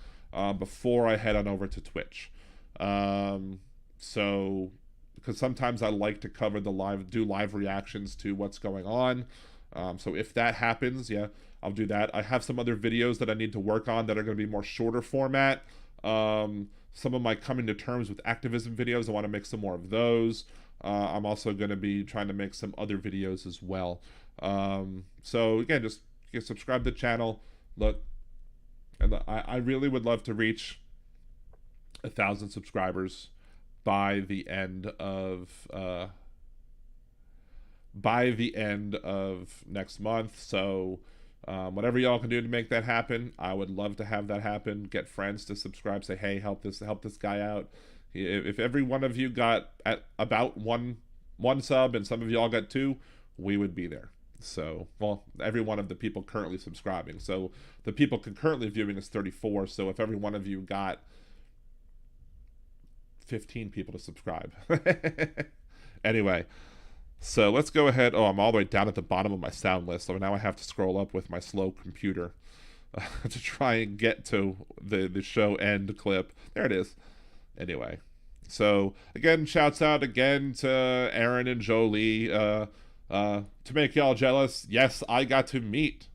before I head on over to Twitch. So, because sometimes I like to cover do live reactions to what's going on. So if that happens, yeah, I'll do that. I have some other videos that I need to work on that are going to be more shorter format. Some of my coming to terms with activism videos, I want to make some more of those. I'm also going to be trying to make some other videos as well. So again, just subscribe to the channel. Look, and I really would love to reach 1,000 subscribers by the end of next month. So whatever y'all can do to make that happen, I would love to have that happen. Get friends to subscribe, say, hey, help this guy out. If every one of you got at about one sub and some of y'all got 2, we would be there. So, well, every one of the people currently subscribing. So the people concurrently viewing is 34. So if every one of you got 15 people to subscribe. Anyway, so let's go ahead. Oh, I'm all the way down at the bottom of my sound list. So now I have to scroll up with my slow computer to try and get to the show end clip. There it is. Anyway, so again, shouts out again to Aaron and Jolie. To make y'all jealous, yes, I got to meet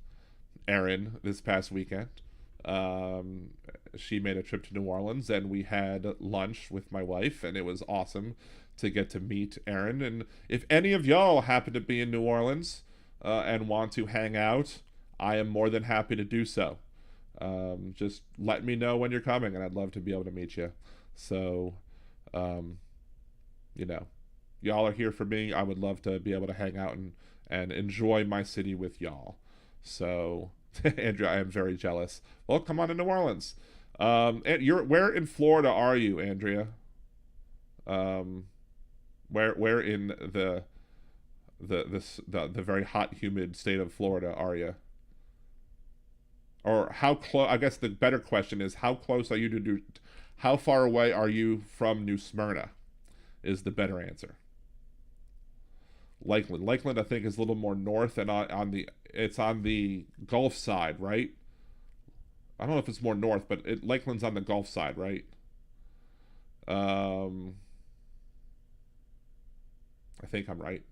Erin this past weekend. She made a trip to New Orleans, and we had lunch with my wife, and it was awesome to get to meet Erin. And if any of y'all happen to be in New Orleans and want to hang out, I am more than happy to do so. Just let me know when you're coming, and I'd love to be able to meet you. So, y'all are here for me. I would love to be able to hang out and enjoy my city with y'all. So, Andrea, I am very jealous. Well, come on to New Orleans. And where in Florida are you, Andrea? Where in the very hot, humid state of Florida are you? Or how close? I guess the better question is, how close are you to how far away are you from New Smyrna? Is the better answer. Lakeland, I think, is a little more north and it's on the Gulf side, right? I don't know if it's more north, but Lakeland's on the Gulf side, right? I think I'm right.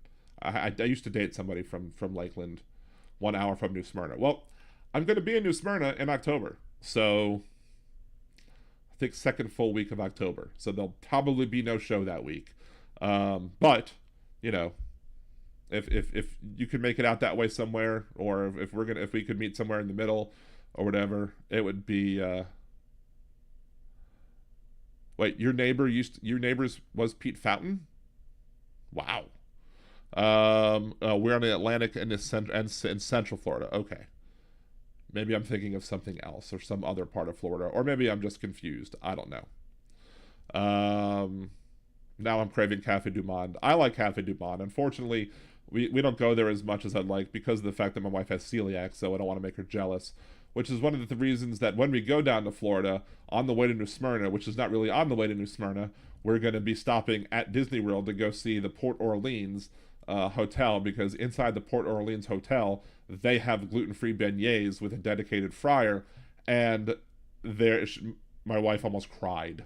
I used to date somebody from Lakeland, 1 hour from New Smyrna. Well, I'm going to be in New Smyrna in October, so I think second full week of October. So there'll probably be no show that week. But if you could make it out that way somewhere, or if we could meet somewhere in the middle or whatever, it would be. Wait, your neighbors was Pete Fountain? Wow. We're on the Atlantic and in Central Florida. Okay. Maybe I'm thinking of something else or some other part of Florida, or maybe I'm just confused. I don't know. Now I'm craving Cafe Du Monde. I like Cafe Du Monde. Unfortunately, we don't go there as much as I'd like because of the fact that my wife has celiac, so I don't want to make her jealous, which is one of the reasons that when we go down to Florida on the way to New Smyrna, which is not really on the way to New Smyrna, we're going to be stopping at Disney World to go see the Port Orleans hotel, because inside the Port Orleans hotel, they have gluten-free beignets with a dedicated fryer, and my wife almost cried.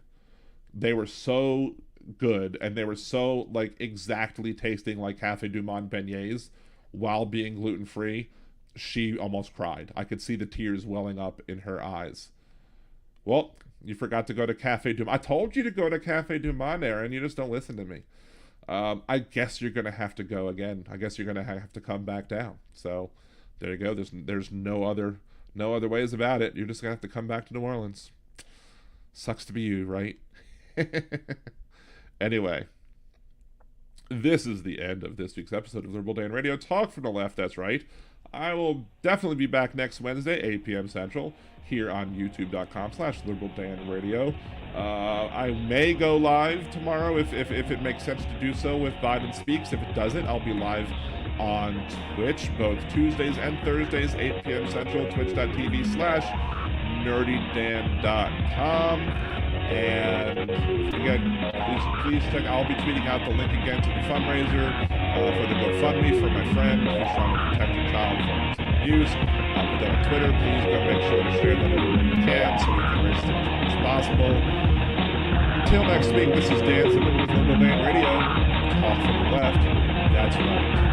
They were so good, and they were so exactly tasting like Cafe Du Monde beignets while being gluten-free. She almost cried. I could see the tears welling up in her eyes. Well, you forgot to go to Cafe Du Monde. I told you to go to Cafe Du Monde, Aaron. You just don't listen to me. I guess you're going to have to go again. I guess you're going to have to come back down. So There you go. There's no other ways about it. You're just gonna have to come back to New Orleans. Sucks to be you, right? Anyway, this is the end of this week's episode of Liberal Dan Radio. Talk from the left, that's right. I will definitely be back next Wednesday, 8 p.m. Central, here on youtube.com/LiberalDanRadio. I may go live tomorrow if it makes sense to do so with Biden Speaks. If it doesn't, I'll be live on Twitch, both Tuesdays and Thursdays, 8 p.m. Central, twitch.tv/nerdydan.com. And again, please check. I'll be tweeting out the link again to the fundraiser for the GoFundMe for my friend who's trying to protect her child from abuse. I'll put that on Twitter. Please go make sure to share that everywhere you can so we can raise as much as possible. Until next week, this is Dan Zimmerman with Liberal Dan Radio. Talk from the left. That's right.